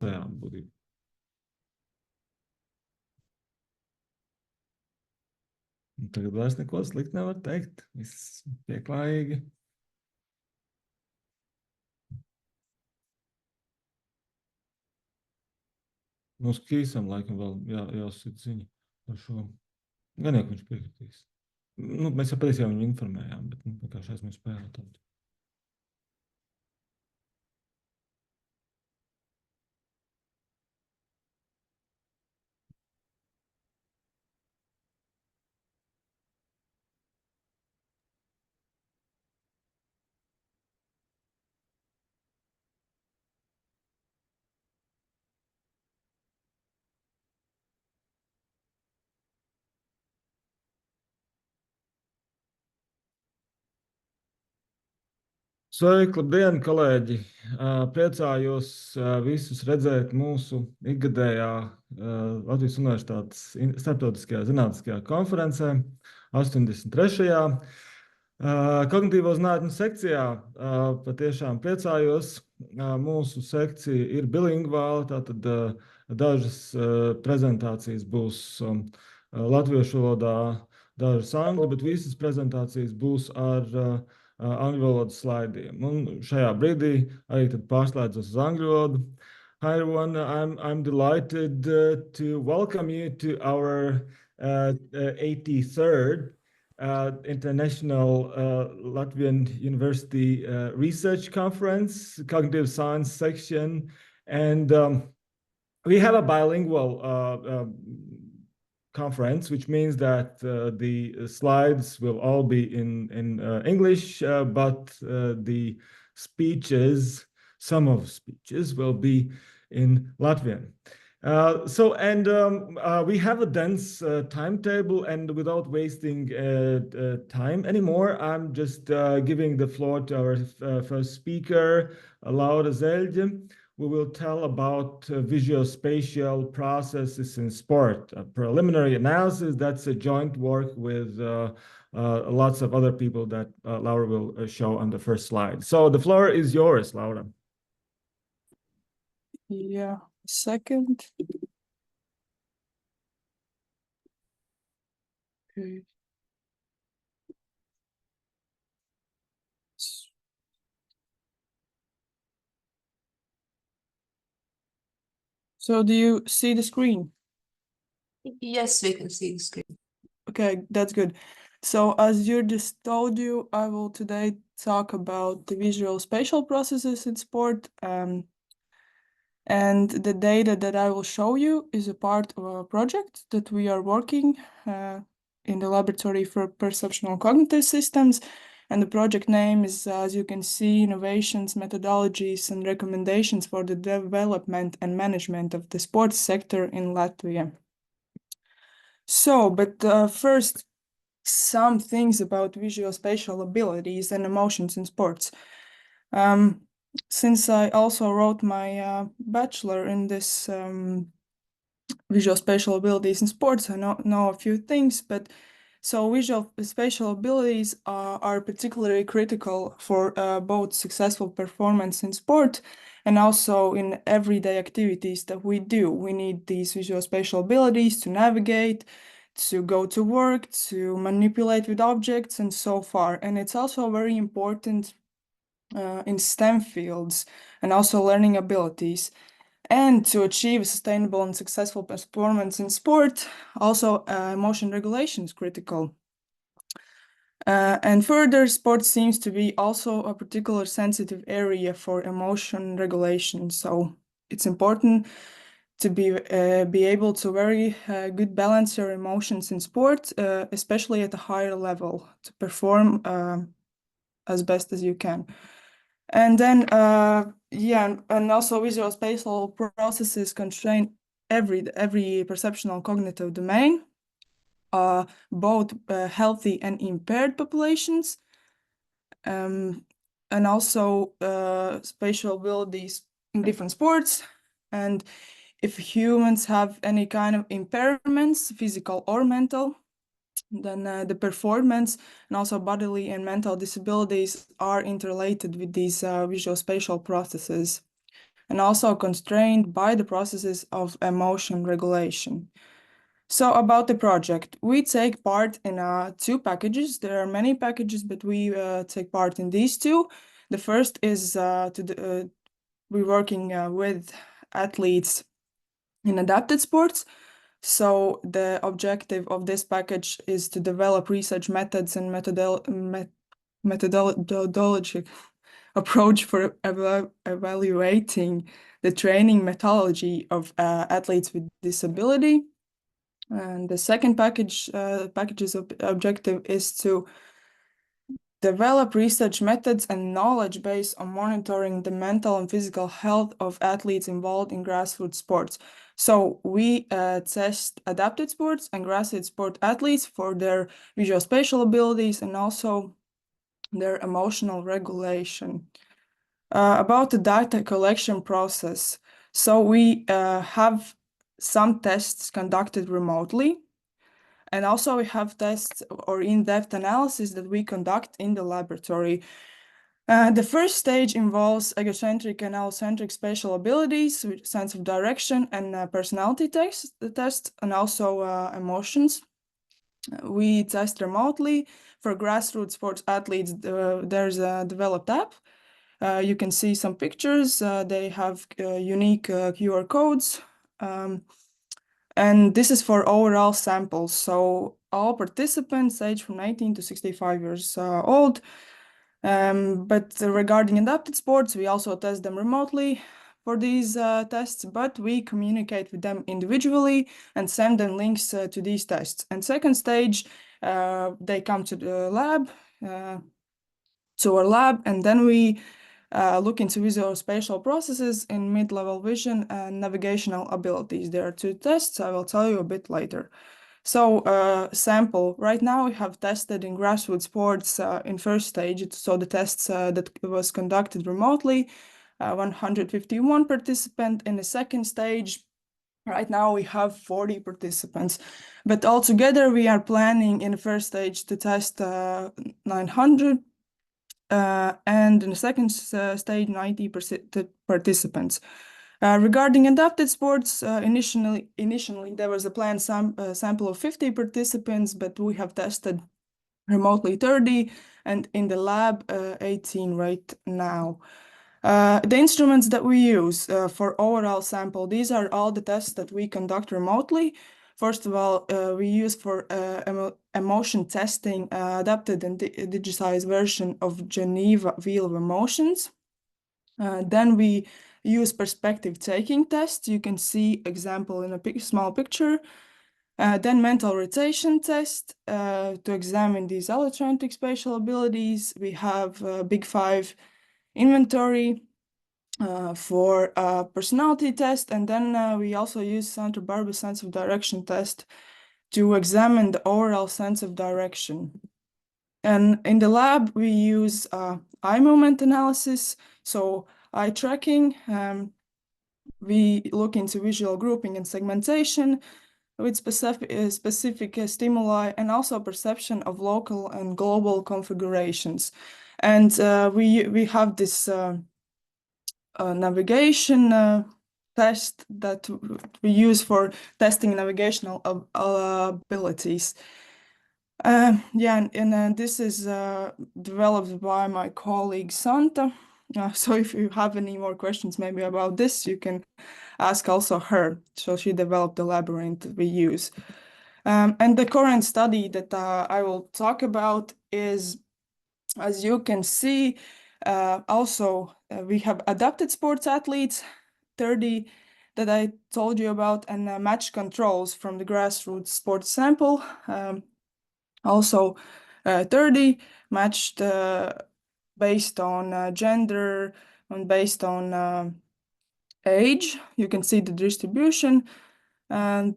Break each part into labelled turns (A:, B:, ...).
A: tajā būtībā. Un tagad vairs neko slikti nevar teikt. Viss pieklājīgi. Mums Kīsam laikam vēl jāsit ziņa par šo. Gan jau viņš piekritīs. Nu, mēs jau patiesībā viņu informējām, bet vienkārši aizmirsu spēlēt. Sveiki, labdien, kolēģi! Priecājos visus redzēt mūsu ikgadējā Latvijas Universitātes starptautiskajā zinātniskajā konferencē, 83. Kognitīvo zinātņu sekcijā. Patiešām priecājos. Mūsu sekcija ir bilingvāla, tātad dažas prezentācijas būs latviešu valodā, dažas angļu, bet visas prezentācijas būs ar angļu valodas slaidiem. Un šajā brīdī arī tad pārslēdzos uz angļu valodu. Hi everyone, I'm delighted to welcome you to our 83rd International Latvian University Research Conference, Cognitive Science section. And we have a bilingual conference, which means that the slides will all be in English, but the speeches, some of speeches will be in Latvian. We have a dense timetable, and without wasting time anymore, I'm just giving the floor to our first speaker, Laura Zeļģe, who will tell about visuospatial processes in sport. A preliminary analysis, that's a joint work with lots of other people that Laura will show on the first slide. So the floor is yours, Laura.
B: Yeah, second. Okay. So do you see the screen?
C: Yes, we can see the screen.
B: Okay, that's good. So as you just told you, I will today talk about the visual spatial processes in sport. And the data that I will show you is a part of a project that we are working in the Laboratory for Perceptual Cognitive Systems. And the project name is, as you can see, Innovations, Methodologies, and Recommendations for the Development and Management of the Sports Sector in Latvia. So, but first, some things about visuospatial abilities and emotions in sports. Since I also wrote my bachelor in this visuospatial abilities in sports, I know a few things, but so visuospatial abilities are particularly critical for both successful performance in sport and also in everyday activities that we do. We need these visuospatial abilities to navigate, to go to work, to manipulate with objects, and so far. And it's also very important in STEM fields and also learning abilities. And to achieve sustainable and successful performance in sport, also emotion regulation is critical. And further, sport seems to be also a particular sensitive area for emotion regulation. So it's important to be able to very good balance your emotions in sport, especially at a higher level, to perform as best as you can. And then, and also visual spatial processes constrain every perceptual cognitive domain, both healthy and impaired populations, and also spatial abilities in different sports. And if humans have any kind of impairments, physical or mental, then the performance and also bodily and mental disabilities are interrelated with these visual spatial processes. and also constrained by the processes of emotion regulation. So about the project, we take part in 2 packages. There are many packages, but we take part in these 2. The first is we're working with athletes in adapted sports. So the objective of this package is to develop research methods and methodology approach for evaluating the training methodology of athletes with disability. And the second package's objective is to develop research methods and knowledge base on monitoring the mental and physical health of athletes involved in grassroots sports. So we test adapted sports and grassroots sport athletes for their visual spatial abilities and also their emotional regulation. About the data collection process. So we have some tests conducted remotely. And also we have tests or in-depth analysis that we conduct in the laboratory. The first stage involves egocentric and allocentric spatial abilities, with sense of direction and personality test, and also emotions. We test remotely. For grassroots sports athletes, there's a developed app. You can see some pictures. They have unique QR codes. And this is for overall samples. So all participants aged from 19 to 65 years old. But regarding adapted sports, we also test them remotely for these tests, but we communicate with them individually and send them links to these tests. And second stage, they come to the lab, to our lab, and then we look into visual spatial processes in mid-level vision and navigational abilities. There are 2 tests. I will tell you a bit later. So sample, right now we have tested in grassroots sports in first stage. So the tests that was conducted remotely, 151 participants. In the second stage, right now we have 40 participants. But altogether we are planning in the first stage to test 900 and in the second stage, 90 participants. Regarding adapted sports, initially there was a planned sample of 50 participants, but we have tested remotely 30 and in the lab 18 right now. The instruments that we use for overall sample, these are all the tests that we conduct remotely. First of all, we use for emotion testing adapted and digitized version of Geneva Wheel of Emotions. Then we use perspective taking test. You can see example in a small picture. Then mental rotation test to examine these allocentric spatial abilities. We have Big 5 inventory for personality test, and then we also use Santa Barbara sense of direction test to examine the overall sense of direction. And in the lab, we use eye movement analysis, so eye tracking. We look into visual grouping and segmentation with specific stimuli and also perception of local and global configurations. And we have this navigation test that we use for testing navigational abilities. Yeah, and this is developed by my colleague Santa. So if you have any more questions maybe about this, you can ask also her. So she developed the labyrinth that we use. And the current study that I will talk about is, as you can see, also we have adapted sports athletes, 30 that I told you about, and match controls from the grassroots sports sample. Also 30 matched based on gender and based on age. You can see the distribution. And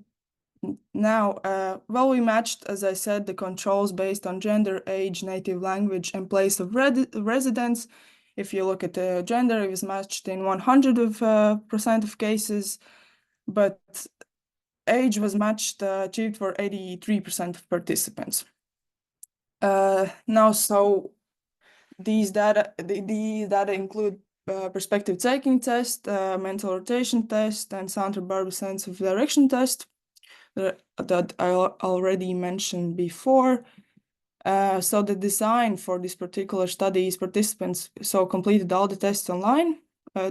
B: now, well, we matched, as I said, the controls based on gender, age, native language, and place of residence. If you look at the gender, it was matched in 100% of cases, but age was matched, achieved for 83% of participants. Now, so these data include perspective taking test, mental rotation test, and Santa Barbara sense of direction test that I already mentioned before. So the design for this particular study is participants completed all the tests online.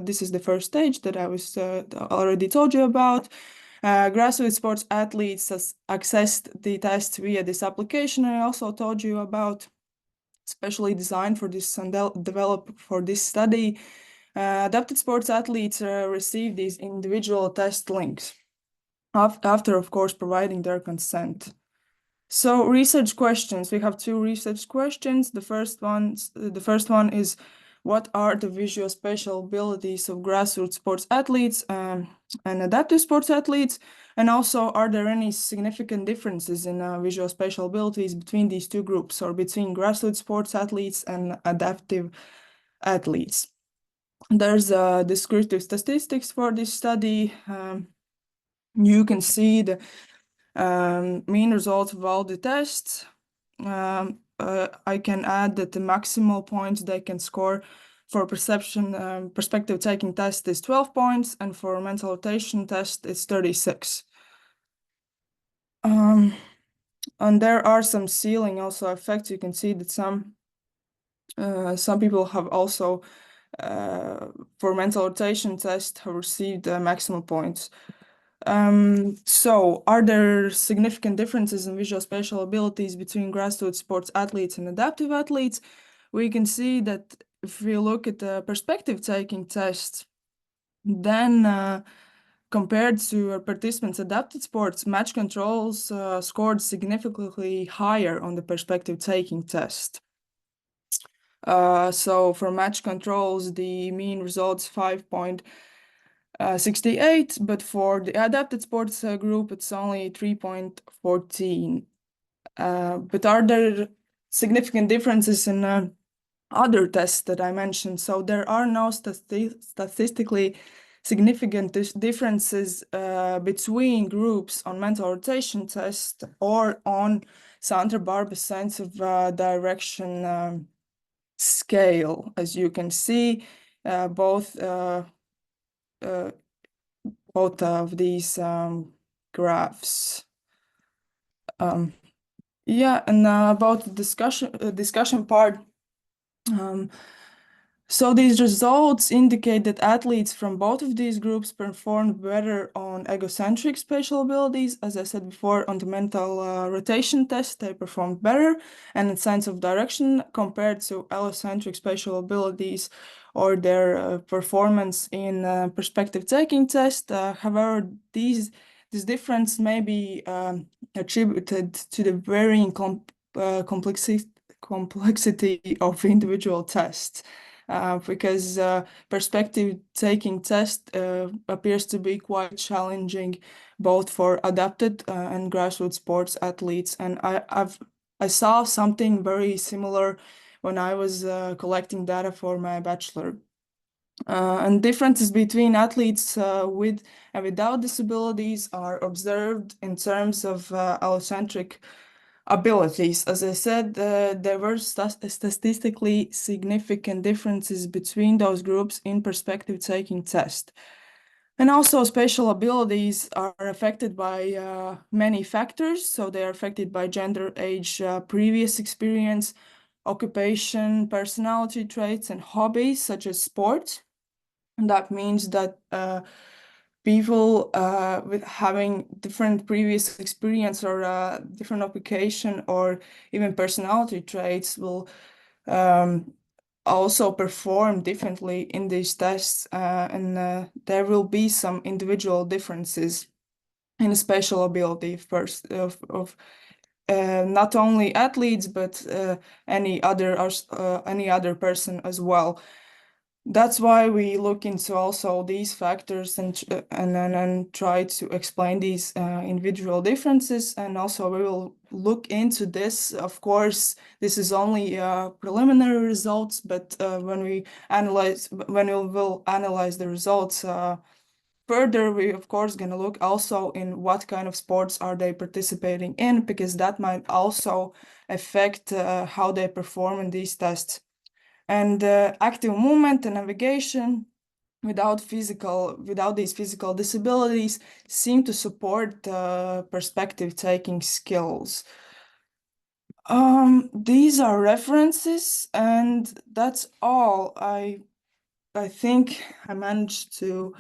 B: This is the first stage that I was already told you about. Grassroots sports athletes accessed the test via this application I also told you about, specially designed for this and developed for this study. Adapted sports athletes receive these individual test links after, of course, providing their consent. So research questions, we have 2 research questions. The first one is, what are the visual spatial abilities of grassroots sports athletes and adaptive sports athletes? And also, are there any significant differences in visual spatial abilities between these 2 groups, or between grassroots sports athletes and adaptive athletes? There's descriptive statistics for this study. You can see the mean results of all the tests. I can add that the maximal points they can score for perspective taking test is 12 points, and for mental rotation test it's 36. And there are some ceiling also effects. You can see that some people have also for mental rotation test have received maximum points. So are there significant differences in visual spatial abilities between grassroots sports athletes and adaptive athletes? We can see that if we look at the perspective taking test, then compared to participants adapted sports, match controls scored significantly higher on the perspective taking test. So for match controls, the mean results 5.68, but for the adapted sports group, it's only 3.14. But are there significant differences in other tests that I mentioned? So there are no statistically significant differences between groups on mental rotation test or on Santa Barbara sense of direction scale. As you can see, both of these graphs. Yeah, and about the discussion part. So these results indicate that athletes from both of these groups performed better on egocentric spatial abilities. As I said before, on the mental rotation test, they performed better, and in sense of direction compared to allocentric spatial abilities or their performance in perspective taking test. However, this difference may be attributed to the varying complexity of individual tests. Because perspective taking test appears to be quite challenging both for adapted and grassroots sports athletes. And I saw something very similar when I was collecting data for my bachelor. And differences between athletes with and without disabilities are observed in terms of allocentric abilities. As I said, there were statistically significant differences between those groups in perspective taking test. And also spatial abilities are affected by many factors. So they are affected by gender, age, previous experience, occupation, personality traits, and hobbies such as sports. And that means that people with having different previous experience or different occupation or even personality traits will also perform differently in these tests, and there will be some individual differences in spatial ability of not only athletes but any other person as well. That's why we look into also these factors and try to explain these individual differences. And also we will look into this. Of course, this is only preliminary results, but when we will analyze the results further, we of course gonna look also in what kind of sports are they participating in, because that might also affect how they perform in these tests. And active movement and navigation without these physical disabilities seem to support perspective taking skills. These are references, and that's all. I think I managed to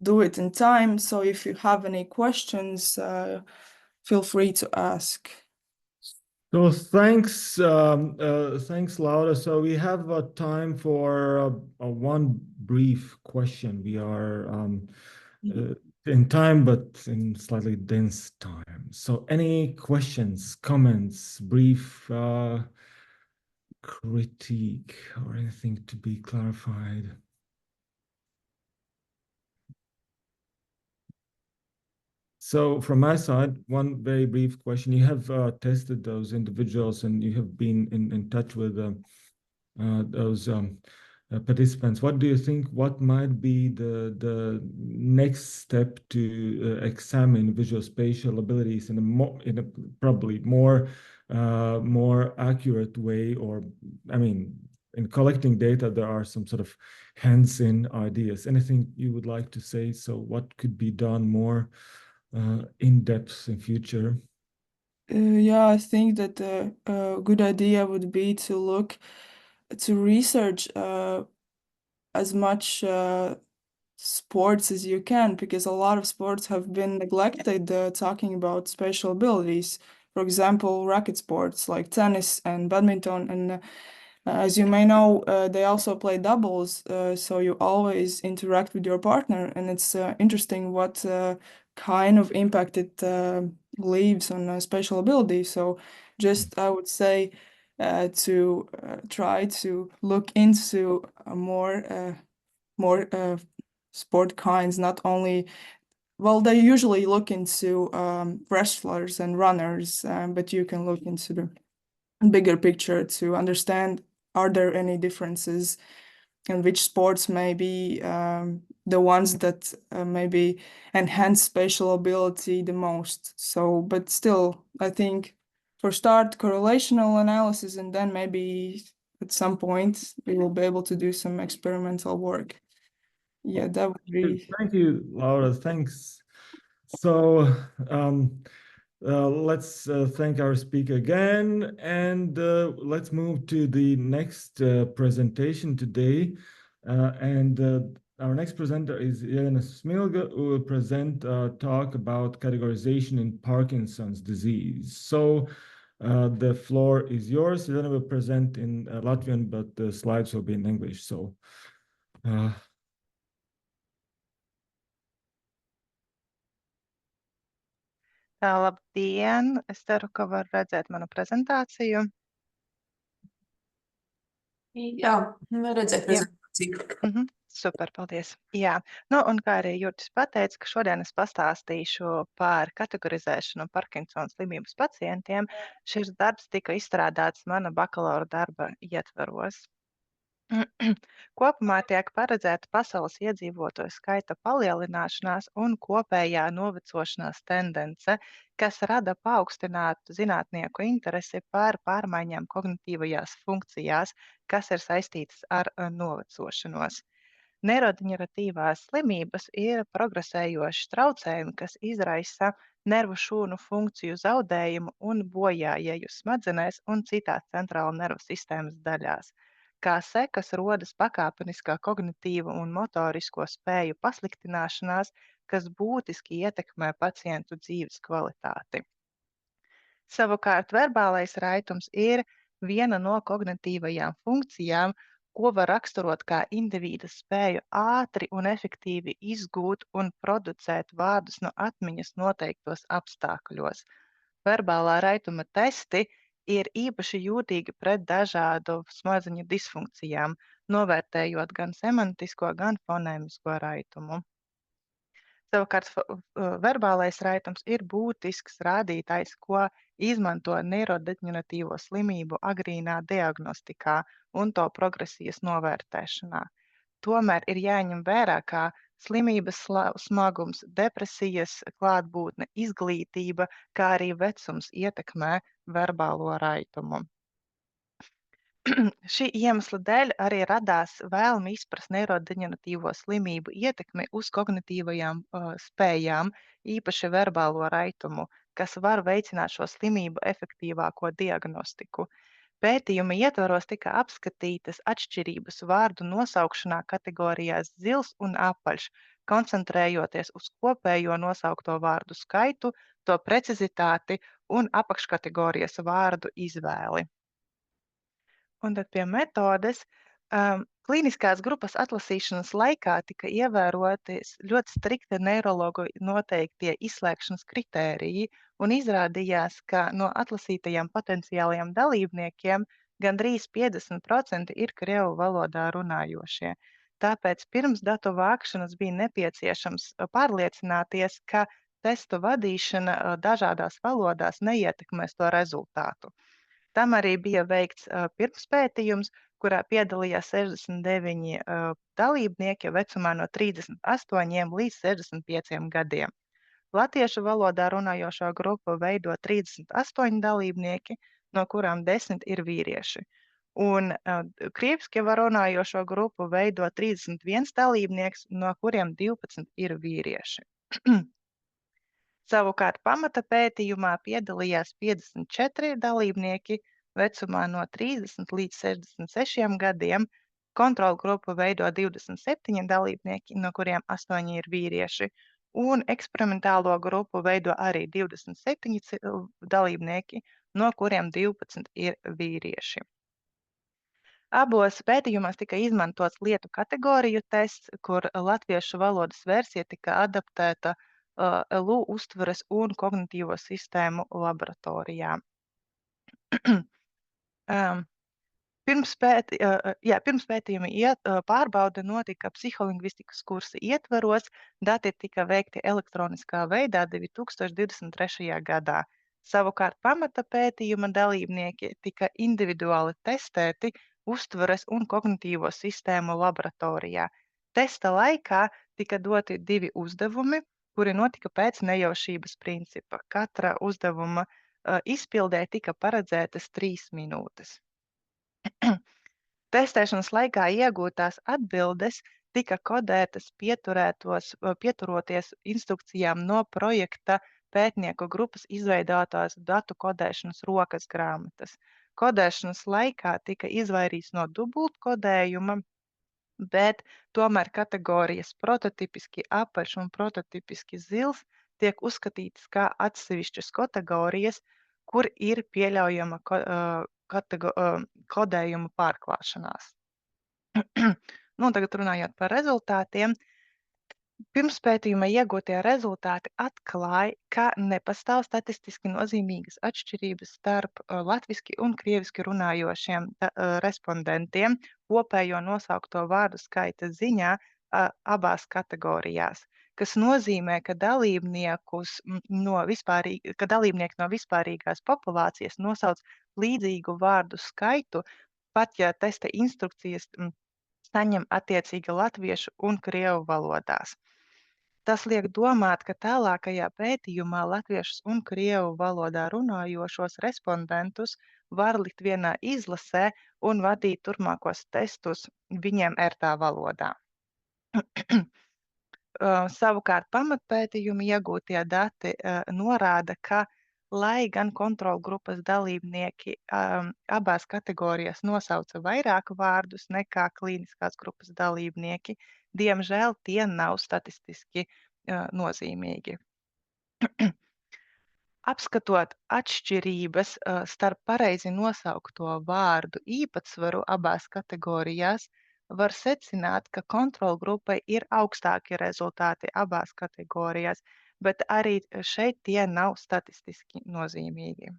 B: do it in time. So if you have any questions, feel free to ask.
A: So thanks, Laura. So we have time for one brief question. We are in time, but in slightly dense time. So any questions, comments, brief critique, or anything to be clarified? So from my side, one very brief question. You have tested those individuals and you have been in touch with those participants. What do you think? What might be the next step to examine visual spatial abilities in a probably more accurate way? Or, I mean, in collecting data, there are some sort of hands-in ideas. Anything you would like to say? So what could be done more in depth in future?
B: Yeah, I think that a good idea would be to research as much sports as you can, because a lot of sports have been neglected talking about spatial abilities. For example, racket sports like tennis and badminton, and as you may know, they also play doubles, so you always interact with your partner, and it's interesting what kind of impact it leaves on spatial ability. So just I would say to try to look into more sport kinds, not only, well, they usually look into wrestlers and runners, but you can look into the bigger picture to understand, are there any differences, and which sports may be the ones that maybe enhance spatial ability the most. So, but still, I think for start, correlational analysis, and then maybe at some point we will be able to do some experimental work. Yeah, that would be.
A: Thank you, Laura. Thanks. So let's thank our speaker again, and let's move to the next presentation today. And our next presenter is Jelena Smilga, who will present a talk about categorization in Parkinson's disease. So the floor is yours. Jelena will present in Latvian, but the slides will be in English. So
D: Labdien! Es ceru, ka var redzēt manu prezentāciju.
C: Jā, var redzēt prezentāciju.
D: Super, paldies. Jā, nu un kā arī Jurģis pateica, ka šodien es pastāstīšu par kategorizēšanu Parkinsona slimības pacientiem. Šis darbs tika izstrādāts mana bakalaura darba ietvaros. Kopumā tiek paredzēta pasaules iedzīvotāju skaita palielināšanās un kopējā novecošanās tendence, kas rada paaugstinātu zinātnieku interesi par pārmaiņām kognitīvajās funkcijās, kas ir saistītas ar novecošanos. Neirodeģeneratīvās slimības ir progresējoši traucējumi, kas izraisa nervu šūnu funkciju zaudējumu un bojājēju smadzenēs un citās centrāla nervu sistēmas daļās. Kā sekas rodas pakāpeniskā kognitīva un motorisko spēju pasliktināšanās, kas būtiski ietekmē pacientu dzīves kvalitāti. Savukārt verbālais raitums ir viena no kognitīvajām funkcijām, ko var raksturot kā indivīda spēju ātri un efektīvi izgūt un producēt vārdus no atmiņas noteiktos apstākļos. Verbālā raituma testi ir īpaši jūtīgi pret dažādu smadzeņu disfunkcijām, novērtējot gan semantisko, gan fonēmisko raitumu. Savukārt verbālais raitums ir būtisks rādītājs, ko izmanto neirodeģeneratīvo slimību agrīnā diagnostikā un to progresijas novērtēšanā. Tomēr ir jāņem vērā, kā slimības smagums, depresijas klātbūtne, izglītība, kā arī vecums ietekmē verbālo raitumu. Šī iemesla dēļ arī radās vēlme izprast neirodeģeneratīvo slimību ietekmi uz kognitīvajām spējām, īpaši verbālo raitumu, kas var veicināt šo slimību efektīvāko diagnostiku. Pētījuma ietvaros tika apskatītas atšķirības vārdu nosaukšanā kategorijās zils un apaļš, koncentrējoties uz kopējo nosaukto vārdu skaitu, to precizitāti un apakškategorijas vārdu izvēli. Un tad pie metodes. Klīniskās grupas atlasīšanas laikā tika ievērotas ļoti strikti neirologu noteiktie izslēgšanas kritēriji un izrādījās, ka no atlasītajiem potenciālajiem dalībniekiem gandrīz 50% ir krievu valodā runājošie. Tāpēc pirms datu vākšanas bija nepieciešams pārliecināties, ka testu vadīšana dažādās valodās neietekmēs to rezultātu. Tam arī bija veikts pirmspētījums, kurā piedalījās 69 dalībnieki vecumā no 38 līdz 65 gadiem. Latviešu valodā runājošo grupu veido 38 dalībnieki, no kurām 10 ir vīrieši. Un krieviski runājošo grupu veido 31 dalībnieks, no kuriem 12 ir vīrieši. Savukārt pamata pētījumā piedalījās 54 dalībnieki vecumā no 30 līdz 66 gadiem. Kontrolu grupu veido 27 dalībnieki, no kuriem 8 ir vīrieši. Un eksperimentālo grupu veido arī 27 dalībnieki, no kuriem 12 ir vīrieši. Abos pētījumos tika izmantots lietu kategoriju tests, kur latviešu valodas versija tika adaptēta LU uztveres un kognitīvo sistēmu laboratorijā. Pirms pētījuma pārbaude notika psiholingvistikas kursa ietvaros, dati tika veikti elektroniskā veidā 2023. gadā. Savukārt pamata pētījuma dalībnieki tika individuāli testēti uztveres un kognitīvo sistēmu laboratorijā. Testa laikā tika doti 2 uzdevumi, kuri notika pēc nejaušības principa. Katra uzdevuma izpildē tika paredzētas 3 minūtes. Testēšanas laikā iegūtās atbildes tika kodētas pieturoties instrukcijām no projekta pētnieku grupas izveidotās datu kodēšanas rokas grāmatas. Kodēšanas laikā tika izvairīts no dubultkodējuma, bet tomēr kategorijas prototipiski apaļš un prototipiski zils tiek uzskatītas kā atsevišķas kategorijas, kur ir pieļaujama kodējuma pārklāšanās. Tagad runājot par rezultātiem. Pirmspētījuma iegūtie rezultāti atklāja, ka nepastāv statistiski nozīmīgas atšķirības starp latviski un krieviski runājošiem respondentiem kopējo nosaukto vārdu skaita ziņā abās kategorijās, kas nozīmē, ka dalībnieki no vispārīgās populācijas nosauc līdzīgu vārdu skaitu, pat ja testa instrukcijas saņem attiecīgi latviešu un krievu valodās. Tas liek domāt, ka tālākajā pētījumā latviešus un krievu valodā runājošos respondentus var likt vienā izlasē un vadīt turpmākos testus viņiem ērtā valodā. Savukārt pamatpētījuma iegūtie dati norāda, ka, lai gan kontrolgrupas dalībnieki abās kategorijās nosauca vairāk vārdus nekā klīniskās grupas dalībnieki, diemžēl tie nav statistiski nozīmīgi. Apskatot atšķirības starp pareizi nosaukto vārdu īpatsvaru abās kategorijās, var secināt, ka kontrolgrupai ir augstāki rezultāti abās kategorijās, bet arī šeit tie nav statistiski nozīmīgi.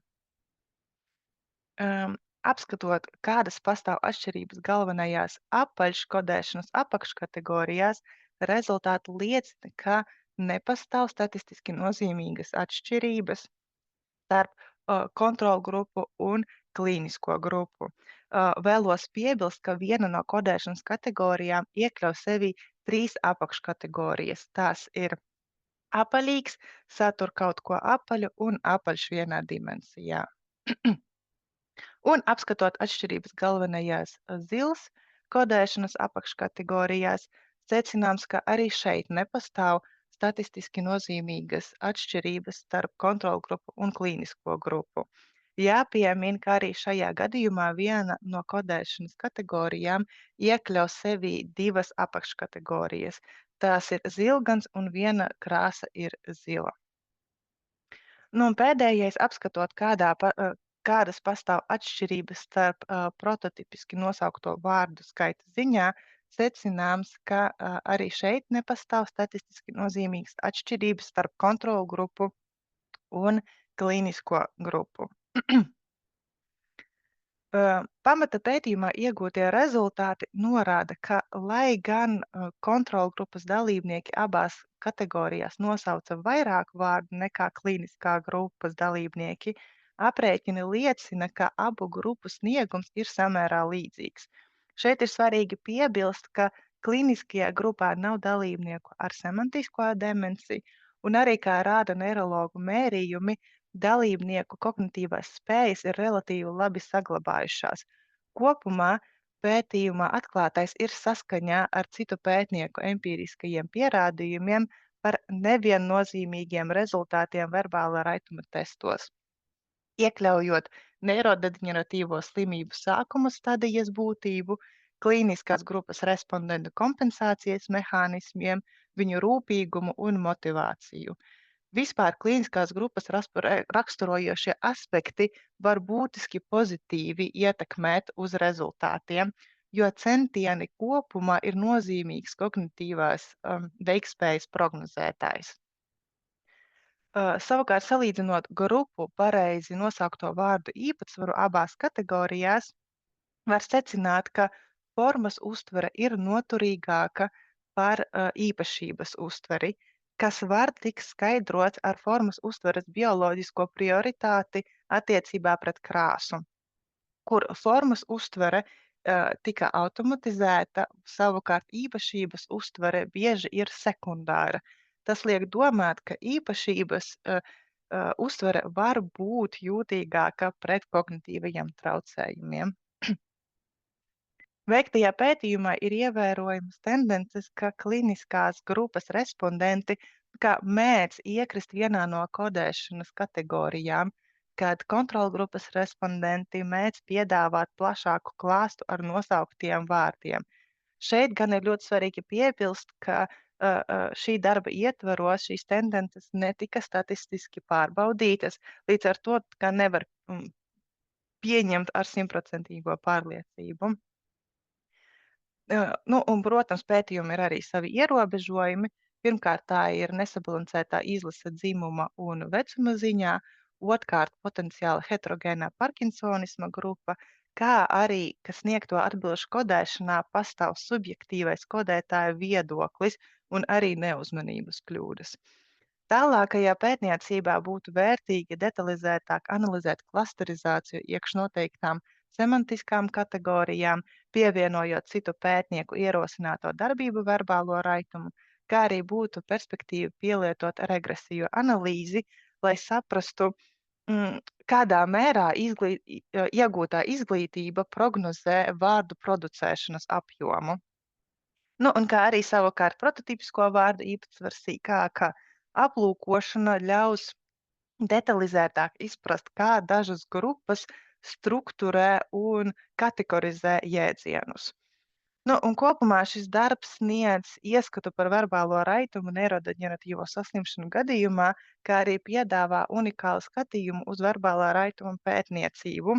D: Apskatot, kādas pastāv atšķirības galvenajās apaļškodēšanas apakškategorijās, rezultāti liecina, ka nepastāv statistiski nozīmīgas atšķirības starp kontrolgrupu un klīnisko grupu. Vēlos piebilst, ka viena no kodēšanas kategorijām iekļauj sevī 3 apakškategorijas. Tās ir apaļīgs, satur kaut ko apaļu un apaļš vienā dimensijā. Un apskatot atšķirības galvenajās zils kodēšanas apakškategorijās, secināms, ka arī šeit nepastāv statistiski nozīmīgas atšķirības starp kontrolgrupu un klīnisko grupu. Jāpiemin, ka arī šajā gadījumā viena no kodēšanas kategorijām iekļaus sevī divas apakškategorijas. Tās ir zilgans un viena krāsa ir zila. Nu, un pēdējais, apskatot, kādas pastāv atšķirības starp prototipiski nosaukto vārdu skaita ziņā, secināms, ka arī šeit nepastāv statistiski nozīmīgas atšķirības starp kontrolu grupu un klīnisko grupu. Pamata pētījumā iegūtie rezultāti norāda, ka, lai gan kontrolgrupas dalībnieki abās kategorijās nosauca vairāk vārdu nekā klīniskā grupas dalībnieki, aprēķini liecina, ka abu grupu sniegums ir samērā līdzīgs. Šeit ir svarīgi piebilst, ka klīniskajā grupā nav dalībnieku ar semantisko demenci, un arī, kā rāda neirologu mērījumi, dalībnieku kognitīvās spējas ir relatīvi labi saglabājušās. Kopumā pētījumā atklātais ir saskaņā ar citu pētnieku empīriskajiem pierādījumiem par neviennozīmīgiem rezultātiem verbālā raituma testos, iekļaujot neirodeģeneratīvo slimību sākuma stadijas būtību, klīniskās grupas respondentu kompensācijas mehānismiem, viņu rūpīgumu un motivāciju. Vispār klīniskās grupas raksturojošie aspekti var būtiski pozitīvi ietekmēt uz rezultātiem, jo centieni kopumā ir nozīmīgs kognitīvās veiktspējas prognozētājs. Savukārt, salīdzinot grupu pareizi nosaukto vārdu īpatsvaru abās kategorijās, var secināt, ka formas uztvere ir noturīgāka par īpašības uztveri, kas var tikt skaidrots ar formas uztveres bioloģisko prioritāti attiecībā pret krāsu, kur formas uztvere tika automatizēta, savukārt īpašības uztvere bieži ir sekundāra. Tas liek domāt, ka īpašības uztvere var būt jūtīgāka pret kognitīvajiem traucējumiem. Veiktajā pētījumā ir ievērojamas tendences, ka kliniskās grupas respondenti mēdz iekrist vienā no kodēšanas kategorijām, kad kontrolgrupas respondenti mēdz piedāvāt plašāku klāstu ar nosauktiem vārdiem. Šeit gan ir ļoti svarīgi piebilst, ka šī darba ietvaros šīs tendences netika statistiski pārbaudītas, līdz ar to nevar pieņemt ar 100% pārliecību. Un, protams, pētījumi ir arī savi ierobežojumi. Pirmkārt, tā ir nesabalansētā izlase dzimuma un vecuma ziņā, otrkārt, potenciāli heterogēnā parkinsonisma grupa, kā arī, ka sniegto atbilžu kodēšanā pastāv subjektīvais kodētāja viedoklis un arī neuzmanības kļūdas. Tālākajā pētniecībā būtu vērtīgi detalizētāk analizēt klasterizāciju iekš noteiktām semantiskām kategorijām, pievienojot citu pētnieku ierosināto darbību verbālo raitumu, kā arī būtu perspektīva pielietot regresiju analīzi, lai saprastu, kādā mērā iegūtā izglītība prognozē vārdu producēšanas apjomu. Un kā arī savukārt prototipisko vārdu īpatsvaru sīkāka aplūkošana ļaus detalizētāk izprast, kā dažas grupas strukturē un kategorizē jēdzienus. Un kopumā šis darbs sniedz ieskatu par verbālo raitumu neirodeģeneratīvo saslimšanu gadījumā, kā arī piedāvā unikālu skatījumu uz verbālā raituma pētniecību,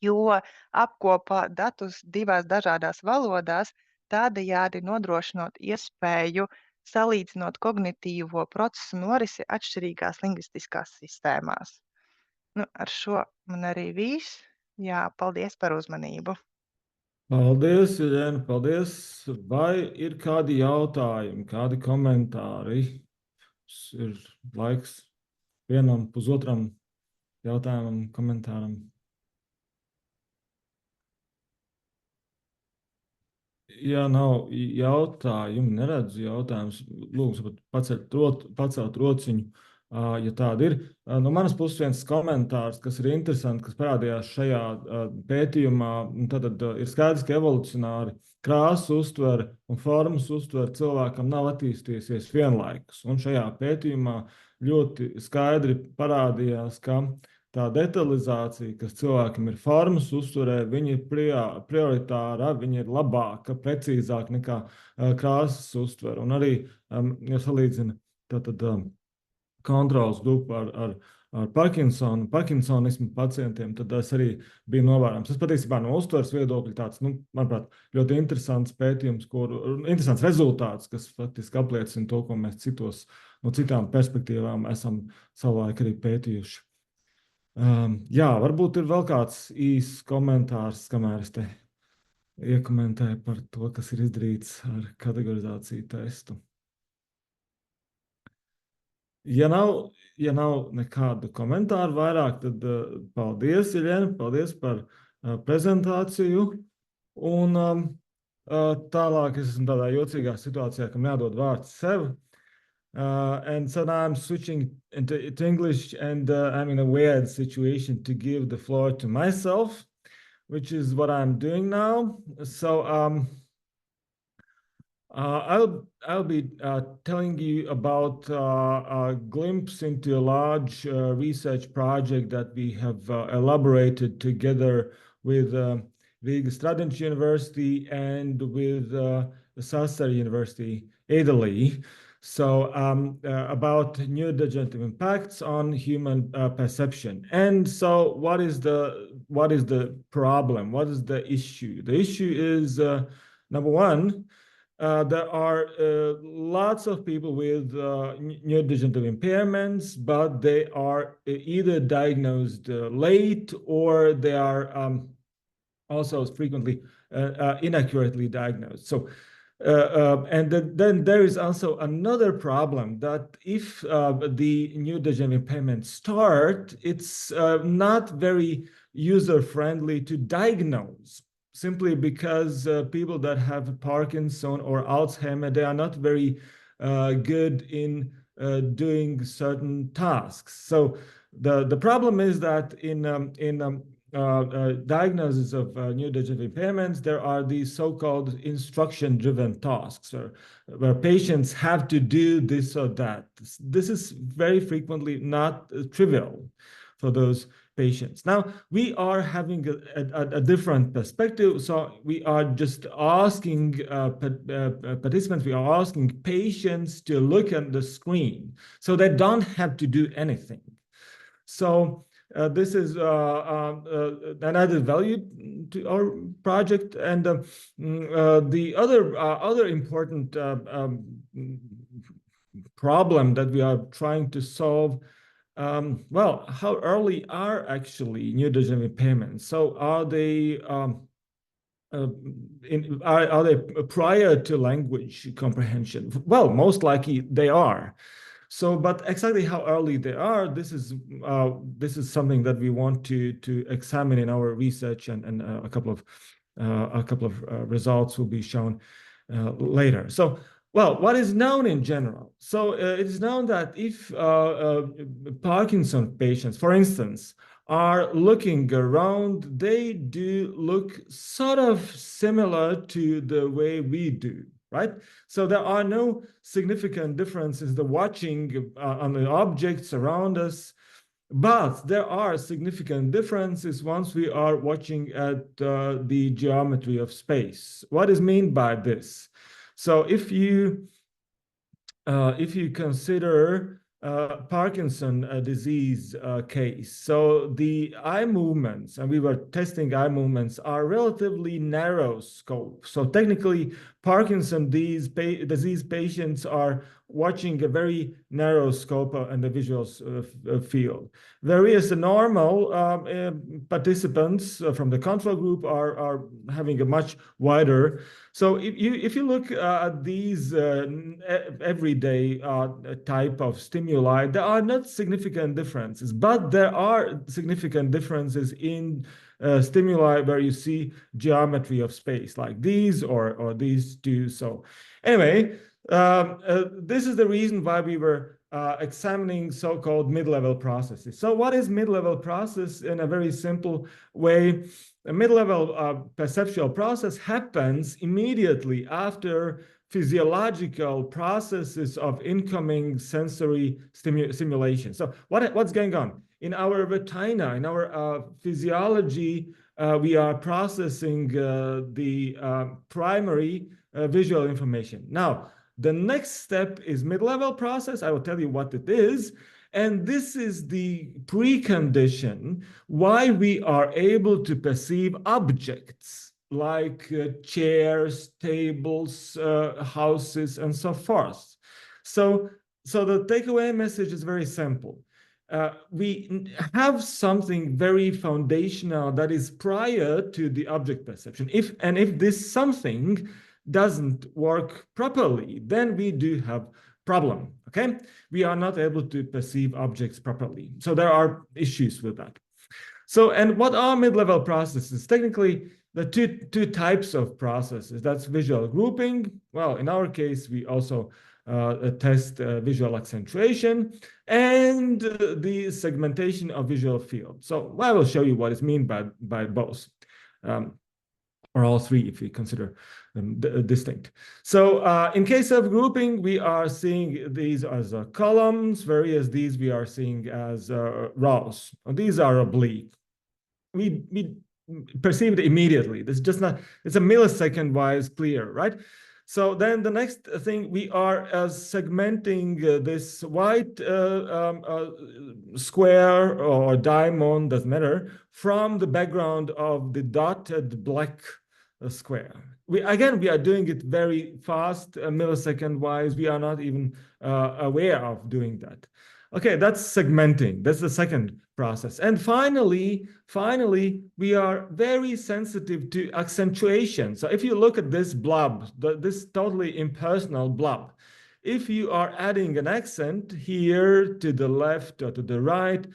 D: jo apkopā datus divās dažādās valodās, tādējādi nodrošinot iespēju salīdzinot kognitīvo procesu norisi atšķirīgās lingvistiskās sistēmās. Ar šo man arī viss. Jā, paldies par uzmanību.
A: Paldies, Viļēna, paldies. Vai ir kādi jautājumi, kādi komentāri? Ir laiks vienam, pusotram jautājumam, komentāram. Ja nav jautājumu, neredzu jautājumus, lūdzu pacelt rociņu, ja tāda ir. No manas puses viens komentārs, kas ir interesants, kas parādījās šajā pētījumā, tad ir skaidrs, ka evolucionāri krāsu uztvere un formas uztvere cilvēkam nav attīstījusies vienlaikus. Un šajā pētījumā ļoti skaidri parādījās, ka tā detalizācija, kas cilvēkam ir formas uztverē, viņa ir prioritāra, viņa ir labāka, precīzāka nekā krāsas uztvere. Un arī, ja salīdzina tātad kontrols grupu ar Parkinsonismu pacientiem, tad tas arī bija novērojams. Tas patiesībā no uztveres viedokļa tāds, manuprāt, ļoti interesants pētījums, interesants rezultāts, kas faktiski apliecina to, ko mēs no citām perspektīvām esam savulaik arī pētījuši. Jā, varbūt ir vēl kāds īsts komentārs, kamēr es te iekomentēju par to, kas ir izdarīts ar kategorizāciju testu. Ja nav nekādu komentāru vairāk, tad paldies, Iļena, paldies par prezentāciju. Un tālāk es esmu tādā jocīgā situācijā, kam jādod vārds sev. And so now I'm switching to English, and I'm in a weird situation to give the floor to myself, which is what I'm doing now. So I'll be telling you about a glimpse into a large research project that we have elaborated together with Riga Stradiņš University and with Sassari University, Italy. So about neurodegenerative impacts on human perception. And so what is the problem? What is the issue? The issue is, number one, there are lots of people with neurodegenerative impairments, but they are either diagnosed late or they are also frequently inaccurately diagnosed. So, and then there is also another problem that if the neurodegenerative impairments start, it's not very user-friendly to diagnose, simply because people that have Parkinson or Alzheimer, they are not very good in doing certain tasks. So the problem is that in diagnosis of neurodegenerative impairments, there are these so-called instruction-driven tasks where patients have to do this or that. This is very frequently not trivial for those patients. Now, we are having a different perspective. So we are just asking participants, we are asking patients to look at the screen so they don't have to do anything. So this is an added value to our project. And the other important problem that we are trying to solve, well, how early are actually neurodegenerative impairments? So are they are they prior to language comprehension? Well, most likely they are. So, but exactly how early they are, this is something that we want to examine in our research, and a couple of results will be shown later. So, well, what is known in general? So it is known that if Parkinson patients, for instance, are looking around, they do look sort of similar to the way we do. Right? So there are no significant differences in the watching on the objects around us, but there are significant differences once we are watching at the geometry of space. What is meant by this? So if you consider Parkinson disease case, so the eye movements, and we were testing eye movements, are relatively narrow scope. So technically, Parkinson disease patients are watching a very narrow scope in the visual field. Whereas the normal participants from the control group are having a much wider. So if you look at these everyday type of stimuli, there are not significant differences, but there are significant differences in stimuli where you see geometry of space, like these or these two. So anyway, this is the reason why we were examining so-called mid-level processes. So what is mid-level process? In a very simple way, a mid-level perceptual process happens immediately after physiological processes of incoming sensory stimulation. So what's going on? In our retina, in our physiology, we are processing the primary visual information. Now, the next step is mid-level process. I will tell you what it is. And this is the precondition why we are able to perceive objects like chairs, tables, houses, and so forth. So the takeaway message is very simple. We have something very foundational that is prior to the object perception. If this something doesn't work properly, then we do have problem, okay? We are not able to perceive objects properly. So there are issues with that. So, and what are mid-level processes? Technically, the two types of processes. That's visual grouping. Well, in our case, we also test visual accentuation and the segmentation of visual field. So I will show you what is meant by both. Or all three, if we consider them distinct. So in case of grouping, we are seeing these as columns, whereas these we are seeing as rows. And these are oblique. We perceive it immediately. This is just not, it's a millisecond wise clear, right? So then the next thing, we are segmenting this white square or diamond, doesn't matter, from the background of the dotted black square. We are doing it very fast, millisecond wise. We are not even aware of doing that. Okay, that's segmenting. That's the second process. And finally, we are very sensitive to accentuation. So if you look at this blob, this totally impersonal blob, if you are adding an accent here to the left or to the right,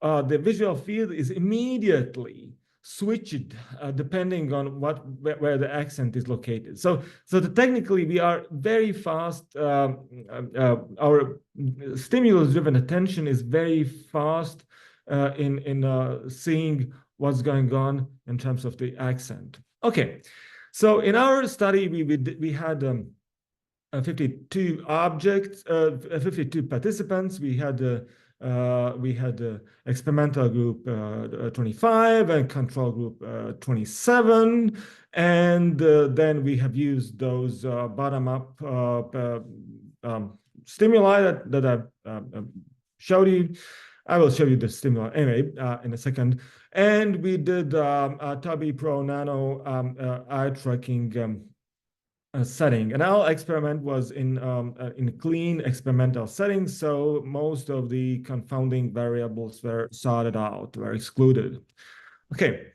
A: the visual field is immediately switched depending on where the accent is located. So technically we are very fast. Our stimulus-driven attention is very fast in seeing what's going on in terms of the accent. Okay, so in our study we had 52 objects, 52 participants. We had experimental group 25 and control group 27. And then we have used those bottom-up stimuli that I showed you. I will show you the stimuli anyway in a second. And we did Tabi Pro Nano eye tracking setting. And our experiment was in clean experimental settings, so most of the confounding variables were sorted out, were excluded. Okay.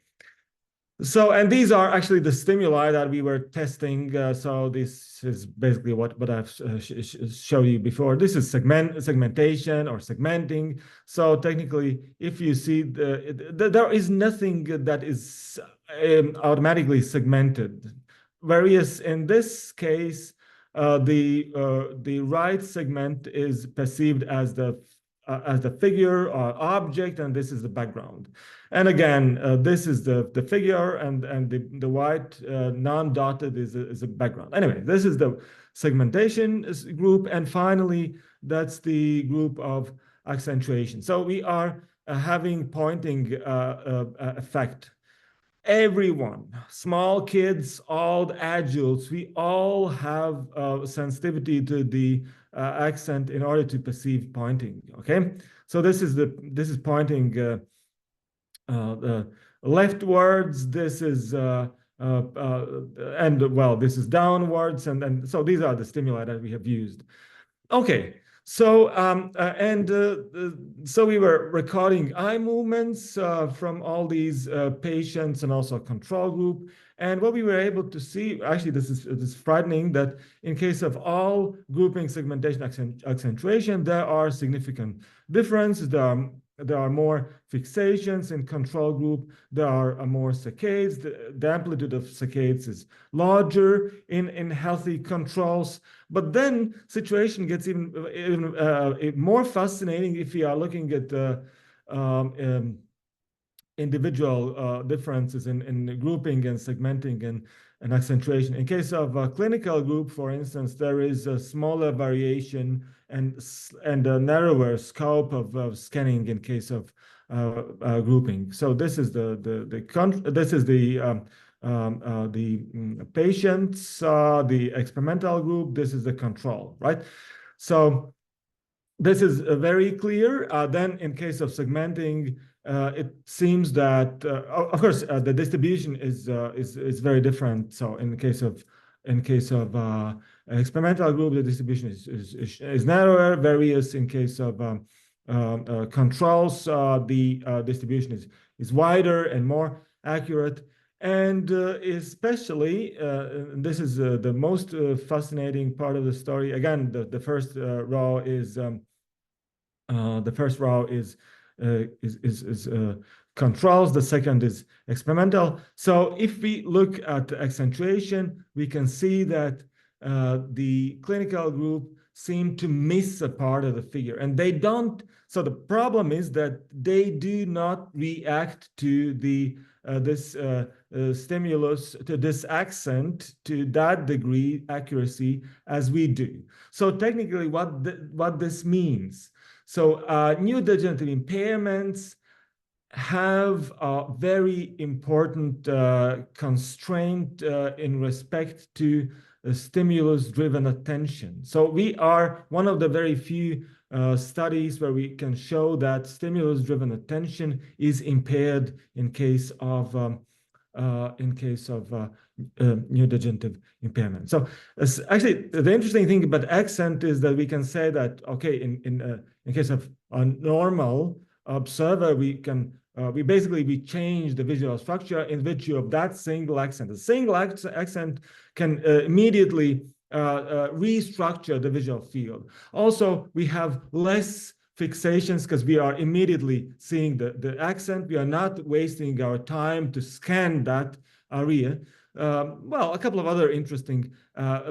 A: So, and these are actually the stimuli that we were testing. So this is basically what I've showed you before. This is segmentation or segmenting. So technically, if you see there is nothing that is automatically segmented. Whereas in this case, the right segment is perceived as the figure or object, and this is the background. And again, this is the figure, and the white non-dotted is a background. Anyway, this is the segmentation group, and finally, that's the group of accentuation. So we are having pointing effect. Everyone, small kids, old adults, we all have sensitivity to the accent in order to perceive pointing. Okay, so this is pointing leftwards. This is and well, this is downwards, and so these are the stimuli that we have used. Okay. So so we were recording eye movements from all these patients and also control group. And what we were able to see, actually, this is frightening, that in case of all grouping, segmentation, accentuation, there are significant differences. There are there are more fixations. In control group, there are more saccades. The amplitude of saccades is larger in healthy controls. But then situation gets even more fascinating if we are looking at individual differences in grouping and segmenting and accentuation. In case of a clinical group, for instance, there is a smaller variation and a narrower scope of scanning in case of grouping. So this is the patients, the experimental group. This is the control, right? So this is very clear. Then in case of segmenting, it seems that, of course, the distribution is very different. So in the case of experimental group, the distribution is narrower. Various in case of controls, the distribution is wider and more accurate. And especially, this is the most fascinating part of the story. Again, the first row is controls. The second is experimental. So if we look at accentuation, we can see that the clinical group seem to miss a part of the figure, and they don't. So the problem is that they do not react to this stimulus, to this accent, to that degree accuracy as we do. So technically, what this means. So neurodegenerative impairments have a very important constraint in respect to stimulus-driven attention. So we are one of the very few studies where we can show that stimulus-driven attention is impaired in case of neurodegenerative impairment. So actually, the interesting thing about accent is that we can say that, okay, in case of a normal observer, we change the visual structure in virtue of that single accent. A single accent can immediately restructure the visual field. Also, we have less fixations because we are immediately seeing the accent. We are not wasting our time to scan that area. Well, a couple of other interesting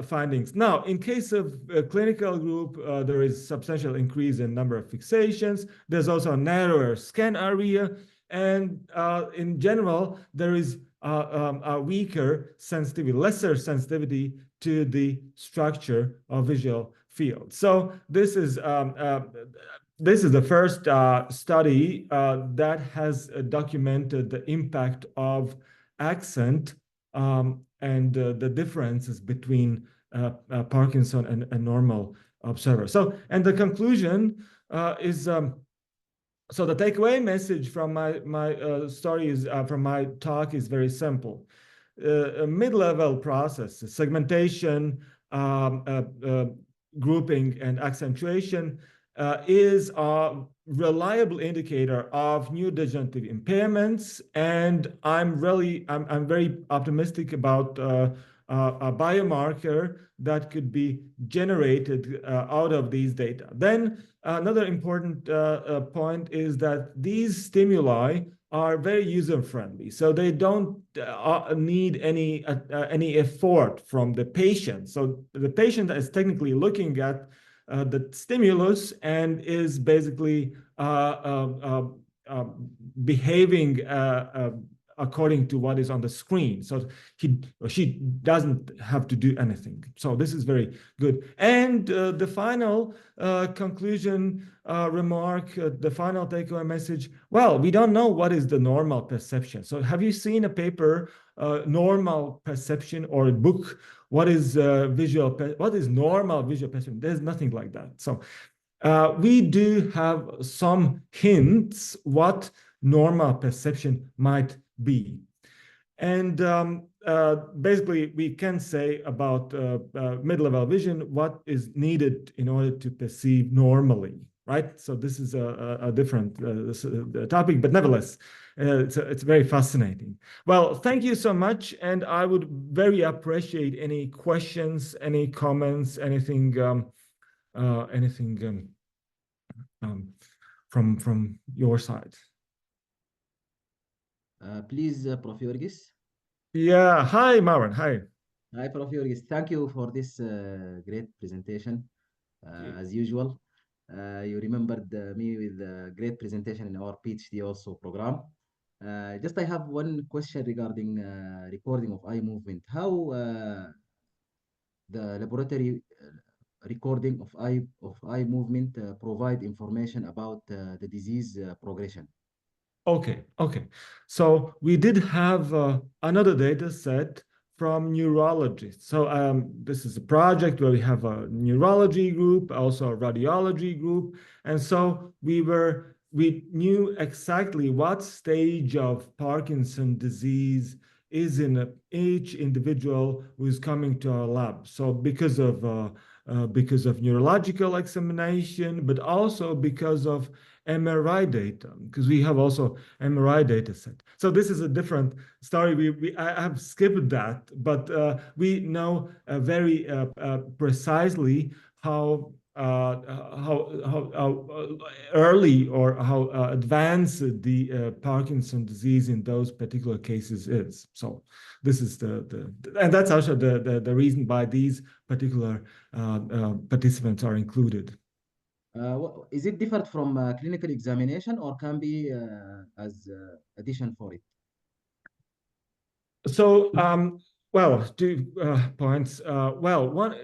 A: findings. Now, in case of a clinical group, there is substantial increase in number of fixations. There's also a narrower scan area. And in general, there is a weaker sensitivity, lesser sensitivity to the structure of visual field. So this is the first study that has documented the impact of accent and the differences between Parkinson and normal observers. So, and the conclusion is. So the takeaway message from my story is from my talk is very simple. A mid-level process, segmentation, grouping, and accentuation is a reliable indicator of neurodegenerative impairments, and I'm very optimistic about a biomarker that could be generated out of these data. Then another important point is that these stimuli are very user-friendly, so they don't need any effort from the patient. So the patient is technically looking at the stimulus and is basically behaving according to what is on the screen. So he or she doesn't have to do anything. So this is very good. And the final conclusion remark, the final takeaway message, well, we don't know what is the normal perception. So have you seen a paper, normal perception, or a book, what is normal visual perception? There's nothing like that. So we do have some hints what normal perception might be. And basically, we can say about mid-level vision what is needed in order to perceive normally, right? So this is a different topic, but nevertheless, it's very fascinating. Well, thank you so much, and I would very appreciate any questions, any comments, anything from from your side.
E: Please, Prof. Yorgis.
A: Yeah, hi, Marwan, hi.
E: Hi, Prof. Yorgis. Thank you for this great presentation. As usual, you remembered me with a great presentation in our PhD also program. Just I have one question regarding recording of eye movement. How the laboratory recording of eye movement provide information about the disease progression?
A: Okay. So we did have another data set from neurologists. So this is a project where we have a neurology group, also a radiology group. And so we knew exactly what stage of Parkinson's disease is in each individual who is coming to our lab. So because of neurological examination, but also because of MRI data, because we have also MRI data set. So this is a different story. I have skipped that, but we know very precisely how early or how advanced the Parkinson's disease in those particular cases is. So this is and that's also the reason why these particular participants are included.
E: Is it different from clinical examination or can be as addition for it?
A: So, well, 2 points. Well, one,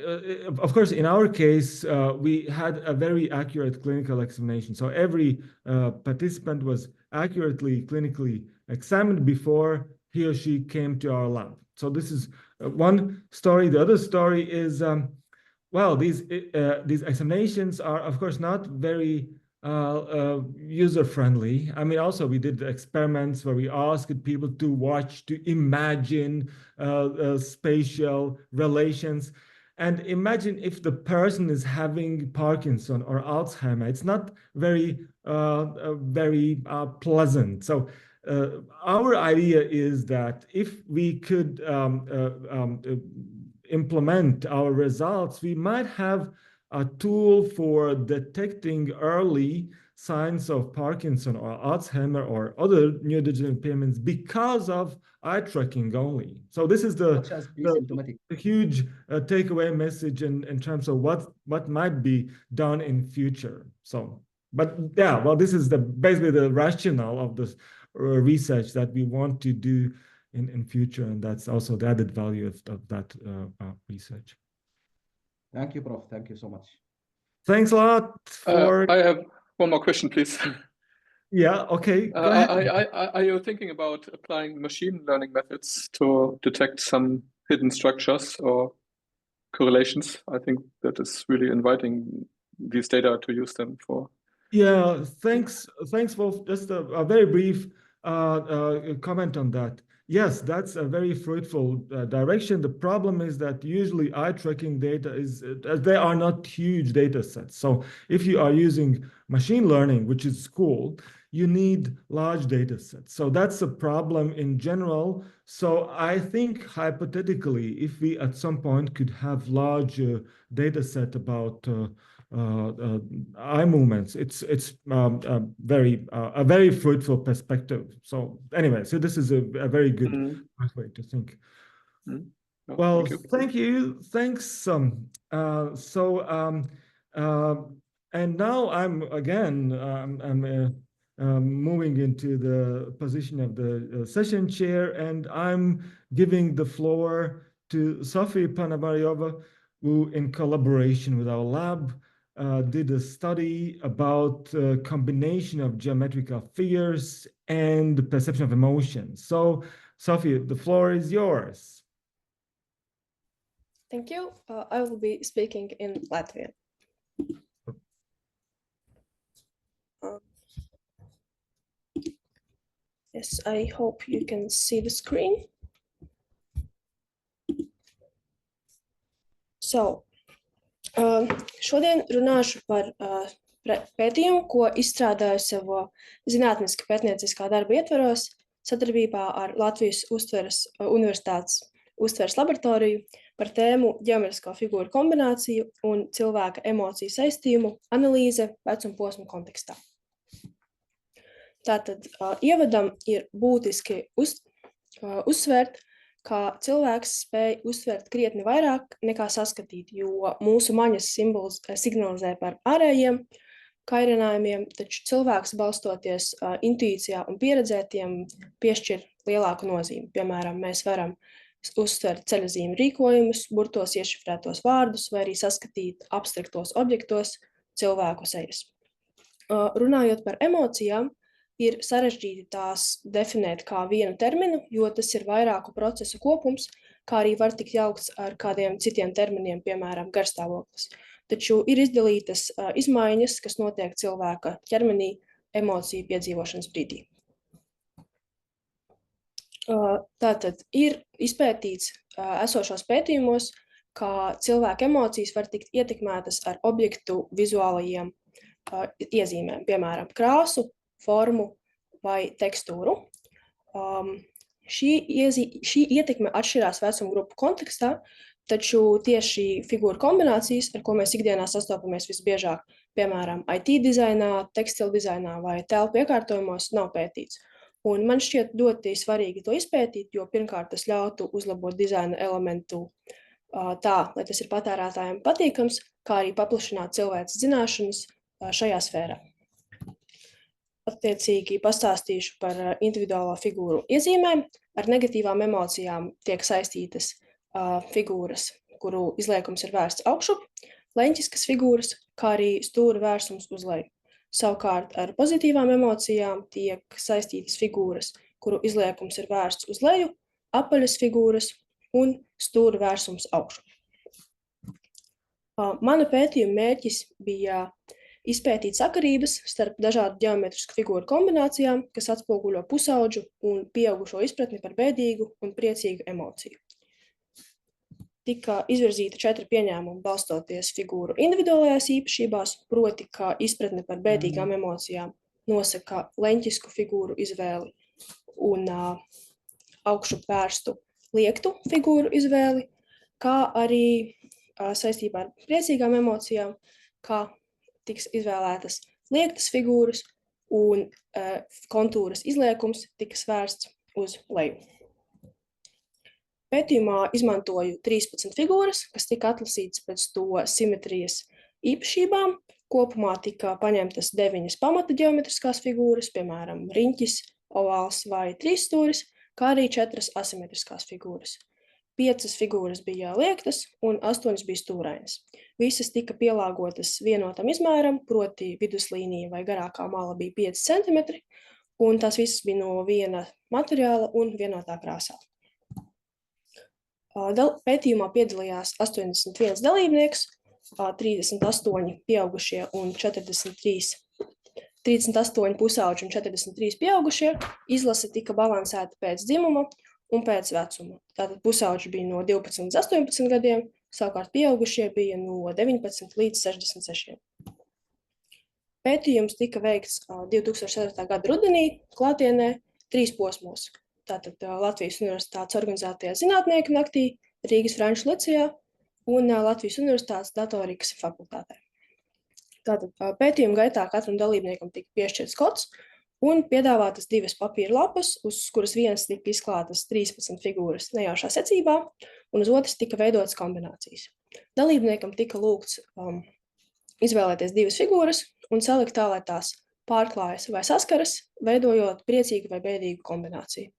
A: of course, in our case, we had a very accurate clinical examination. So every participant was accurately clinically examined before he or she came to our lab. So this is one story. The other story is, well, these examinations are, of course, not very user-friendly. I mean, also we did experiments where we asked people to watch, to imagine spatial relations. And imagine if the person is having Parkinson or Alzheimer. It's not very pleasant. So our idea is that if we could implement our results, we might have a tool for detecting early signs of Parkinson or Alzheimer or other neurodegenerative impairments because of eye tracking only. So this is the huge takeaway message in terms of what might be done in future. So, but yeah, well, this is basically the rationale of this research that we want to do in future, and that's also the added value of that research.
E: Thank you, Prof. Thank you so much.
A: Thanks a lot for...
F: I have one more question, please.
A: Yeah, okay, go ahead.
F: Are you thinking about applying machine learning methods to detect some hidden structures or correlations? I think that is really inviting these data to use them for.
A: Yeah, thanks for just a very brief comment on that. Yes, that's a very fruitful direction. The problem is that usually eye tracking data they are not huge data sets. So if you are using machine learning, which is cool, you need large data sets. So that's a problem in general. So I think hypothetically, if we at some point could have large data set about eye movements, it's a very fruitful perspective. So anyway, so this is a very good way to think.
F: Oh,
A: Well,
F: thank you.
A: Thanks. And now I'm again moving into the position of the session chair, and I'm giving the floor to Sophie Panamariova, who, in collaboration with our lab, did a study about combination of geometrical figures and the perception of emotion. So, Sophie, the floor is yours.
G: Thank you. I will be speaking in Latvian. Yes, I hope you can see the screen. So, šodien runāšu par pētījumu, ko izstrādāju savā zinātniska pētnieciskā darba ietvaros sadarbībā ar Latvijas Universitātes uztveres laboratoriju par tēmu ģeometrisko figūru kombināciju un cilvēka emociju saistījumu analīze vecuma posma kontekstā. Tātad ievadam ir būtiski uzsvērt, ka cilvēks spēj uztvert krietni vairāk nekā saskatīt, jo mūsu maņas signalizē par ārējiem kairinājumiem, taču cilvēks balstoties intuīcijā un pieredzētiem piešķir lielāku nozīmi. Piemēram, mēs varam uztvert ceļazīmu rīkojumus, burtos iešifrētos vārdus vai arī saskatīt abstraktos objektos cilvēku sejas. Runājot par emocijām, ir sarežģīti tās definēt kā vienu terminu, jo tas ir vairāku procesu kopums, kā arī var tikt jaukts ar kādiem citiem terminiem, piemēram, garstāvoklis. Taču ir izdalītas izmaiņas, kas notiek cilvēka ķermenī emociju piedzīvošanas brīdī. Tātad ir izpētīts esošos pētījumos, ka cilvēka emocijas var tikt ietekmētas ar objektu vizuālajiem iezīmēm, piemēram, krāsu, formu vai tekstūru. Šī ietekme atšķirās vecuma grupu kontekstā, taču tieši figūru kombinācijas, ar ko mēs ikdienā sastopamies visbiežāk, piemēram, IT dizainā, tekstilu dizainā vai telpu iekārtojumos, nav pētīts. Un man šķiet ļoti svarīgi to izpētīt, jo pirmkārt tas ļautu uzlabot dizaina elementu tā, lai tas ir patērētājiem patīkams, kā arī paplašināt cilvēces zināšanas šajā sfērā. Attiecīgi pastāstīšu par individuālo figūru iezīmēm. Ar negatīvām emocijām tiek saistītas figūras, kuru izliekums ir vērsts augšup, leņķiskas figūras, kā arī stūra vērsums uz leju. Savukārt ar pozitīvām emocijām tiek saistītas figūras, kuru izliekums ir vērsts uz leju, apaļas figūras un stūra vērsums augšup. Mana pētījuma mērķis bija izpētīt sakarības starp dažādu ģeometrisku figūru kombinācijām, kas atspoguļo pusaudžu un pieaugušo izpratni par bēdīgu un priecīgu emociju. Tika izvirzīta 4 pieņēmumi balstoties figūru individuālajās īpašībās, proti, ka izpratne par bēdīgām emocijām nosaka leņķisku figūru izvēli un augšup vērstu liektu figūru izvēli, kā arī saistībā ar priecīgām emocijām, kā tiks izvēlētas liektas figūras un kontūras izliekums tiks vērsts uz leju. Pētījumā izmantoju 13 figūras, kas tika atlasītas pēc to simetrijas īpašībām. Kopumā tika paņemtas 9 pamata ģeometriskās figūras, piemēram, riņķis, ovāls vai trīsstūris, kā arī 4 asimetriskās figūras. 5 figūras bija liektas un 8 bija stūrainas. Visas tika pielāgotas vienotam izmēram, proti viduslīnija vai garākā mala bija 5 cm, un tās visas bija no viena materiāla un vienotā krāsā. Pētījumā piedalījās 81 dalībnieks, 38 pieaugušie un 38 pusauģi un 43 pieaugušie. Izlase tika balansēta pēc dzimuma un pēc vecuma. Tātad pusauģi bija no 12 līdz 18 gadiem, savukārt pieaugušie bija no 19 līdz 66. Pētījums tika veikts 2004. gada rudenī klātienē 3 posmos. Tātad Latvijas Universitātes organizētajā zinātnieku naktī, Rīgas Franču licejā un Latvijas Universitātes datorikas fakultātē. Tātad pētījuma gaitā katram dalībniekam tika piešķirts kods un piedāvātas 2 papīra lapas, uz kuras vienas tika izklātas 13 figūras nejaušā secībā, un uz otras tika veidotas kombinācijas. Dalībniekam tika lūgts izvēlēties 2 figūras un salikt tā, lai tās pārklājas vai saskaras, veidojot priecīgu vai bēdīgu kombināciju.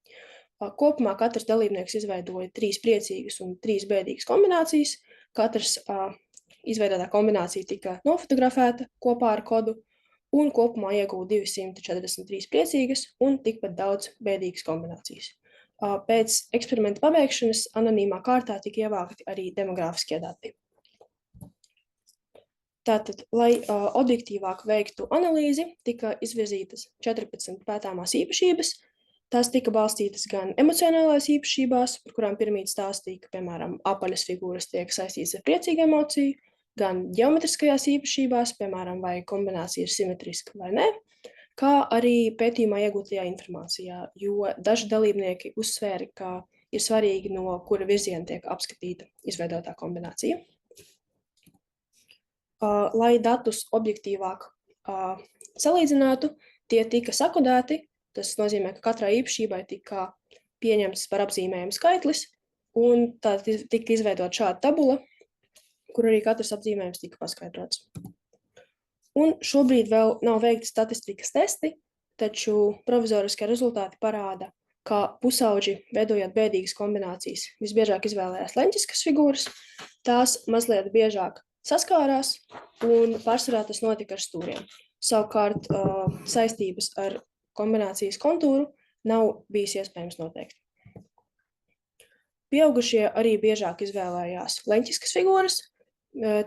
G: Kopumā katrs dalībnieks izveidoja 3 priecīgas un 3 bēdīgas kombinācijas. Katrs izveidotā kombinācija tika nofotografēta kopā ar kodu, un kopumā ieguva 243 priecīgas un tikpat daudz bēdīgas kombinācijas. Pēc eksperimenta pabeigšanas anonīmā kārtā tika ievākti arī demogrāfiskie dati. Tātad, lai objektīvāk veiktu analīzi, tika izvirzītas 14 pētāmās īpašības. Tās tika balstītas gan emocionālās īpašībās, par kurām pirmīt stāstīja, ka, piemēram, apaļas figūras tiek saistītas ar priecīgu emociju, gan ģeometriskajās īpašībās, piemēram, vai kombinācija ir simetriska vai nē, kā arī pētījumā iegūtajā informācijā, jo daži dalībnieki uzsvēra, ka ir svarīgi, no kura virziena tiek apskatīta izveidotā kombinācija. Lai datus objektīvāk salīdzinātu, tie tika sakodēti. Tas nozīmē, ka katrai īpašībai tika pieņemts par apzīmējumu skaitlis, un tā tika izveidot šāda tabula, kur arī katrs apzīmējums tika paskaidrots. Un šobrīd vēl nav veikti statistikas testi, taču provizoriskie rezultāti parāda, ka pusauģi, veidojot bēdīgas kombinācijas, visbiežāk izvēlējās leņķiskas figūras, tās mazliet biežāk saskārās, un pārsvarā tas notika ar stūriem. Savukārt saistības ar kombinācijas kontūru nav bijis iespējams noteikt. Pieaugušie arī biežāk izvēlējās leņķiskas figūras,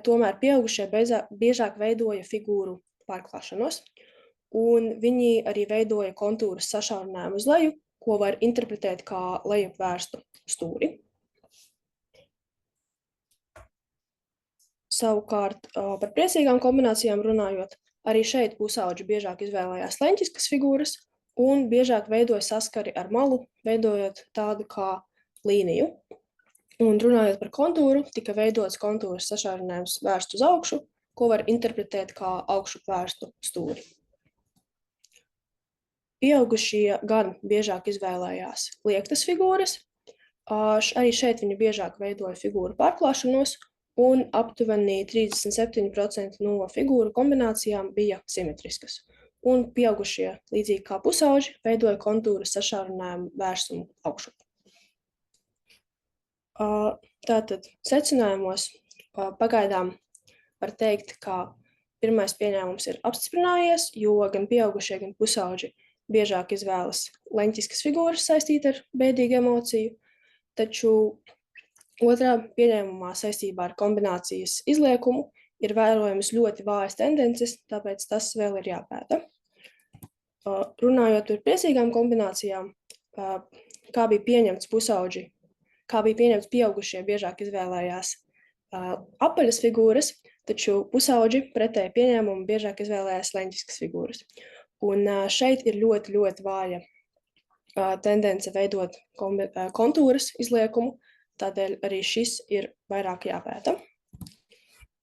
G: tomēr pieaugušie biežāk veidoja figūru pārklāšanos, un viņi arī veidoja kontūras sašaurinājumu uz leju, ko var interpretēt kā lejupvērstu stūri. Savukārt par priecīgām kombinācijām runājot, arī šeit pusauģi biežāk izvēlējās leņķiskas figūras un biežāk veidoja saskari ar malu, veidojot tādu kā līniju. Un runājot par kontūru, tika veidots kontūras sašaurinājums vērst uz augšu, ko var interpretēt kā augšupvērstu stūri. Pieaugušie gan biežāk izvēlējās liektas figūras, arī šeit viņi biežāk veidoja figūru pārklāšanos, un aptuveni 37% no figūru kombinācijām bija simetriskas. Un pieaugušie, līdzīgi kā pusauģi, veidoja kontūras sašaurinājumu vērsumu augšu. Tātad secinājumos pagaidām var teikt, ka pirmais pieņēmums ir apstiprinājies, jo gan pieaugušie, gan pusauģi biežāk izvēlas leņķiskas figūras saistīt ar bēdīgu emociju, taču otrā pieņēmumā saistībā ar kombinācijas izliekumu ir vērojamas ļoti vājas tendences, tāpēc tas vēl ir jāpēta. Runājot par priecīgām kombinācijām, kā bija pieņemts pusauģi, kā bija pieņemts pieaugušie biežāk izvēlējās apaļas figūras, taču pusauģi pretēji pieņēmumu biežāk izvēlējās leņķiskas figūras. Un šeit ir ļoti, ļoti vāja tendence veidot kontūras izliekumu, tādēļ arī šis ir vairāk jāpēta.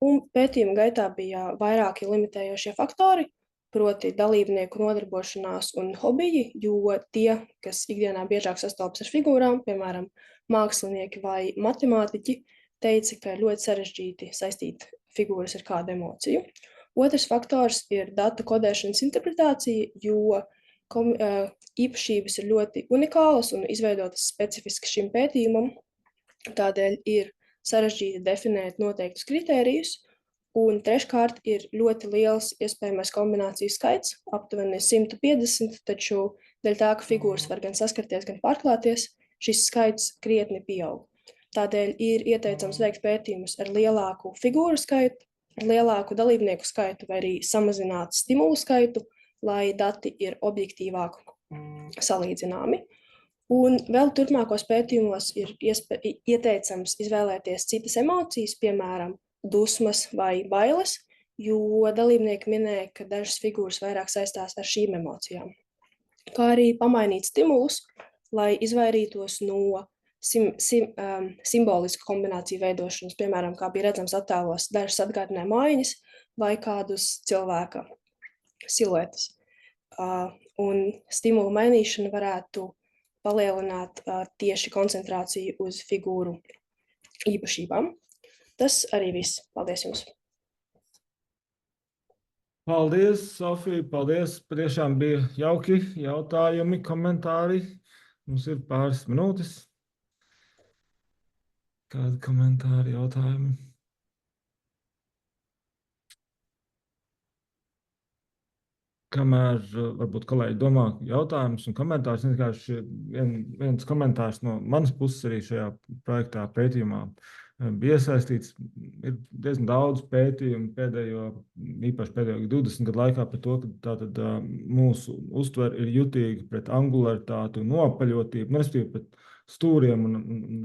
G: Un pētījuma gaitā bija vairāki limitējošie faktori, proti dalībnieku nodarbošanās un hobiji, jo tie, kas ikdienā biežāk sastopas ar figūrām, piemēram, mākslinieki vai matemātiķi, teica, ka ir ļoti sarežģīti saistīt figūras ar kādu emociju. Otrs faktors ir datu kodēšanas interpretācija, jo īpašības ir ļoti unikālas un izveidotas specifiski šim pētījumam, tādēļ ir sarežģīti definēt noteiktus kritērijus, un treškārt ir ļoti liels iespējamais kombināciju skaits, aptuveni 150, taču dēļ tā, ka figūras var gan saskarties, gan pārklāties, šis skaits krietni pieaug. Tādēļ ir ieteicams veikt pētījumus ar lielāku figūru skaitu, ar lielāku dalībnieku skaitu vai arī samazināt stimulu skaitu, lai dati ir objektīvāk salīdzināmi. Un vēl turpmākos pētījumos ir ieteicams izvēlēties citas emocijas, piemēram, dusmas vai bailes, jo dalībnieki minēja, ka dažas figūras vairāk saistās ar šīm emocijām. Kā arī pamainīt stimulus, lai izvairītos no simbolisku kombināciju veidošanas, piemēram, kā bija redzams attēlos, dažas atgādināja mājiņas vai kādus cilvēka siluetes. Un stimulu mainīšana varētu palielināt tieši koncentrāciju uz figūru īpašībām. Tas arī viss. Paldies jums!
A: Paldies, Sofija, paldies. Patiešām bija jauki jautājumi, komentāri. Mums ir pāris minūtes. Kādi komentāri, jautājumi? Kamēr varbūt kolēģi domā jautājumus un komentārus, vienkārši viens komentārs no manas puses arī šajā projektā pētījumā bija iesaistīts. Ir diezgan daudz pētījumu īpaši pēdējo 20 gadu laikā par to, ka tātad mūsu uztvere ir jutīga pret angularitāti un nopaļotību, respektīvi pret stūriem un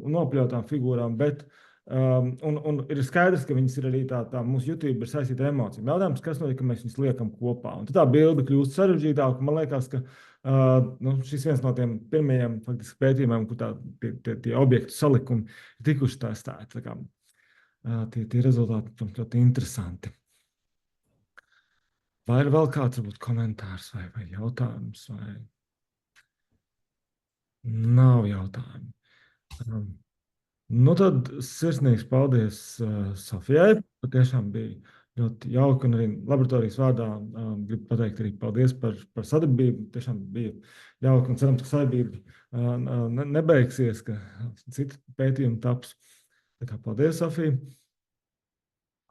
A: nopaļotām figūrām, bet un ir skaidrs, ka viņas ir arī tā mūsu jutība ir saistīta ar emocijām. Jautājums, kas notiek, ka mēs viņus liekam kopā. Un tad tā bilde kļūst sarežģītāka. Man liekas, ka šis viens no tiem pirmajiem faktiski pētījumiem, kur tie objektu salikumi ir tikuši testēti. Tie rezultāti ļoti interesanti. Vai ir vēl kāds varbūt komentārs vai jautājums, vai nav jautājumu? Nu tad sirsnīgs paldies Sofijai. Patiešām bija ļoti jauki, un arī laboratorijas vārdā gribu pateikt arī paldies par sadarbību. Tiešām bija jauki, un cerams, ka sadarbība nebeigsies, ka citi pētījumi taps. Tā kā paldies, Sofija.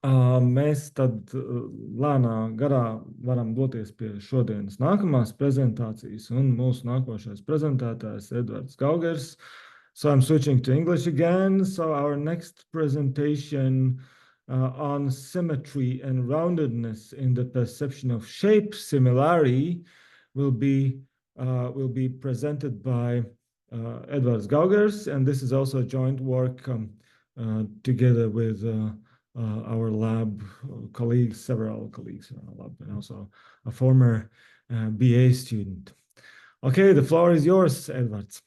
A: Mēs tad lēnā garā varam doties pie šodienas nākamās prezentācijas, un mūsu nākošais prezentētājs Edvards Gaugers. So I'm switching to English again. So our next presentation on symmetry and roundedness in the perception of shape similarity will be presented by Edvards Gaugers, and this is also a joint work together with our lab colleagues, several colleagues in our lab, and also a former BA student. Okay, the floor is yours, Edwards.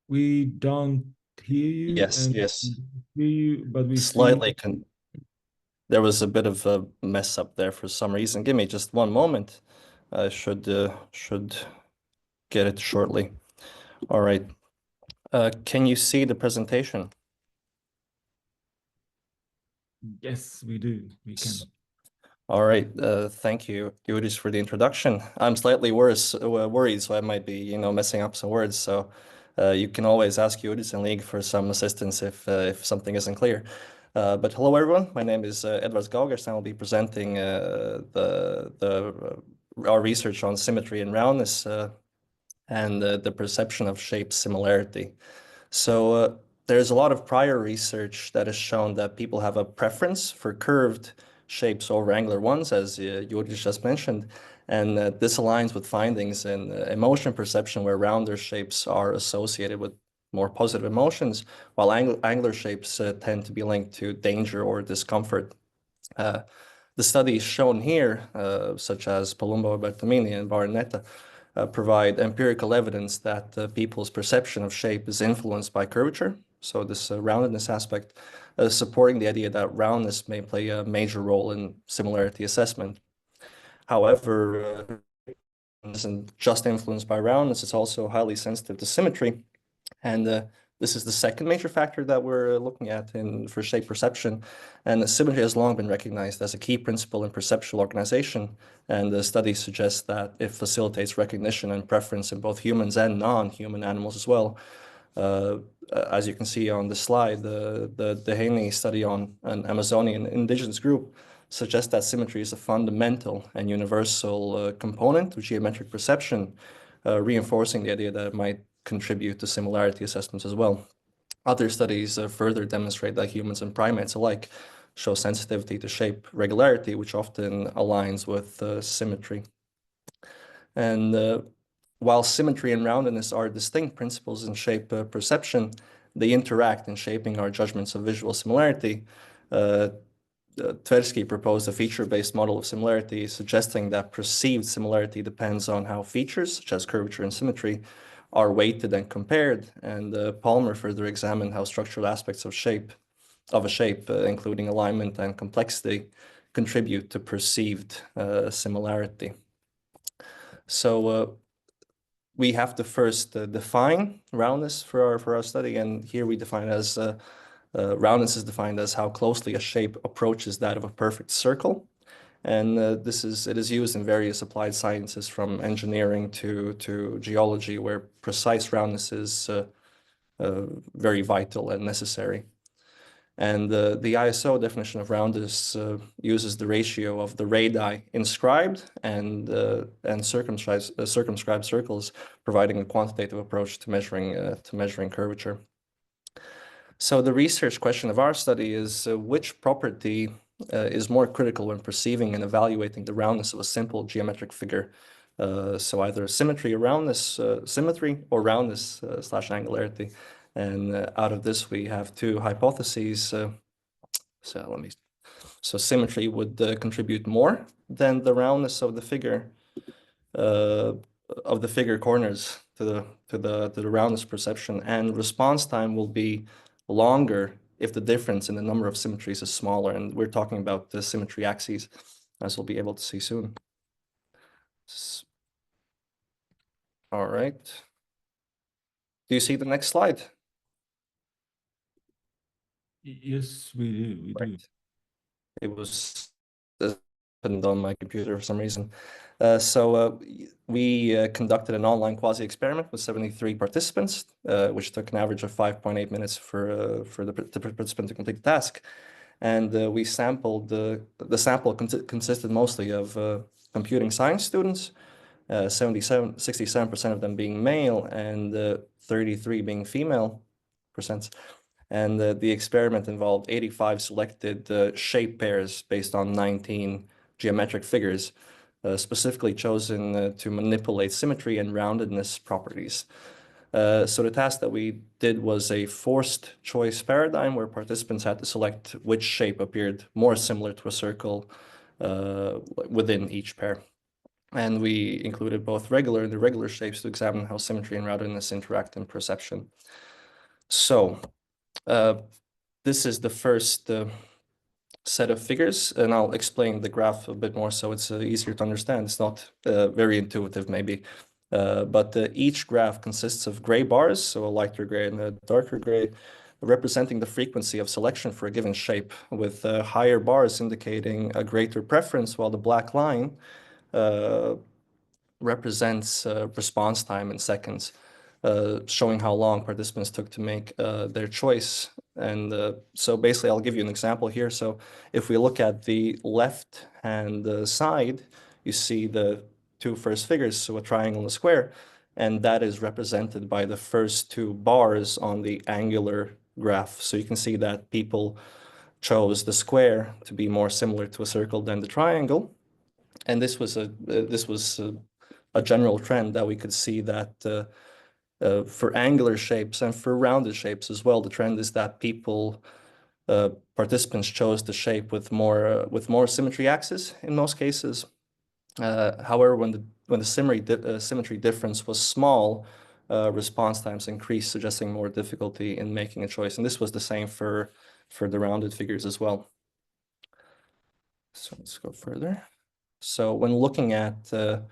A: We don't hear you.
H: Yes, yes.
A: Hear you, but we
H: Slightly there was a bit of a mess up there for some reason. Give me just one moment. I should get it shortly. All right. Can you see the presentation?
A: Yes, we do. We can.
H: All right. Thank you, Judis, for the introduction. I'm slightly worried, so I might be, messing up some words. So you can always ask Judis and League for some assistance if something isn't clear. But hello, everyone. My name is Edvards Gaugers, and I'll be presenting our research on symmetry and roundness and the perception of shape similarity. So there's a lot of prior research that has shown that people have a preference for curved shapes over angular ones, as Judis just mentioned, and this aligns with findings in emotion perception where rounder shapes are associated with more positive emotions, while angular shapes tend to be linked to danger or discomfort. The studies shown here, such as Palumbo, Bertamini, and Baronetta, provide empirical evidence that people's perception of shape is influenced by curvature. So this roundedness aspect, supporting the idea that roundness may play a major role in similarity assessment. However, it isn't just influenced by roundness, it's also highly sensitive to symmetry. And this is the second major factor that we're looking at for shape perception. And symmetry has long been recognized as a key principle in perceptual organization. And the studies suggest that it facilitates recognition and preference in both humans and non-human animals as well. As you can see on the slide, the Dehaney study on an Amazonian indigenous group suggests that symmetry is a fundamental and universal component of geometric perception, reinforcing the idea that it might contribute to similarity assessments as well. Other studies further demonstrate that humans and primates alike show sensitivity to shape regularity, which often aligns with symmetry. And while symmetry and roundedness are distinct principles in shape perception, they interact in shaping our judgments of visual similarity. Tversky proposed a feature-based model of similarity, suggesting that perceived similarity depends on how features, such as curvature and symmetry, are weighted and compared. And Palmer further examined how structural aspects of a shape, including alignment and complexity, contribute to perceived similarity. So we have to first define roundness for our study, and here we define as roundness is defined as how closely a shape approaches that of a perfect circle. And it is used in various applied sciences, from engineering to geology, where precise roundness is very vital and necessary. And the ISO definition of roundness uses the ratio of the radii inscribed and circumscribed circles, providing a quantitative approach to measuring curvature. So the research question of our study is which property is more critical when perceiving and evaluating the roundness of a simple geometric figure? So either symmetry or roundness, symmetry or roundness / angularity. And out of this, we have two hypotheses. So symmetry would contribute more than the roundness of the figure corners the roundness perception, and response time will be longer if the difference in the number of symmetries is smaller. And we're talking about the symmetry axes, as we'll be able to see soon. All right. Do you see the next slide?
A: Yes, we do.
H: It was opened on my computer for some reason. We conducted an online quasi-experiment with 73 participants, which took an average of 5.8 minutes for the participant to complete the task. And we sampled, the sample consisted mostly of computing science students, 67% of them being male and 33 being female percent. And the experiment involved 85 selected shape pairs based on 19 geometric figures, specifically chosen to manipulate symmetry and roundedness properties. So the task that we did was a forced choice paradigm where participants had to select which shape appeared more similar to a circle within each pair. And we included both regular and irregular shapes to examine how symmetry and roundedness interact in perception. So this is the first set of figures, and I'll explain the graph a bit more so it's easier to understand. It's not very intuitive maybe, but each graph consists of gray bars, so a lighter gray and a darker gray, representing the frequency of selection for a given shape, with higher bars indicating a greater preference, while the black line represents response time in seconds, showing how long participants took to make their choice. And so basically, I'll give you an example here. So if we look at the left-hand side, you see the two first figures, so a triangle and a square, and that is represented by the first two bars on the angular graph. So you can see that people chose the square to be more similar to a circle than the triangle. And this was a general trend that we could see that for angular shapes and for rounded shapes as well, the trend is that participants chose the shape with more symmetry axis in most cases. However, when the symmetry difference was small, response times increased, suggesting more difficulty in making a choice. And this was the same for the rounded figures as well. So let's go further. So when looking at give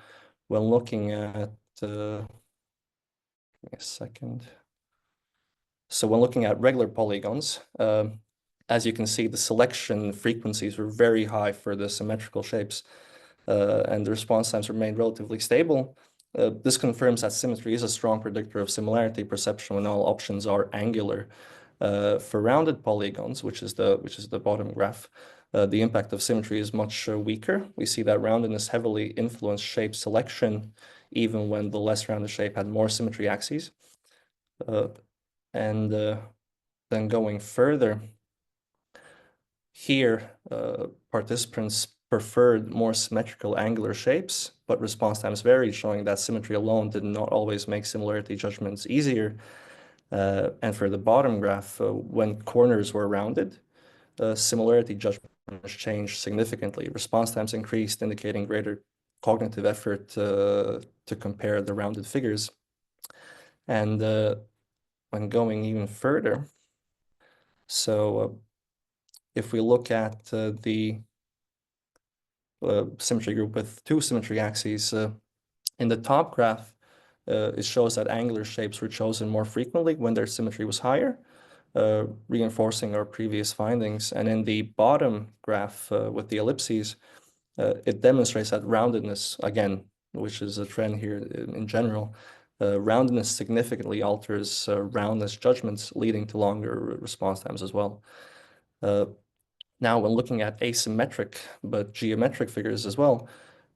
H: me a second. So when looking at regular polygons, as you can see, the selection frequencies were very high for the symmetrical shapes, and the response times remained relatively stable. This confirms that symmetry is a strong predictor of similarity perception when all options are angular. For rounded polygons, which is the bottom graph, the impact of symmetry is much weaker. We see that roundedness heavily influenced shape selection, even when the less rounded shape had more symmetry axes. And then going further, here participants preferred more symmetrical angular shapes, but response times varied, showing that symmetry alone did not always make similarity judgments easier. And for the bottom graph, when corners were rounded, similarity judgments changed significantly. Response times increased, indicating greater cognitive effort to compare the rounded figures. And when going even further, so if we look at the symmetry group with two symmetry axes, in the top graph, it shows that angular shapes were chosen more frequently when their symmetry was higher, reinforcing our previous findings. And in the bottom graph with the ellipses, it demonstrates that roundedness, again, which is a trend here in general, roundedness significantly alters roundness judgments, leading to longer response times as well. Now, when looking at asymmetric but geometric figures as well,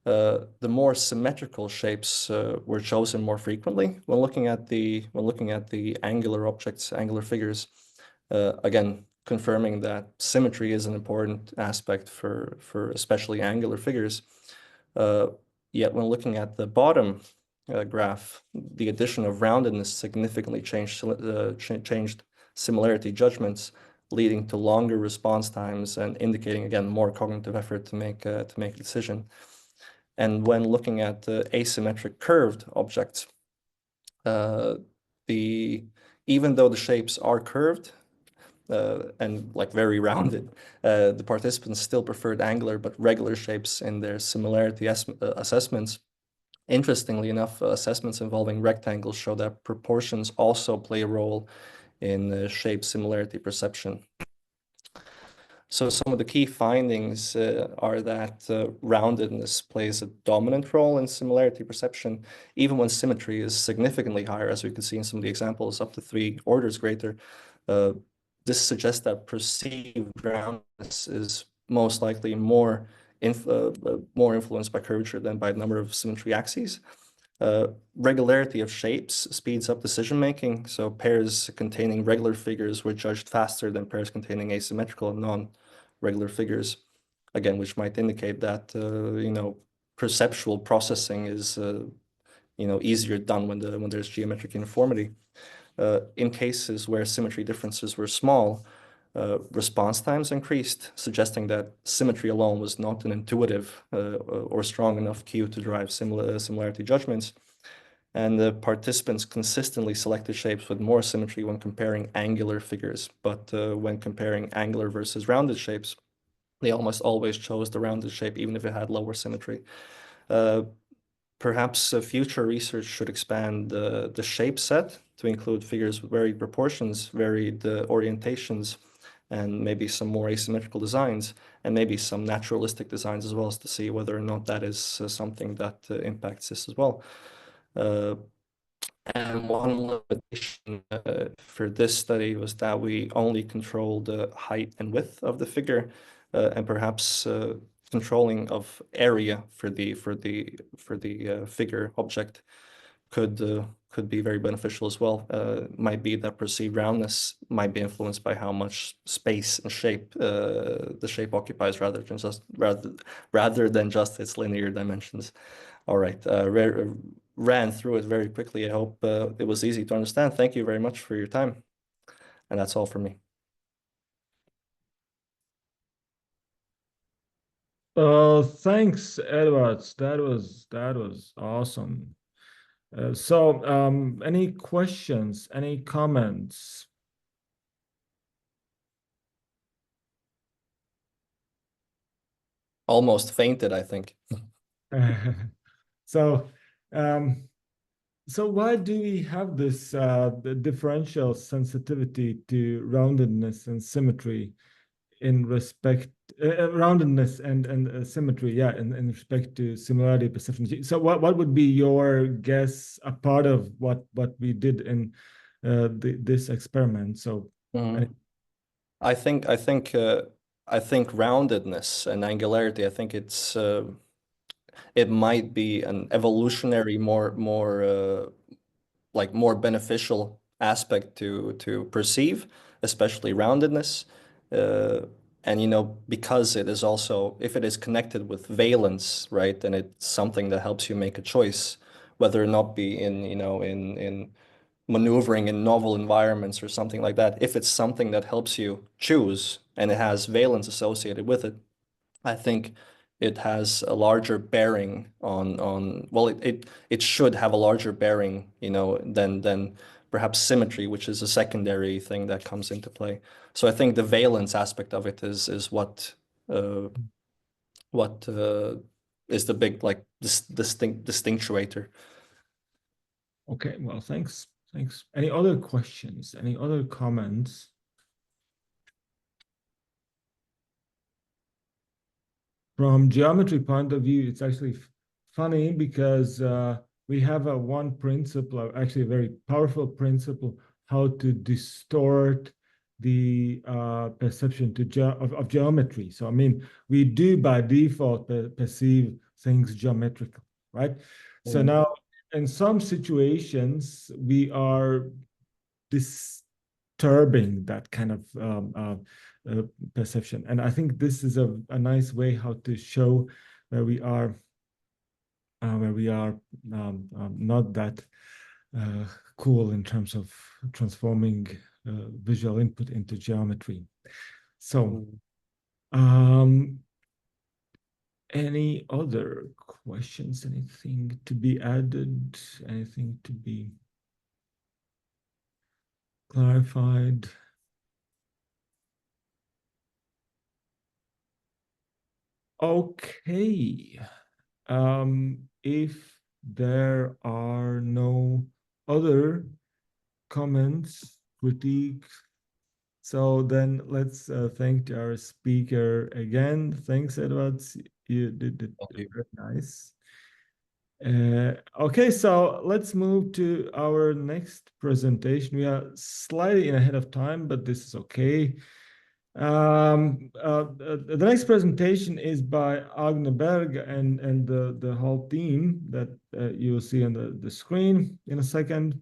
H: the more symmetrical shapes were chosen more frequently when looking at the angular objects, angular figures. Again, confirming that symmetry is an important aspect for especially angular figures. Yet when looking at the bottom graph, the addition of roundedness significantly changed similarity judgments, leading to longer response times and indicating, again, more cognitive effort to make a decision. And when looking at asymmetric curved objects, even though the shapes are curved and like very rounded, the participants still preferred angular but regular shapes in their similarity assessments. Interestingly enough, assessments involving rectangles show that proportions also play a role in shape similarity perception. So some of the key findings are that roundedness plays a dominant role in similarity perception, even when symmetry is significantly higher, as we can see in some of the examples, up to 3 orders greater. This suggests that perceived roundness is most likely more influenced by curvature than by the number of symmetry axes. Regularity of shapes speeds up decision making. So pairs containing regular figures were judged faster than pairs containing asymmetrical and non-regular figures. Again, which might indicate that perceptual processing is easier done when there's geometric uniformity. In cases where symmetry differences were small, response times increased, suggesting that symmetry alone was not an intuitive or strong enough cue to drive similarity judgments. And the participants consistently selected shapes with more symmetry when comparing angular figures, but when comparing angular versus rounded shapes, they almost always chose the rounded shape, even if it had lower symmetry. Perhaps future research should expand the shape set to include figures with varied proportions, varied orientations, and maybe some more asymmetrical designs, and maybe some naturalistic designs as well, as to see whether or not that is something that impacts this as well. And one limitation for this study was that we only controlled the height and width of the figure, and perhaps controlling of area for the figure object could be very beneficial as well. Might be that perceived roundness might be influenced by how much space and shape the shape occupies, rather than just its linear dimensions. All right, ran through it very quickly. I hope it was easy to understand. Thank you very much for your time, and that's all for me.
A: Thanks, Edward. That was awesome. Any questions, any comments?
H: Almost fainted, I think.
A: So why do we have this the differential sensitivity to roundedness and symmetry in respect roundedness and symmetry, yeah, in respect to similarity perception? So what would be your guess, a part of what we did in this experiment? So
H: I think roundedness and angularity, I think it might be an evolutionary more beneficial aspect to perceive, especially roundedness. And because it is also, if it is connected with valence, right, then it's something that helps you make a choice, whether or not be in maneuvering in novel environments or something like that. If it's something that helps you choose and it has valence associated with it, I think it has a larger bearing on well, it should have a larger bearing, than perhaps symmetry, which is a secondary thing that comes into play. So I think the valence aspect of it is what is the big distinctuator.
A: Okay, well, thanks. Any other questions? Any other comments? From geometry point of view, it's actually funny because we have one principle, actually a very powerful principle, how to distort the perception of geometry. So, I mean, we do by default perceive things geometrical, right? So now, in some situations, we are disturbing that kind of perception. And I think this is a nice way how to show where we are not that cool in terms of transforming visual input into geometry. So any other questions, anything to be added, anything to be clarified. Okay. If there are no other comments, critiques, so then let's thank our speaker again. Thanks, Edward. You did it very nice. Okay, so let's move to our next presentation. We are slightly ahead of time, but this is okay. The next presentation is by Agne Berg and the whole team that you will see on the screen in a second.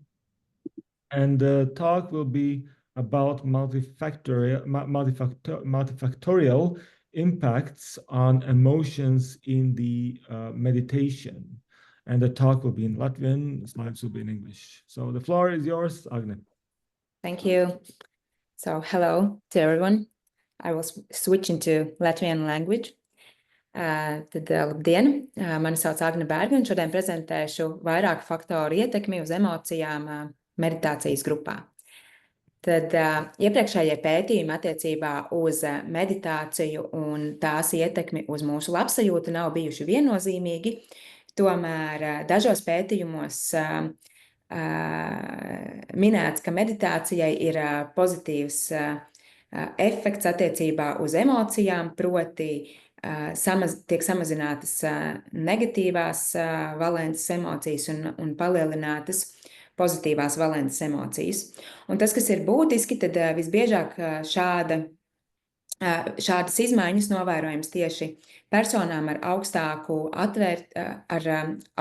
A: And the talk will be about multifactorial impacts on emotions in the meditation. And the talk will be in Latvian, slides will be in English. So the floor is yours, Agne.
I: Thank you. So hello to everyone. I will switch into Latvian language. Tad labdien, mani sauc Agne Berga un šodien prezentēšu vairāku faktoru ietekmi uz emocijām meditācijas grupā. Tad iepriekšējie pētījumi attiecībā uz meditāciju un tās ietekmi uz mūsu labsajūtu nav bijuši viennozīmīgi, tomēr dažos pētījumos minēts, ka meditācijai ir pozitīvs efekts attiecībā uz emocijām, proti tiek samazinātas negatīvās valences emocijas un palielinātas pozitīvās valences emocijas. Un tas, kas ir būtiski, tad visbiežāk šādas izmaiņas novērojams tieši personām ar augstāku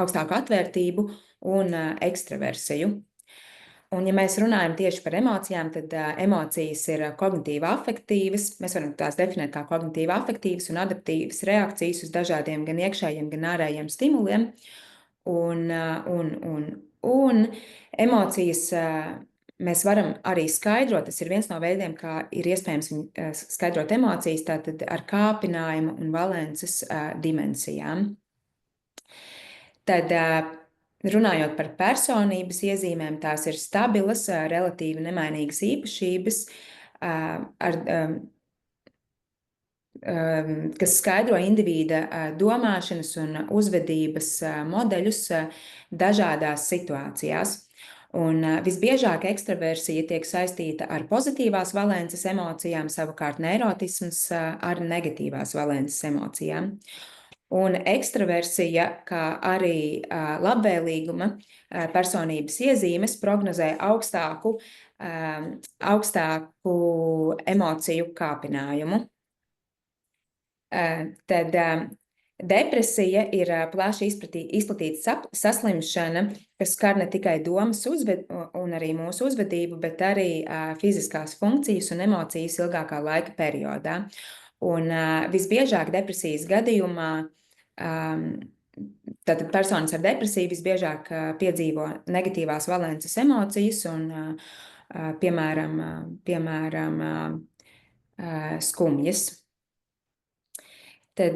I: atvērtību un ekstraversiju. Un, ja mēs runājam tieši par emocijām, tad emocijas ir kognitīvi afektīvas. Mēs varam tās definēt kā kognitīvi afektīvas un adaptīvas reakcijas uz dažādiem gan iekšējiem, gan ārējiem stimuliem. Un emocijas mēs varam arī skaidrot. Tas ir viens no veidiem, kā ir iespējams skaidrot emocijas, tātad ar kāpinājumu un valences dimensijām. Tad runājot par personības iezīmēm, tās ir stabilas, relatīvi nemainīgas īpašības, kas skaidro indivīda domāšanas un uzvedības modeļus dažādās situācijās. Un visbiežāk ekstraversija tiek saistīta ar pozitīvās valences emocijām, savukārt neirotisms ar negatīvās valences emocijām. Un ekstraversija, kā arī labvēlīguma personības iezīmes prognozē augstāku emociju kāpinājumu. Tad depresija ir plaši izplatīta saslimšana, kas skar ne tikai domas un arī mūsu uzvedību, bet arī fiziskās funkcijas un emocijas ilgākā laika periodā. Un visbiežāk depresijas gadījumā tātad personas ar depresiju visbiežāk piedzīvo negatīvās valences emocijas un, piemēram, skumjas. Tad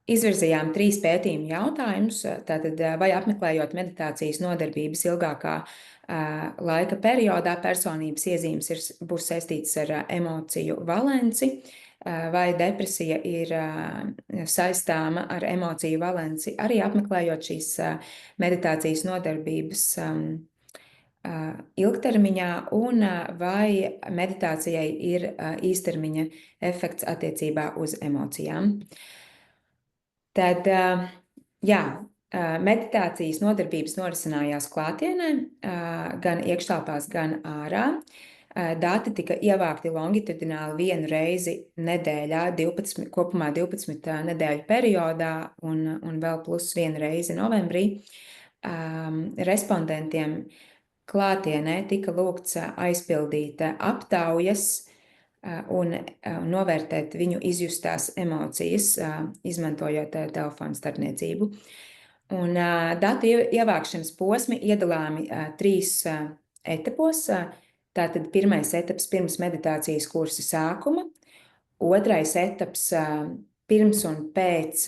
I: izvirzījām 3 pētījumu jautājumus, tātad vai apmeklējot meditācijas nodarbības ilgākā laika periodā personības iezīmes būs saistītas ar emociju valenci, vai depresija ir saistāma ar emociju valenci, arī apmeklējot šīs meditācijas nodarbības ilgtermiņā, un vai meditācijai ir īstermiņa efekts attiecībā uz emocijām. Tad, meditācijas nodarbības norisinājās klātienē, gan iekštelpās, gan ārā. Dati tika ievākti longitudināli 1 reizi nedēļā, kopumā 12 nedēļu periodā un vēl plus 1 reizi novembrī. Respondentiem klātienē tika lūgts aizpildīt aptaujas un novērtēt viņu izjustās emocijas, izmantojot telefonu starpniecību. Un datu ievākšanas posmi iedalāmi 3 etapos. Tātad pirmais etaps pirms meditācijas kursa sākuma, otrais etaps pirms un pēc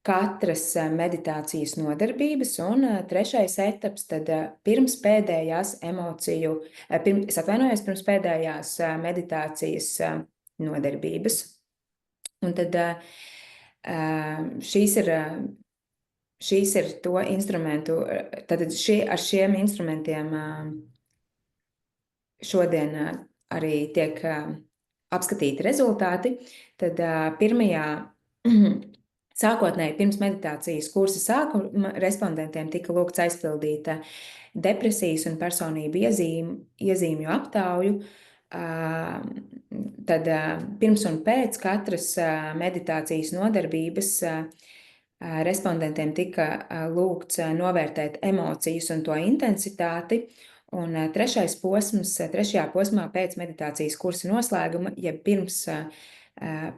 I: katras meditācijas nodarbības, un trešais etaps tad pirms pēdējās pirms pēdējās meditācijas nodarbības. Un tad šīs ir to instrumentu, tad ar šiem instrumentiem šodien arī tiek apskatīti rezultāti. Tad pirmajā sākotnēji pirms meditācijas kursa sākuma respondentiem tika lūgts aizpildīt depresijas un personību iezīmju aptauju. Tad pirms un pēc katras meditācijas nodarbības respondentiem tika lūgts novērtēt emocijas un to intensitāti. Un trešajā posmā pēc meditācijas kursa noslēguma, jeb pirms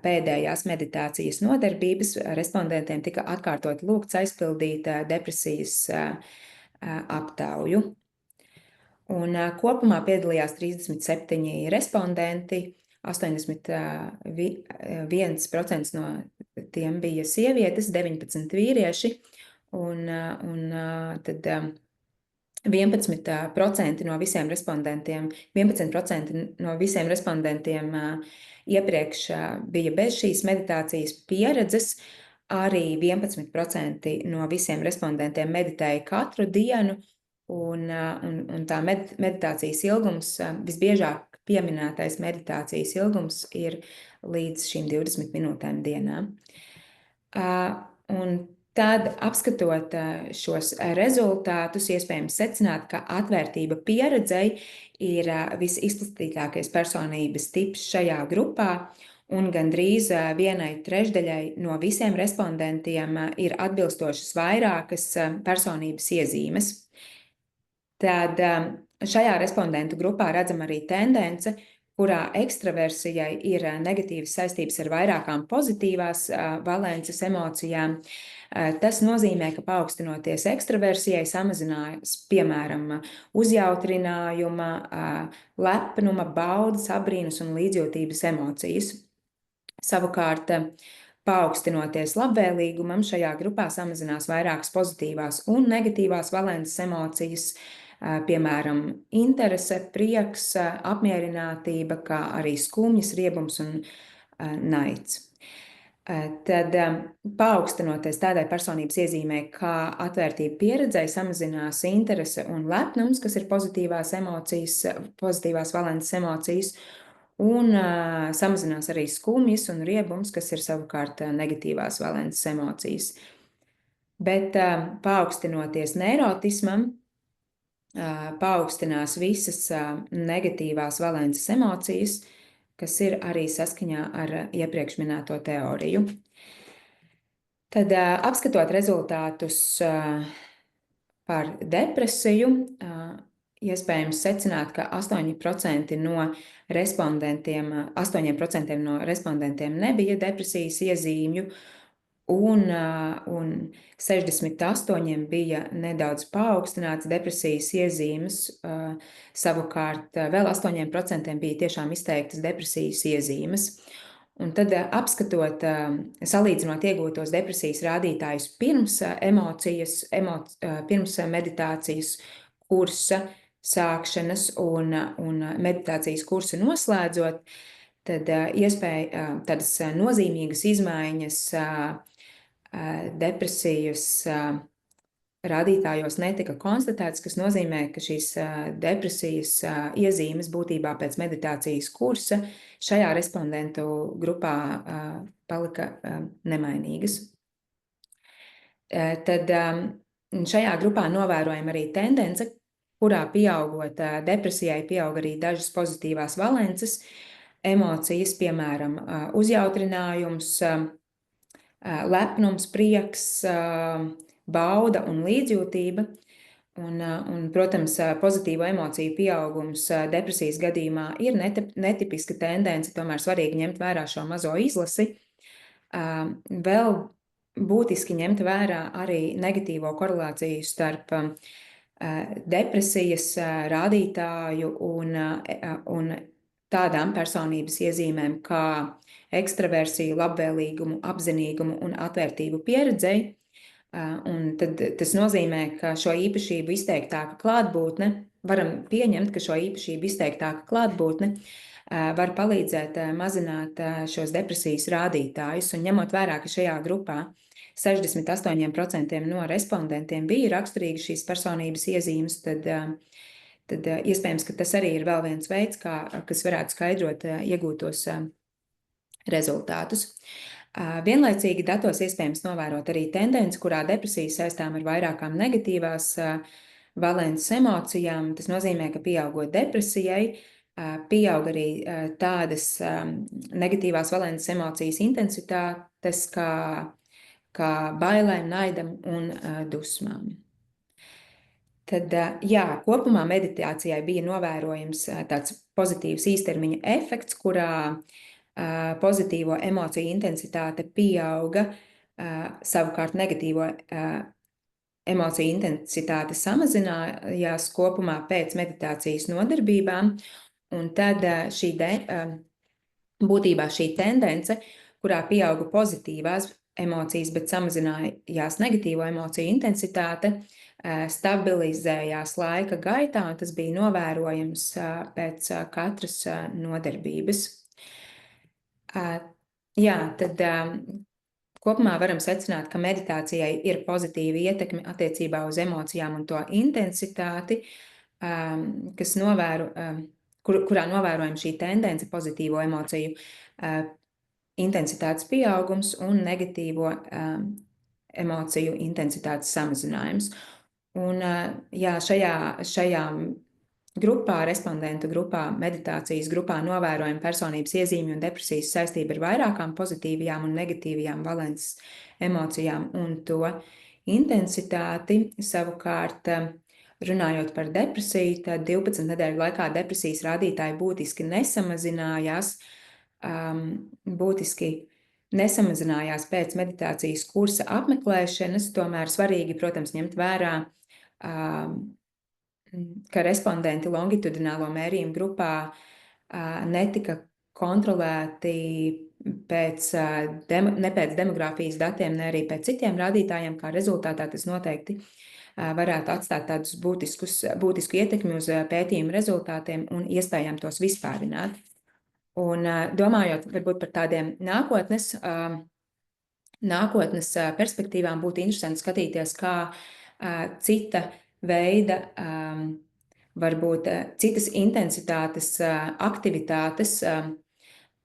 I: pēdējās meditācijas nodarbības, respondentiem tika atkārtot lūgts aizpildīt depresijas aptauju. Un kopumā piedalījās 37 respondenti, 81% no tiem bija sievietes, 19 vīrieši, un tad 11% no visiem respondentiem iepriekš bija bez šīs meditācijas pieredzes, arī 11% no visiem respondentiem meditēja katru dienu, un tā meditācijas ilgums, visbiežāk pieminētais meditācijas ilgums ir līdz šīm 20 minūtēm dienā. Un tad, apskatot šos rezultātus, iespējams secināt, ka atvērtība pieredzei ir visizplatītākais personības tips šajā grupā, un gandrīz 1/3 no visiem respondentiem ir atbilstošas vairākas personības iezīmes. Tad šajā respondentu grupā redzam arī tendence, kurā ekstraversijai ir negatīvas saistības ar vairākām pozitīvās valences emocijām. Tas nozīmē, ka paaugstinoties ekstraversijai samazinās, piemēram, uzjautrinājuma, lepnuma, baudas, abrīnas un līdzjūtības emocijas. Savukārt, paaugstinoties labvēlīgumam, šajā grupā samazinās vairākas pozitīvās un negatīvās valences emocijas, piemēram, interese, prieks, apmierinātība, kā arī skumjas, riebums un naids. Tad paaugstinoties tādai personības iezīmē, kā atvērtība pieredzei, samazinās interese un lepnums, kas ir pozitīvās valences emocijas, un samazinās arī skumjas un riebums, kas ir savukārt negatīvās valences emocijas. Bet paaugstinoties neirotismam, paaugstinās visas negatīvās valences emocijas, kas ir arī saskaņā ar iepriekš minēto teoriju. Tad, apskatot rezultātus par depresiju, iespējams secināt, ka 8% no respondentiem nebija depresijas iezīmju, un 68 bija nedaudz paaugstināts depresijas iezīmes, savukārt vēl 8% bija tiešām izteiktas depresijas iezīmes. Un tad, apskatot, salīdzinot iegūtos depresijas rādītājus pirms meditācijas kursa sākšanas un meditācijas kursu noslēdzot, tad tādas nozīmīgas izmaiņas depresijas rādītājos netika konstatētas, kas nozīmē, ka šīs depresijas iezīmes būtībā pēc meditācijas kursa šajā respondentu grupā palika nemainīgas. Tad šajā grupā novērojam arī tendence, kurā pieaugot depresijai, pieaug arī dažas pozitīvās valences emocijas, piemēram, uzjautrinājums, lepnums, prieks, bauda un līdzjūtība. Un, protams, pozitīvo emociju pieaugums depresijas gadījumā ir netipiska tendence, tomēr svarīgi ņemt vērā šo mazo izlasi. Vēl būtiski ņemt vērā arī negatīvo korelāciju starp depresijas rādītāju un tādām personības iezīmēm kā ekstraversiju, labvēlīgumu, apzinīgumu un atvērtību pieredzei. Un tad tas nozīmē, ka šo īpašību izteiktāka klātbūtne, varam pieņemt, ka šo īpašību izteiktāka klātbūtne var palīdzēt mazināt šos depresijas rādītājus. Un ņemot vērā, ka šajā grupā 68% no respondentiem bija raksturīgi šīs personības iezīmes, tad iespējams, ka tas arī ir vēl viens veids, kas varētu skaidrot iegūtos rezultātus. Vienlaicīgi datos iespējams novērot arī tendenci, kurā depresija saistām ar vairākām negatīvās valences emocijām. Tas nozīmē, ka pieaugot depresijai, pieaug arī tādas negatīvās valences emocijas intensitātes kā bailēm, naidam un dusmām. Tad, jā, kopumā meditācijai bija novērojams tāds pozitīvs īstermiņa efekts, kurā pozitīvo emociju intensitāte pieauga, savukārt negatīvo emociju intensitāte samazinājās kopumā pēc meditācijas nodarbībām, un tad būtībā šī tendence, kurā pieauga pozitīvās emocijas, bet samazinājās negatīvo emociju intensitāte, stabilizējās laika gaitā, un tas bija novērojams pēc katras nodarbības. Jā, tad kopumā varam secināt, ka meditācijai ir pozitīva ietekme attiecībā uz emocijām un to intensitāti, kurā novērojam šī tendence pozitīvo emociju intensitātes pieaugums un negatīvo emociju intensitātes samazinājums. Un jā, šajā grupā, respondentu grupā, meditācijas grupā novērojam personības iezīmju un depresijas saistību ar vairākām pozitīvajām un negatīvajām valences emocijām un to intensitāti. Savukārt, runājot par depresiju, tad 12 nedēļu laikā depresijas rādītāji būtiski nesamazinājas pēc meditācijas kursa apmeklēšanas. Tomēr svarīgi, protams, ņemt vērā, ka respondenti longitudinālo mērījumu grupā netika kontrolēti ne pēc demogrāfijas datiem, ne arī pēc citiem rādītājiem, kā rezultātā tas noteikti varētu atstāt tādus būtisku ietekmi uz pētījumu rezultātiem un iespējām tos vispārināt. Un domājot varbūt par tādiem nākotnes perspektīvām, būtu interesanti skatīties, kā cita veida, varbūt citas intensitātes aktivitātes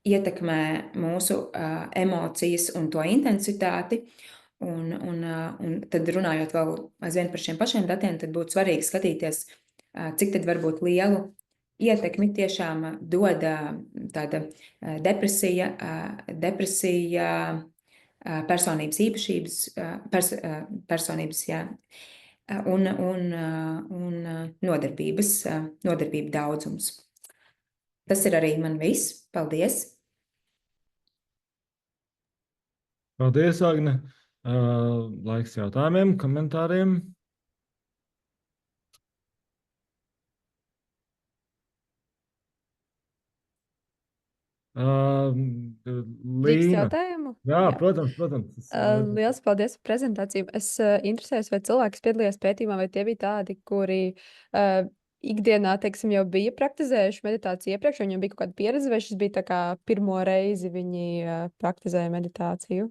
I: ietekmē mūsu emocijas un to intensitāti. Un tad runājot vēl aizvien par šiem pašiem datiem, tad būtu svarīgi skatīties, cik tad varbūt lielu ietekmi tiešām dod tāda depresija, personības īpašības, personības, jā, un nodarbību daudzums. Tas ir arī man viss. Paldies!
A: Paldies, Agne! Laiks jautājumiem, komentāriem.
J: Drīkst jautājumu?
A: Jā, protams.
J: Liels paldies par prezentāciju. Es interesējos, vai cilvēki, kas piedalījās pētījumā, vai tie bija tādi, kuri ikdienā, teiksim, jau bija praktizējuši meditāciju iepriekš, viņiem bija kaut kāda pieredze, vai šis bija tā kā pirmo reizi viņi praktizēja meditāciju?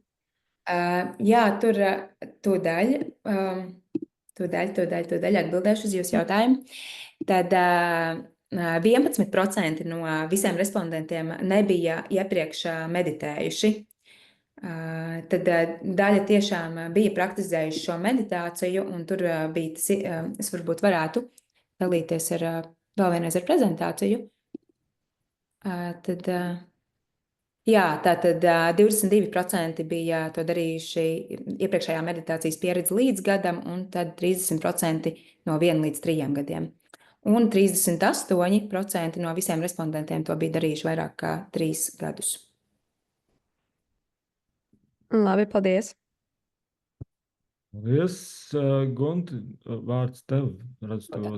I: Jā, tūdaļ atbildēšu uz jūsu jautājumu. Tad 11% no visiem respondentiem nebija iepriekš meditējuši. Tad daļa tiešām bija praktizējuši šo meditāciju, un tur bija, es varbūt varētu dalīties vēl vienreiz ar prezentāciju. Jā, tātad 22% bija to darījuši iepriekšējā meditācijas pieredze līdz gadam, un tad 30% no 1 līdz 3 gadiem. Un 38% no visiem respondentiem to bija darījuši vairāk kā 3 gadus.
J: Labi, paldies.
A: Paldies, Gunti, vārds tev. Redzu tev.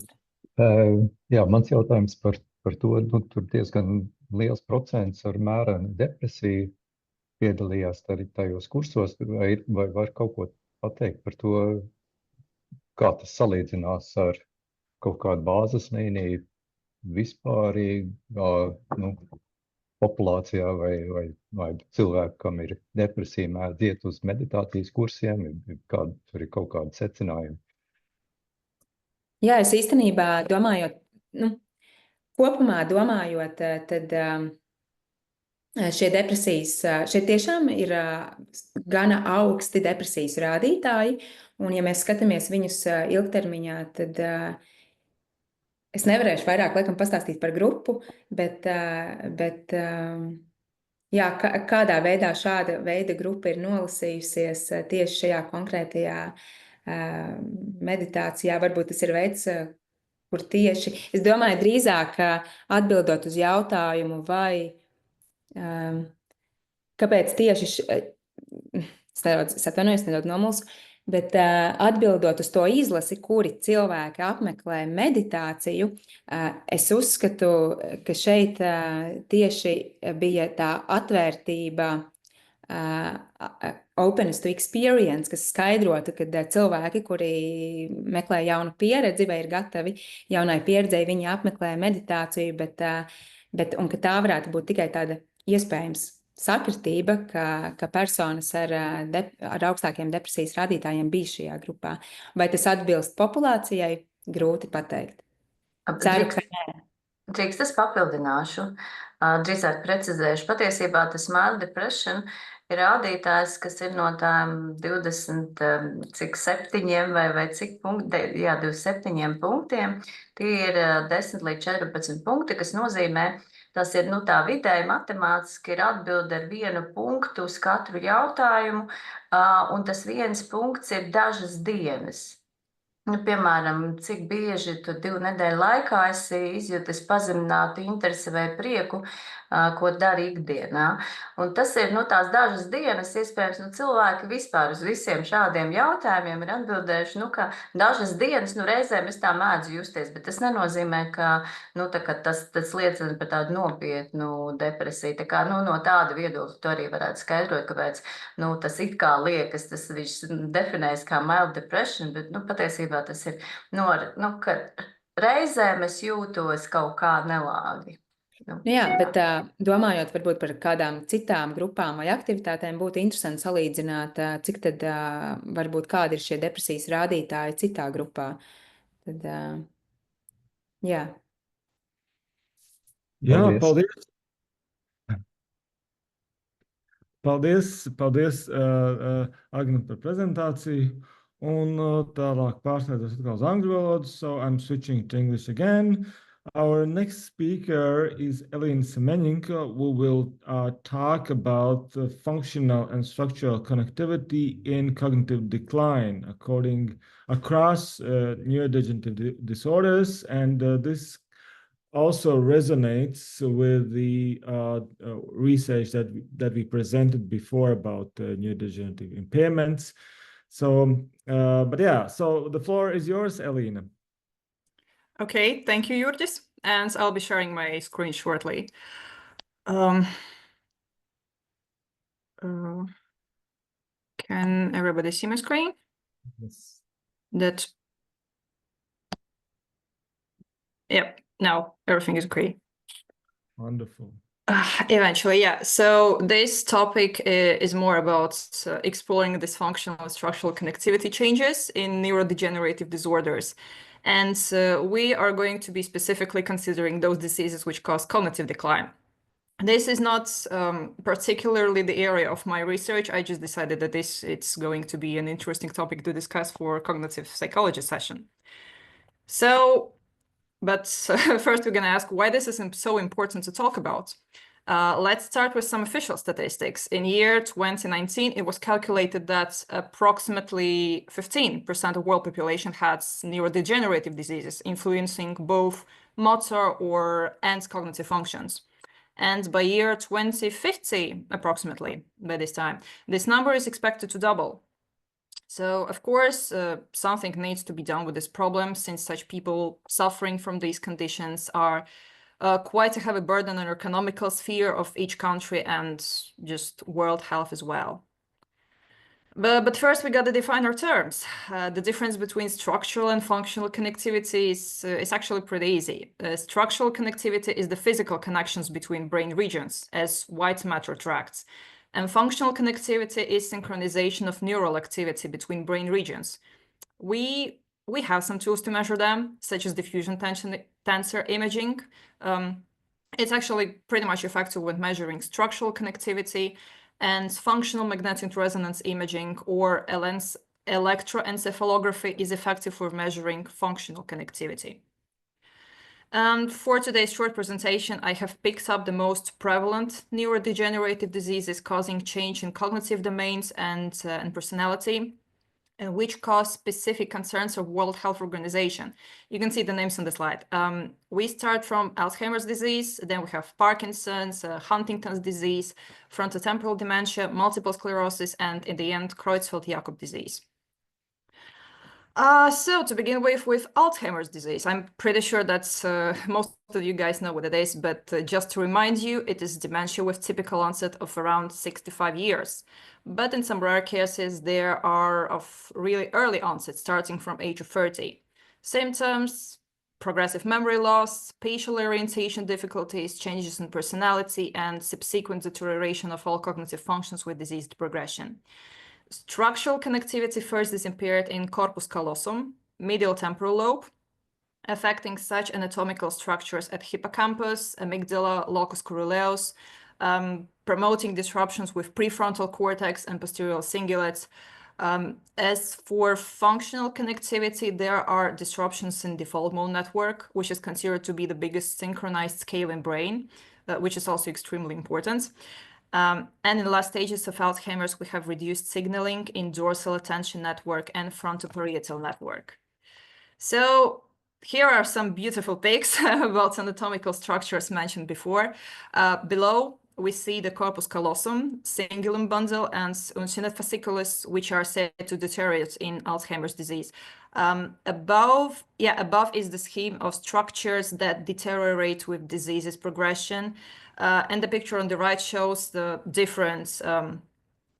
K: Jā, mans jautājums par to, tur diezgan liels procents ar mērenu depresiju piedalījās tajos kursos, vai var kaut ko pateikt par to, kā tas salīdzinās ar kaut kādu bāzes līniju vispārīgi, populācijā vai cilvēku, kam ir depresija, mēdz iet uz meditācijas kursiem, tur ir kaut kādi secinājumi.
I: Jā, es īstenībā domājot, kopumā domājot, tad šie tiešām ir gana augsti depresijas rādītāji, un ja mēs skatāmies viņus ilgtermiņā, tad es nevarēšu vairāk laikam pastāstīt par grupu, bet jā, kādā veidā šāda veida grupa ir nolasījusies tieši šajā konkrētajā meditācijā. Varbūt tas ir veids, kur tieši, es domāju, drīzāk atbildot uz jautājumu, vai kāpēc tieši, es atvainojos, nedaudz nomulsu, bet atbildot uz to izlasi, kuri cilvēki apmeklē meditāciju, es uzskatu, ka šeit tieši bija tā atvērtība, openness to experience, kas skaidrotu, ka cilvēki, kuri meklē jaunu pieredzi vai ir gatavi jaunai pieredzei, viņi apmeklē meditāciju, un ka tā varētu būt tikai tāda iespējams sakritība, ka personas ar augstākiem depresijas rādītājiem bija šajā grupā. Vai tas atbilst populācijai? Grūti pateikt. Ceru, ka nē.
L: Drīkst es papildināšu, drīzāk precizēšu. Patiesībā tas mild depression ir rādītājs, kas ir no tām 27 vai cik punkti, 27 punktiem. Tie ir 10 līdz 14 punkti, kas nozīmē, tas ir tā vidēji matemātiski ir atbilde ar 1 punktu uz katru jautājumu, un tas 1 punkts ir dažas dienas. Piemēram, cik bieži tu 2 nedēļu laikā esi izjūtis pazeminātu interesi vai prieku, ko dari ikdienā. Un tas ir tās dažas dienas, iespējams, cilvēki vispār uz visiem šādiem jautājumiem ir atbildējuši, ka dažas dienas, reizēm es tā mēdzu justies, bet tas nenozīmē, ka, tas liecina par tādu nopietnu depresiju. Tā kā, no tāda viedokļa tu arī varētu skaidrot, kāpēc, tas it kā liekas, tas viņš definējas kā mild depression, bet, patiesībā tas ir, ka reizēm es jūtos kaut kā nelāgi.
I: Jā, bet domājot varbūt par kādām citām grupām vai aktivitātēm, būtu interesanti salīdzināt, cik tad varbūt kādi ir šie depresijas rādītāji citā grupā. Tad, jā.
A: Jā, paldies. Paldies, Agna, par prezentāciju. Un tālāk pārslēdzos atkal uz angļu valodu, so I'm switching to English again. Our next speaker is Elīna Semeņinka, who will talk about the functional and structural connectivity in cognitive decline across neurodegenerative disorders, and this also resonates with the research that we presented before about neurodegenerative impairments. So, so the floor is yours, Elīna.
M: Okay, thank you, Jurgis, and I'll be sharing my screen shortly. Can everybody see my screen?
A: Yes.
M: Yep, now everything is okay.
A: Wonderful.
M: Eventually, yeah. So this topic is more about exploring dysfunctional and structural connectivity changes in neurodegenerative disorders. And we are going to be specifically considering those diseases which cause cognitive decline. This is not particularly the area of my research. I just decided that it's going to be an interesting topic to discuss for a cognitive psychology session. But first we're going to ask why this is so important to talk about. Let's start with some official statistics. In year 2019, it was calculated that approximately 15% of world population had neurodegenerative diseases, influencing both motor and cognitive functions. And by year 2050, approximately, by this time, this number is expected to double. So, of course, something needs to be done with this problem, since such people suffering from these conditions are quite a heavy burden on the economical sphere of each country and just world health as well. But first, we got to define our terms. The difference between structural and functional connectivity is actually pretty easy. Structural connectivity is the physical connections between brain regions, as white matter tracts. And functional connectivity is synchronization of neural activity between brain regions. We have some tools to measure them, such as diffusion tensor imaging. It's actually pretty much effective when measuring structural connectivity, and functional magnetic resonance imaging or electroencephalography is effective for measuring functional connectivity. And for today's short presentation, I have picked up the most prevalent neurodegenerative diseases causing change in cognitive domains and personality, and which cause specific concerns of World Health Organization. You can see the names on the slide. We start from Alzheimer's disease, then we have Parkinson's, Huntington's disease, frontotemporal dementia, multiple sclerosis, and in the end, Creutzfeldt-Jakob disease. So to begin with Alzheimer's disease, I'm pretty sure that most of you guys know what it is, but just to remind you, it is dementia with typical onset of around 65 years. But in some rare cases, there are of really early onset, starting from age of 30. Symptoms: progressive memory loss, spatial orientation difficulties, changes in personality, and subsequent deterioration of all cognitive functions with diseased progression. Structural connectivity first is impaired in corpus callosum, medial temporal lobe, affecting such anatomical structures as hippocampus, amygdala, locus coeruleus, promoting disruptions with prefrontal cortex and posterior cingulates. As for functional connectivity, there are disruptions in default mode network, which is considered to be the biggest synchronized scale in brain, which is also extremely important. And in the last stages of Alzheimer's, we have reduced signaling in dorsal attention network and frontoparietal network. So here are some beautiful pics about anatomical structures mentioned before. Below, we see the corpus callosum, cingulum bundle, and uncinate fasciculus, which are said to deteriorate in Alzheimer's disease. Above is the scheme of structures that deteriorate with disease's progression. And the picture on the right shows the different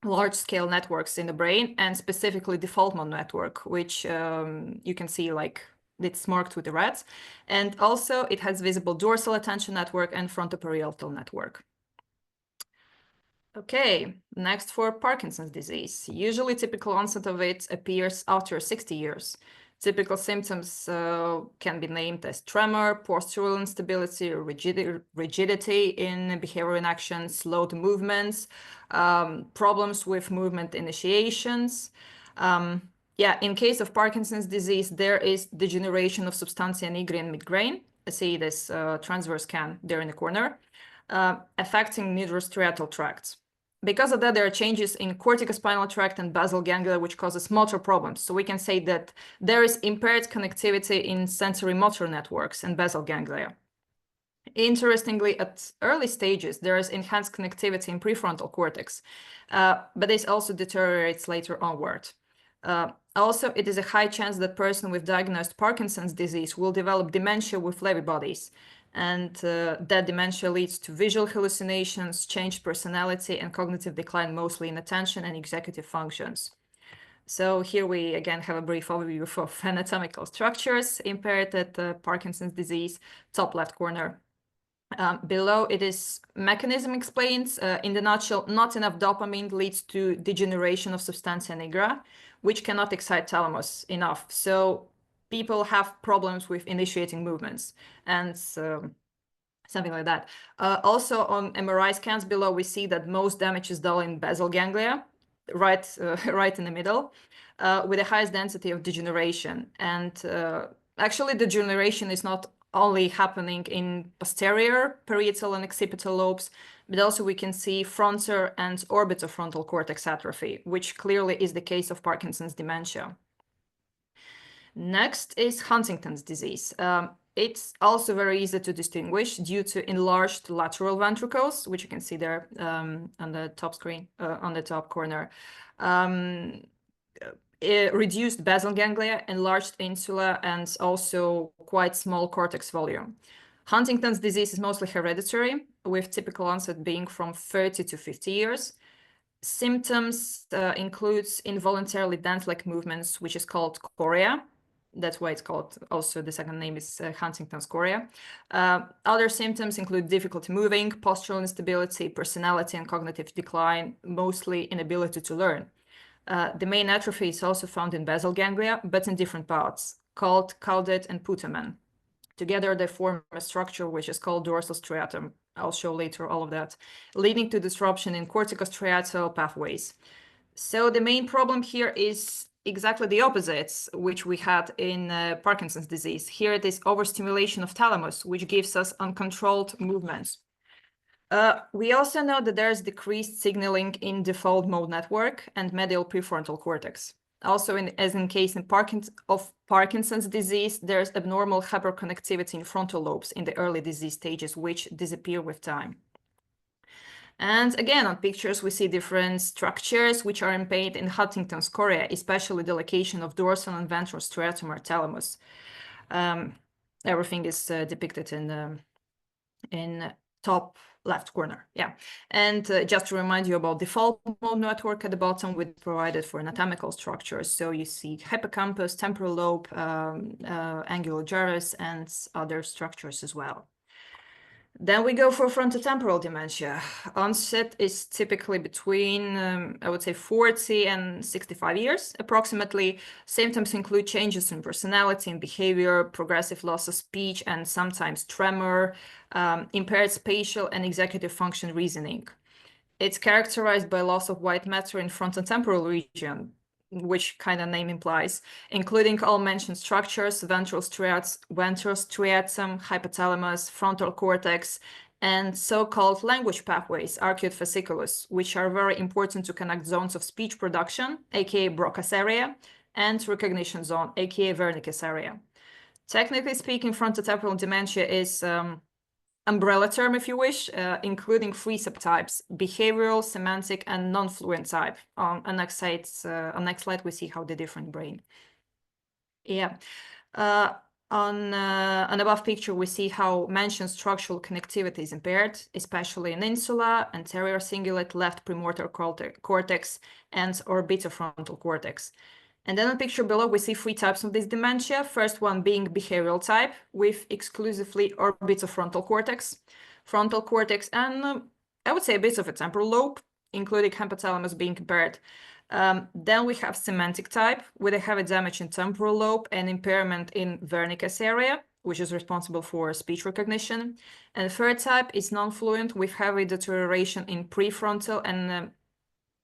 M: large-scale networks in the brain, and specifically default mode network, which you can see like it's marked with the red. And also it has visible dorsal attention network and frontoparietal network. Okay, next for Parkinson's disease. Usually typical onset of it appears after 60 years. Typical symptoms can be named as tremor, postural instability, rigidity in behavior and action, slowed movements, problems with movement initiations. In case of Parkinson's disease, there is degeneration of substantia nigra in midbrain. I see this transverse scan there in the corner, affecting midrostriatal tracts. Because of that, there are changes in corticospinal tract and basal ganglia, which causes motor problems. So we can say that there is impaired connectivity in sensory motor networks and basal ganglia. Interestingly, at early stages, there is enhanced connectivity in prefrontal cortex, but this also deteriorates later onward. Also, it is a high chance that person with diagnosed Parkinson's disease will develop dementia with Lewy bodies. And that dementia leads to visual hallucinations, changed personality, and cognitive decline, mostly in attention and executive functions. So here we again have a brief overview of anatomical structures impaired at Parkinson's disease, top left corner. Below it is mechanism explains. In the nutshell, not enough dopamine leads to degeneration of substantia nigra, which cannot excite thalamus enough. So people have problems with initiating movements and something like that. Also on MRI scans below, we see that most damage is done in basal ganglia, right in the middle, with the highest density of degeneration. And actually, degeneration is not only happening in posterior, parietal, and occipital lobes, but also we can see frontal and orbitofrontal cortex atrophy, which clearly is the case of Parkinson's dementia. Next is Huntington's disease. It's also very easy to distinguish due to enlarged lateral ventricles, which you can see there on the top screen, on the top corner. Reduced basal ganglia, enlarged insula, and also quite small cortex volume. Huntington's disease is mostly hereditary, with typical onset being from 30 to 50 years. Symptoms includes involuntarily dance-like movements, which is called chorea. That's why it's called, also the second name is Huntington's chorea. Other symptoms include difficulty moving, postural instability, personality and cognitive decline, mostly inability to learn. The main atrophy is also found in basal ganglia, but in different parts, called caudate and putamen. Together, they form a structure which is called dorsal striatum. I'll show later all of that, leading to disruption in corticostriatal pathways. So the main problem here is exactly the opposites, which we had in Parkinson's disease. Here it is overstimulation of thalamus, which gives us uncontrolled movements. We also know that there's decreased signaling in default mode network and medial prefrontal cortex. Also, as in case of Parkinson's disease, there's abnormal hyperconnectivity in frontal lobes in the early disease stages, which disappear with time. And again, on pictures, we see different structures which are impaired in Huntington's chorea, especially the location of dorsal and ventral striatum or thalamus. Everything is depicted in top left corner. Yeah. And just to remind you about default mode network at the bottom, we provided for anatomical structures. So you see hippocampus, temporal lobe, angular gyrus, and other structures as well. Then we go for frontotemporal dementia. Onset is typically between, I would say, 40 and 65 years, approximately. Symptoms include changes in personality and behavior, progressive loss of speech, and sometimes tremor, impaired spatial and executive function reasoning. It's characterized by loss of white matter in frontotemporal region, which kind of name implies, including all mentioned structures, ventral striatum, hypothalamus, frontal cortex, and so-called language pathways, arcuate fasciculus, which are very important to connect zones of speech production, aka Broca's area, and recognition zone, aka Wernicke's area. Technically speaking, frontotemporal dementia is umbrella term, if you wish, including three subtypes: behavioral, semantic, and non-fluent type. On next slide, we see how they differ in brain. Yeah. On above picture, we see how mentioned structural connectivity is impaired, especially in insula, anterior cingulate, left premotor cortex, and orbitofrontal cortex. And then on picture below, we see three types of this dementia. First one being behavioral type with exclusively orbitofrontal cortex, frontal cortex, and I would say a bit of a temporal lobe, including hypothalamus being impaired. Then we have semantic type with a heavy damage in temporal lobe and impairment in Wernicke's area, which is responsible for speech recognition. And third type is non-fluent with heavy deterioration in prefrontal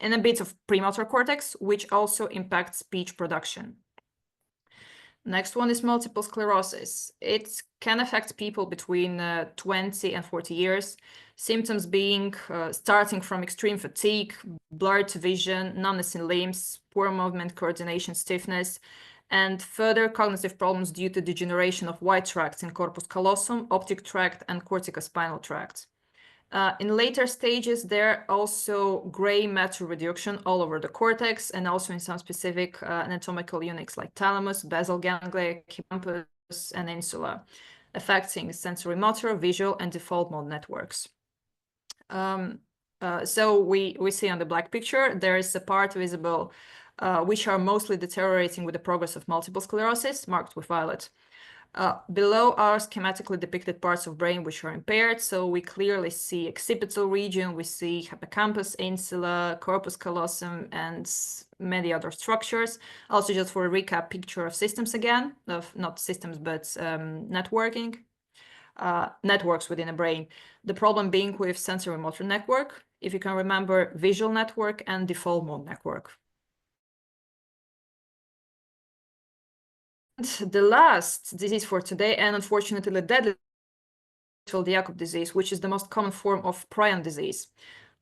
M: and a bit of premotor cortex, which also impacts speech production. Next one is multiple sclerosis. It can affect people between 20 and 40 years. Symptoms being starting from extreme fatigue, blurred vision, numbness in limbs, poor movement coordination, stiffness, and further cognitive problems due to degeneration of white tracts in corpus callosum, optic tract, and corticospinal tract. In later stages, there are also gray matter reduction all over the cortex and also in some specific anatomical units like thalamus, basal ganglia, hippocampus, and insula, affecting sensory motor, visual, and default mode networks. So we see on the black picture, there is a part visible which are mostly deteriorating with the progress of multiple sclerosis, marked with violet. Below are schematically depicted parts of brain which are impaired. So we clearly see occipital region, we see hippocampus, insula, corpus callosum, and many other structures. Also, just for a recap, picture of systems again, of not systems, but networks within a brain. The problem being with sensory motor network, if you can remember, visual network and default mode network. The last disease for today, and unfortunately the deadly Jakob disease, which is the most common form of prion disease.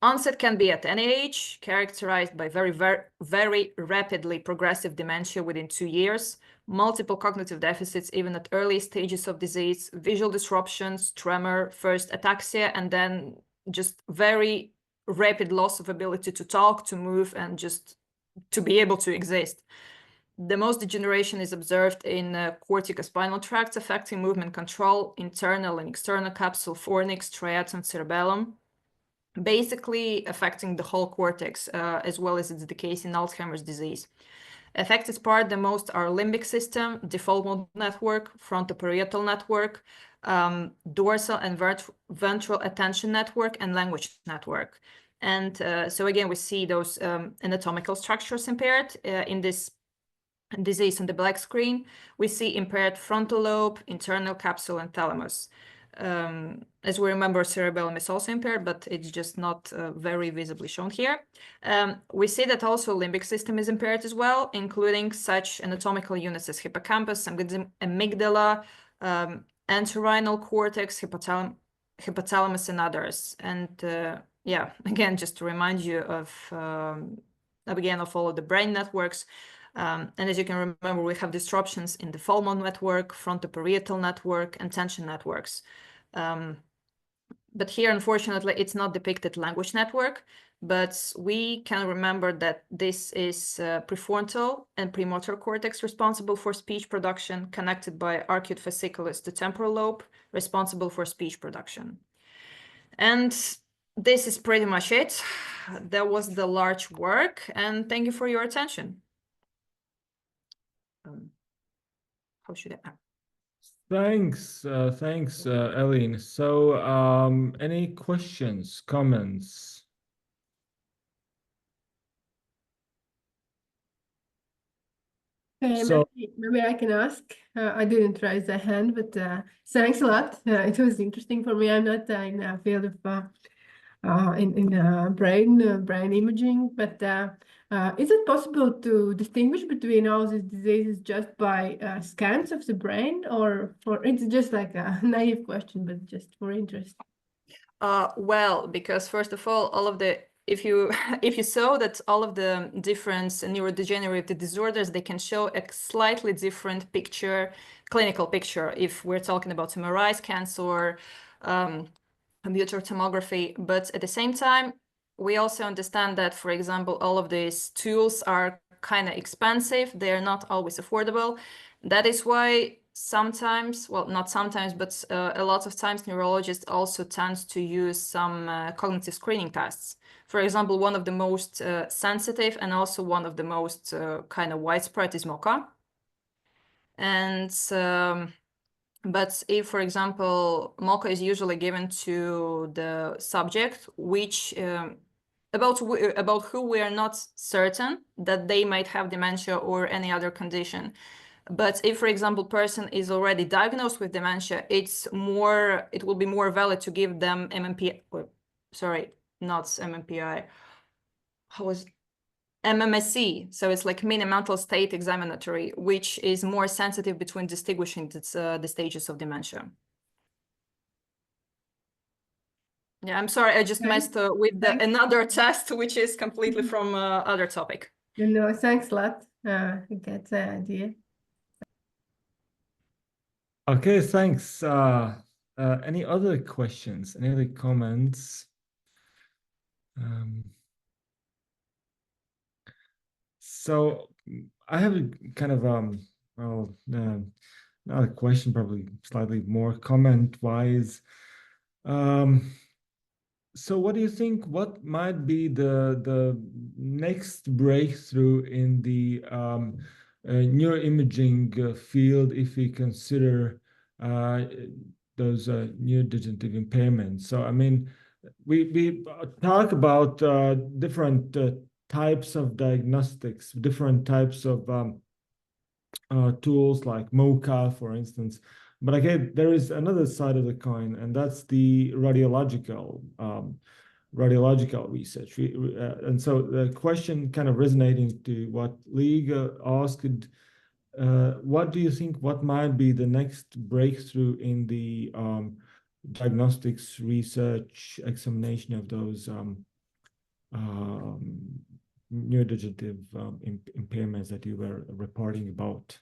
M: Onset can be at any age, characterized by very rapidly progressive dementia within 2 years, multiple cognitive deficits even at early stages of disease, visual disruptions, tremor, first ataxia, and then just very rapid loss of ability to talk, to move, and just to be able to exist. The most degeneration is observed in corticospinal tracts, affecting movement control, internal and external capsule, fornix, striatum, and cerebellum, basically affecting the whole cortex, as well as it's the case in Alzheimer's disease. Affected part the most are limbic system, default network, frontoparietal network, dorsal and ventral attention network, and language network. And so again, we see those anatomical structures impaired in this disease on the black screen. We see impaired frontal lobe, internal capsule, and thalamus. As we remember, cerebellum is also impaired, but it's just not very visibly shown here. We see that also limbic system is impaired as well, including such anatomical units as hippocampus, amygdala, entorhinal cortex, hypothalamus, and others. And yeah, again, just to remind you of again of all of the brain networks. And as you can remember, we have disruptions in the fulmon network, frontoparietal network, and tension networks. But here, unfortunately, it's not depicted language network, but we can remember that this is prefrontal and premotor cortex responsible for speech production, connected by arcuate fasciculus to temporal lobe, responsible for speech production. And this is pretty much it. That was the large work, and thank you for your attention. How should I?
A: Thanks, Ellen. So, any questions, comments? So,
N: maybe I can ask. I didn't raise a hand, but thanks a lot. It was interesting for me. I'm not in a field of brain imaging, but is it possible to distinguish between all these diseases just by scans of the brain, or it's just like a naive question, but just for interest?
M: Well, because first of all of the if you saw that all of the different neurodegenerative disorders, they can show a slightly different picture, clinical picture, if we're talking about MRI scans or computer tomography. But at the same time, we also understand that, for example, all of these tools are kind of expensive. They're not always affordable. That is why sometimes, well, not sometimes, but a lot of times neurologists also tend to use some cognitive screening tests. For example, one of the most sensitive and also one of the most kind of widespread is MoCA. And but if, for example, MoCA is usually given to the subject, which about who we are not certain that they might have dementia or any other condition. But if, for example, person is already diagnosed with dementia, it will be more valid to give them MMPI, sorry, not MMPI. How was MMSE? So it's like mini mental state examinatory, which is more sensitive between distinguishing the stages of dementia. Yeah, I'm sorry, I just messed with another test, which is completely from other topic.
N: No, thanks a lot. I get the idea.
A: Okay, thanks. Any other questions? Any other comments? So I have a kind of not a question, probably slightly more comment-wise. So what do you think? What might be the next breakthrough in the neuroimaging field if we consider those neurodegenerative impairments? So I mean, we talk about different types of diagnostics, different types of tools like MoCA, for instance. But again, there is another side of the coin, and that's the radiological research. And so the question kind of resonating to what Liga asked, what do you think, what might be the next breakthrough in the diagnostics research examination of those neurodegenerative impairments that you were reporting about?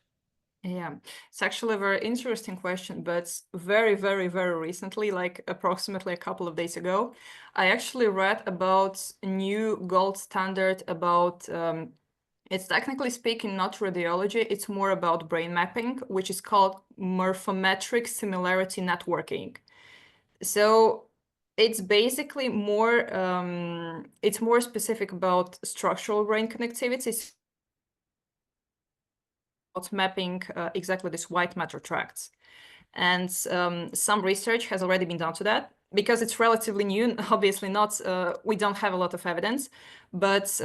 M: Yeah, it's actually a very interesting question, but very, very, very recently, like approximately a couple of days ago, I actually read about a new gold standard about It's technically speaking not radiology, it's more about brain mapping, which is called morphometric similarity networking. So it's basically it's more specific about structural brain connectivity, about mapping exactly these white matter tracts. And some research has already been done to that. Because it's relatively new, obviously not, we don't have a lot of evidence, but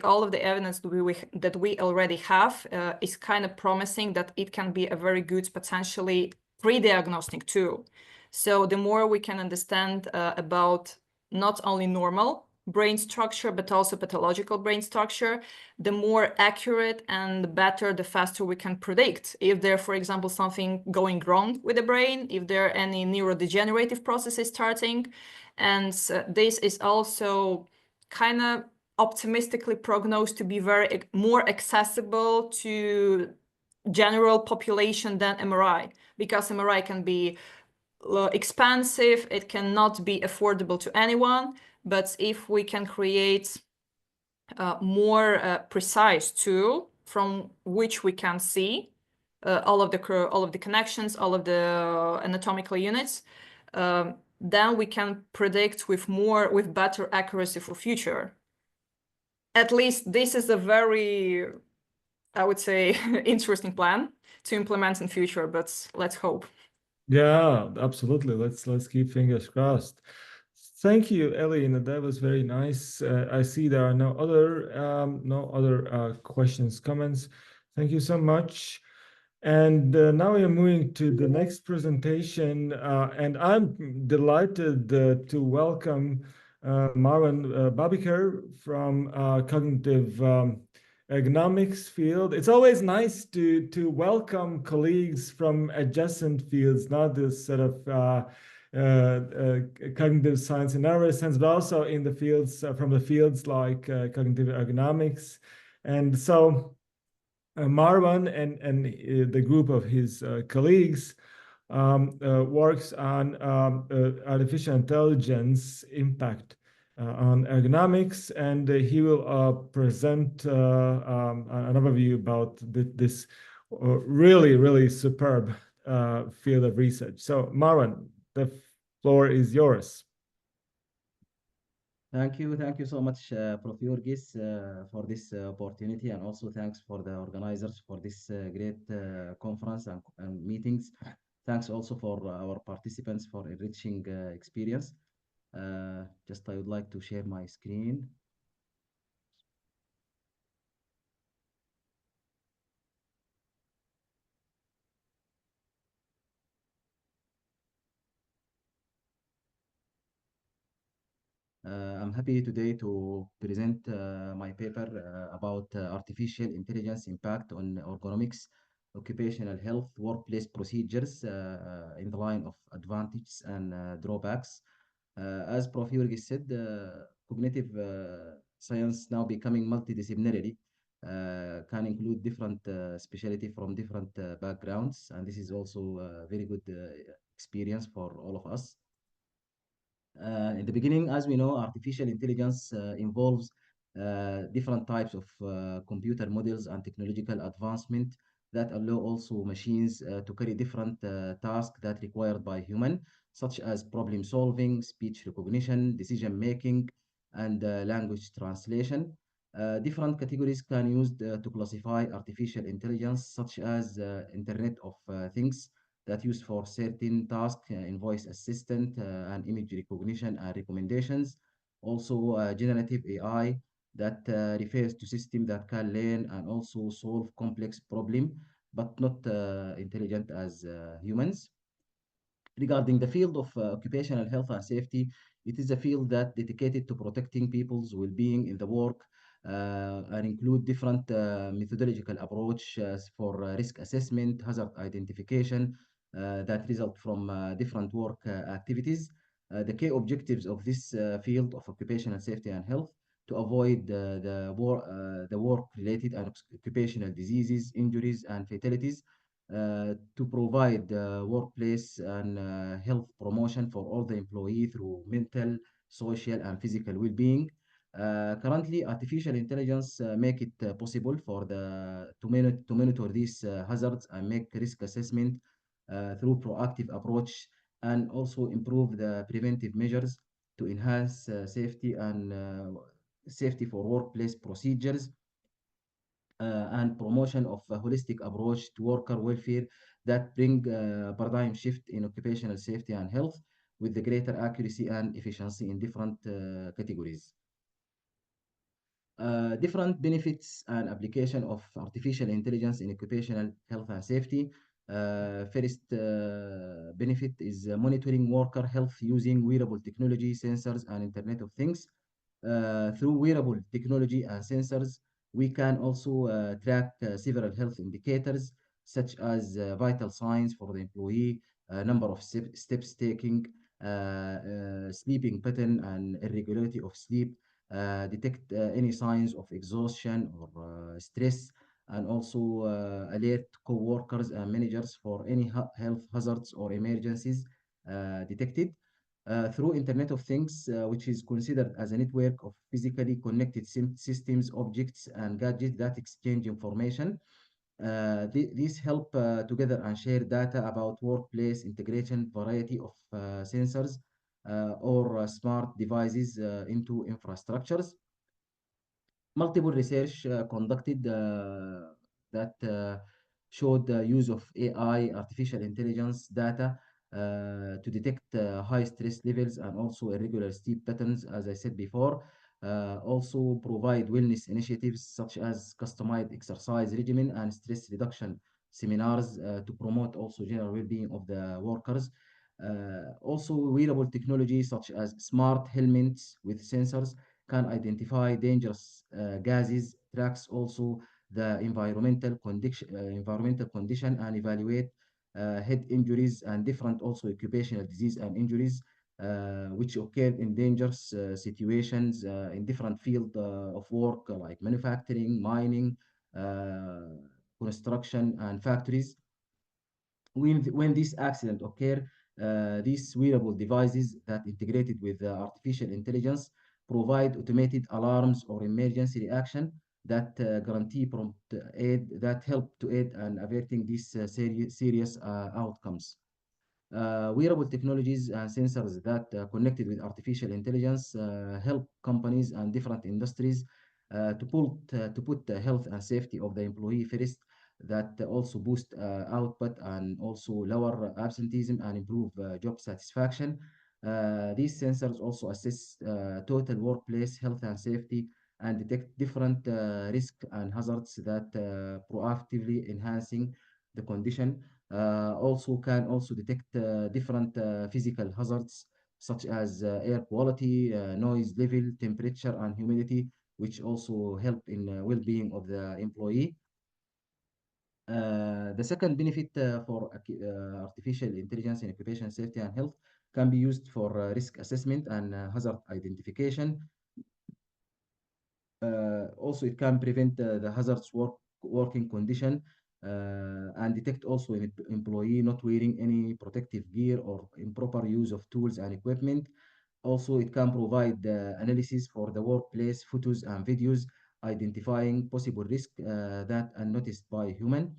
M: all of the evidence that we already have is kind of promising that it can be a very good, potentially pre-diagnostic tool. So the more we can understand about not only normal brain structure, but also pathological brain structure, the more accurate and better, the faster we can predict if there, for example, something going wrong with the brain, if there are any neurodegenerative processes starting. And this is also kind of optimistically prognosed to be very more accessible to general population than MRI, because MRI can be expensive, it cannot be affordable to anyone. But if we can create a more precise tool from which we can see all of the connections, all of the anatomical units, then we can predict with better accuracy for future. At least this is a very, I would say, interesting plan to implement in future, but let's hope.
A: Yeah, absolutely. Let's keep fingers crossed. Thank you, Elin. That was very nice. I see there are no other questions, comments. Thank you so much. And now we are moving to the next presentation, and I'm delighted to welcome Marwan Babiker from Cognitive Ergonomics field. It's always nice to welcome colleagues from adjacent fields, not this sort of cognitive science and neuroscience, but also in the fields from the fields like cognitive ergonomics. And so Marwan and the group of his colleagues works on artificial intelligence impact on ergonomics, and he will present an overview about this really superb field of research. So Marwan, the floor is yours.
E: Thank you so much, Prof. Yorgis, for this opportunity, and also thanks for the organizers for this great conference and meetings. Thanks also for our participants for enriching experience. Just I would like to share my screen. I'm happy today to present my paper about artificial intelligence impact on ergonomics, occupational health, workplace procedures in the line of advantages and drawbacks. As Prof. Yorgis said, cognitive science now becoming multidisciplinary, can include different specialty from different backgrounds, and this is also a very good experience for all of us. In the beginning, as we know, artificial intelligence involves different types of computer models and technological advancement that allow also machines to carry different tasks that required by human, such as problem solving, speech recognition, decision making, and language translation. Different categories can use to classify artificial intelligence, such as Internet of Things, that used for certain tasks in voice assistant and image recognition and recommendations. Also, generative AI that refers to systems that can learn and also solve complex problems, but not intelligent as humans. Regarding the field of occupational health and safety, it is a field that dedicated to protecting people's well-being in the work and include different methodological approach for risk assessment, hazard identification that result from different work activities. The key objectives of this field of occupational safety and health to avoid the work-related and occupational diseases, injuries, and fatalities, to provide workplace and health promotion for all the employee through mental, social, and physical well-being, Currently, artificial intelligence make it possible for to monitor these hazards and make risk assessment through proactive approach, and also improve the preventive measures to enhance safety for workplace procedures and promotion of a holistic approach to worker welfare that bring paradigm shift in occupational safety and health with the greater accuracy and efficiency in different categories. Different benefits and application of artificial intelligence in occupational health and safety. First benefit is monitoring worker health using wearable technology, sensors, and Internet of Things. Through wearable technology and sensors, we can also track several health indicators such as vital signs for the employee, number of steps taking, sleeping pattern and irregularity of sleep, detect any signs of exhaustion or stress, and also alert co-workers and managers for any health hazards or emergencies detected. Through Internet of Things, which is considered as a network of physically connected systems, objects, and gadgets that exchange information. These help together and share data about workplace integration, variety of sensors or smart devices into infrastructures. Multiple research conducted that showed the use of AI, artificial intelligence data to detect high stress levels and also irregular sleep patterns, as I said before. Also provide wellness initiatives such as customized exercise regimen and stress reduction seminars to promote also general well-being of the workers. Also wearable technology such as smart helmets with sensors can identify dangerous gases, tracks also the environmental condition and evaluate head injuries and different also occupational disease and injuries which occur in dangerous situations in different field of work like manufacturing, mining, construction, and factories. When this accident occur, these wearable devices that integrated with artificial intelligence provide automated alarms or emergency reaction that guarantee prompt aid that help to aid and averting these serious outcomes. Wearable technologies and sensors that connected with artificial intelligence help companies and different industries to put the health and safety of the employee first, that also boost output and also lower absenteeism and improve job satisfaction. These sensors also assess total workplace health and safety and detect different risks and hazards that proactively enhancing the condition. Also can also detect different physical hazards such as air quality, noise level, temperature, and humidity, which also help in well-being of the employee. The second benefit for artificial intelligence in occupational safety and health can be used for risk assessment and hazard identification. Also, it can prevent the hazards working condition and detect also an employee not wearing any protective gear or improper use of tools and equipment. Also, it can provide analysis for the workplace photos and videos, identifying possible risk that are noticed by human.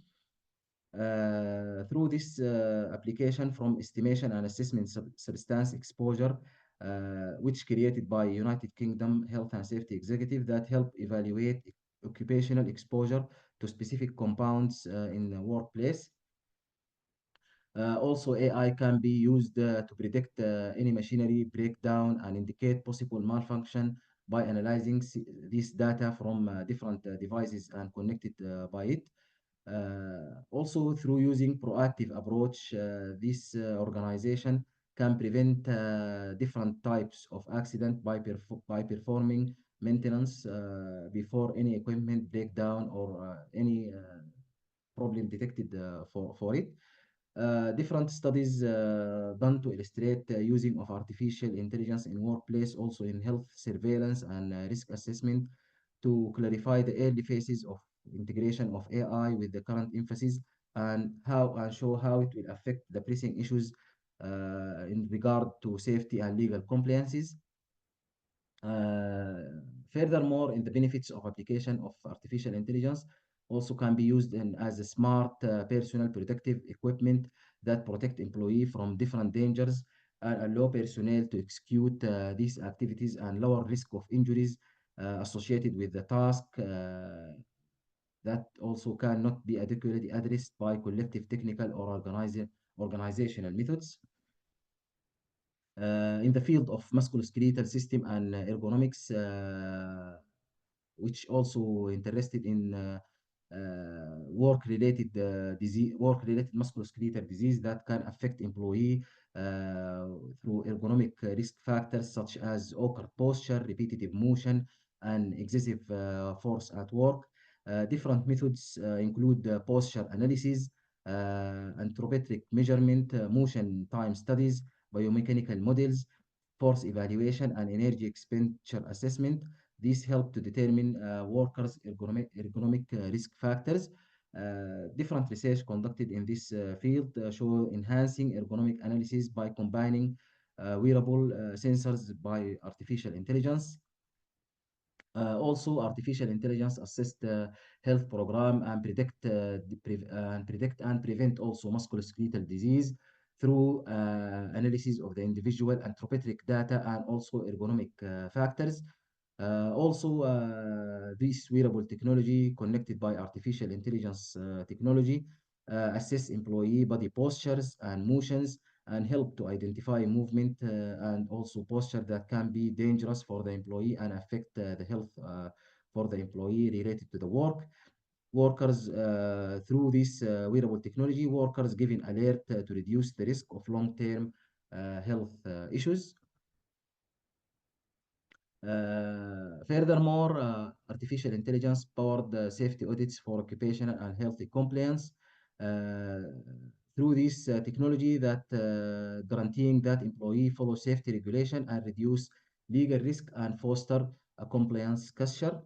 E: Through this application from estimation and assessment substance exposure, which created by United Kingdom Health and Safety Executive that help evaluate occupational exposure to specific compounds in the workplace. Also, AI can be used to predict any machinery breakdown and indicate possible malfunction by analyzing this data from different devices and connected by it. Also, through using proactive approach, this organization can prevent different types of accident by performing maintenance before any equipment breakdown or any problem detected for it. Different studies done to illustrate using of artificial intelligence in workplace, also in health surveillance and risk assessment, to clarify the early phases of integration of AI with the current emphasis and show how it will affect the pressing issues in regard to safety and legal compliances. Furthermore, in the benefits of application of artificial intelligence also can be used as a smart personal protective equipment that protect employee from different dangers and allow personnel to execute these activities and lower risk of injuries associated with the task that also cannot be adequately addressed by collective technical or organizational methods. In the field of musculoskeletal system and ergonomics, which also interested in work-related musculoskeletal disease that can affect employee through ergonomic risk factors such as awkward posture, repetitive motion, and excessive force at work. Different methods include posture analysis, anthropometric measurement, motion time studies, biomechanical models, force evaluation, and energy expenditure assessment. These help to determine workers' ergonomic risk factors. Different research conducted in this field show enhancing ergonomic analysis by combining wearable sensors by artificial intelligence. Also, artificial intelligence assist health program and predict and prevent also musculoskeletal disease through analysis of the individual anthropometric data and also ergonomic factors. This wearable technology connected by artificial intelligence technology assess employee body postures and motions and help to identify movement and also posture that can be dangerous for the employee and affect the health for the employee related to the work. Workers, through this wearable technology, workers given alert to reduce the risk of long-term health issues. Furthermore, artificial intelligence powered safety audits for occupational and healthy compliance through this technology that guaranteeing that employee follow safety regulation and reduce legal risk and foster a compliance culture.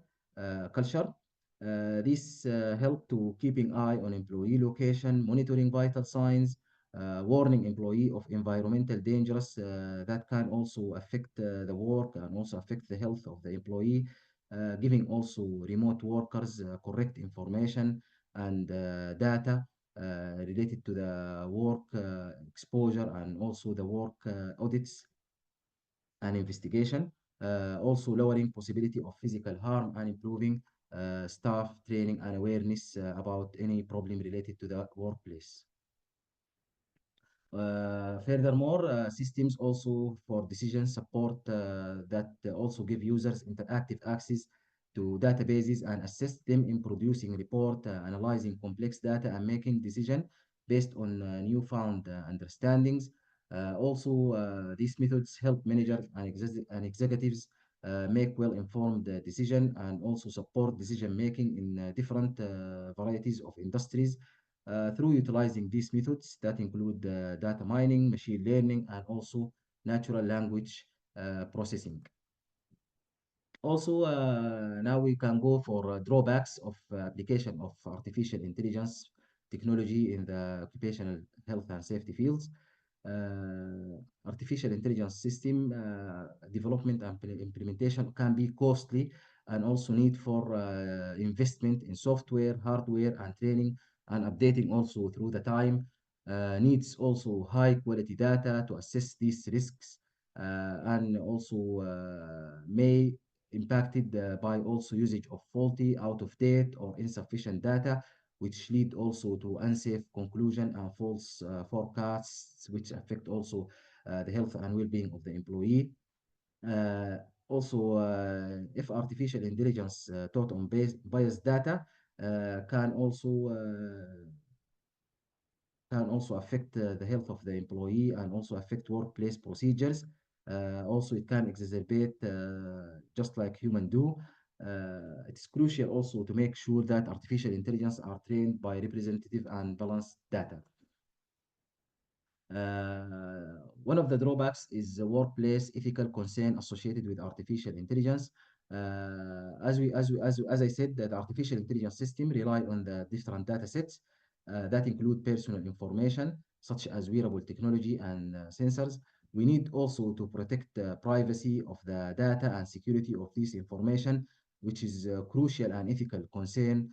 E: This help to keeping eye on employee location, monitoring vital signs, warning employee of environmental dangers that can also affect the work and also affect the health of the employee, giving also remote workers correct information and data related to the work exposure and also the work audits and investigation, also lowering possibility of physical harm and improving staff training and awareness about any problem related to the workplace. Furthermore, systems also for decision support that also give users interactive access to databases and assist them in producing report, analyzing complex data, and making decision based on newfound understandings. These methods help managers and executives make well-informed decision and also support decision making in different varieties of industries through utilizing these methods that include data mining, machine learning, and also natural language processing. Now we can go for drawbacks of application of artificial intelligence technology in the occupational health and safety fields. Artificial intelligence system development and implementation can be costly and also need for investment in software, hardware, and training and updating also through the time. Needs also high quality data to assess these risks and also may impacted by also usage of faulty, out of date, or insufficient data, which lead also to unsafe conclusion and false forecasts, which affect also the health and well-being of the employee. If artificial intelligence taught on biased data can also affect the health of the employee and also affect workplace procedures. It can exacerbate just like human do. It's crucial also to make sure that artificial intelligence are trained by representative and balanced data. One of the drawbacks is the workplace ethical concern associated with artificial intelligence. As I said, that artificial intelligence system rely on the different data sets that include personal information, such as wearable technology and sensors, We need also to protect the privacy of the data and security of this information, which is a crucial and ethical concern.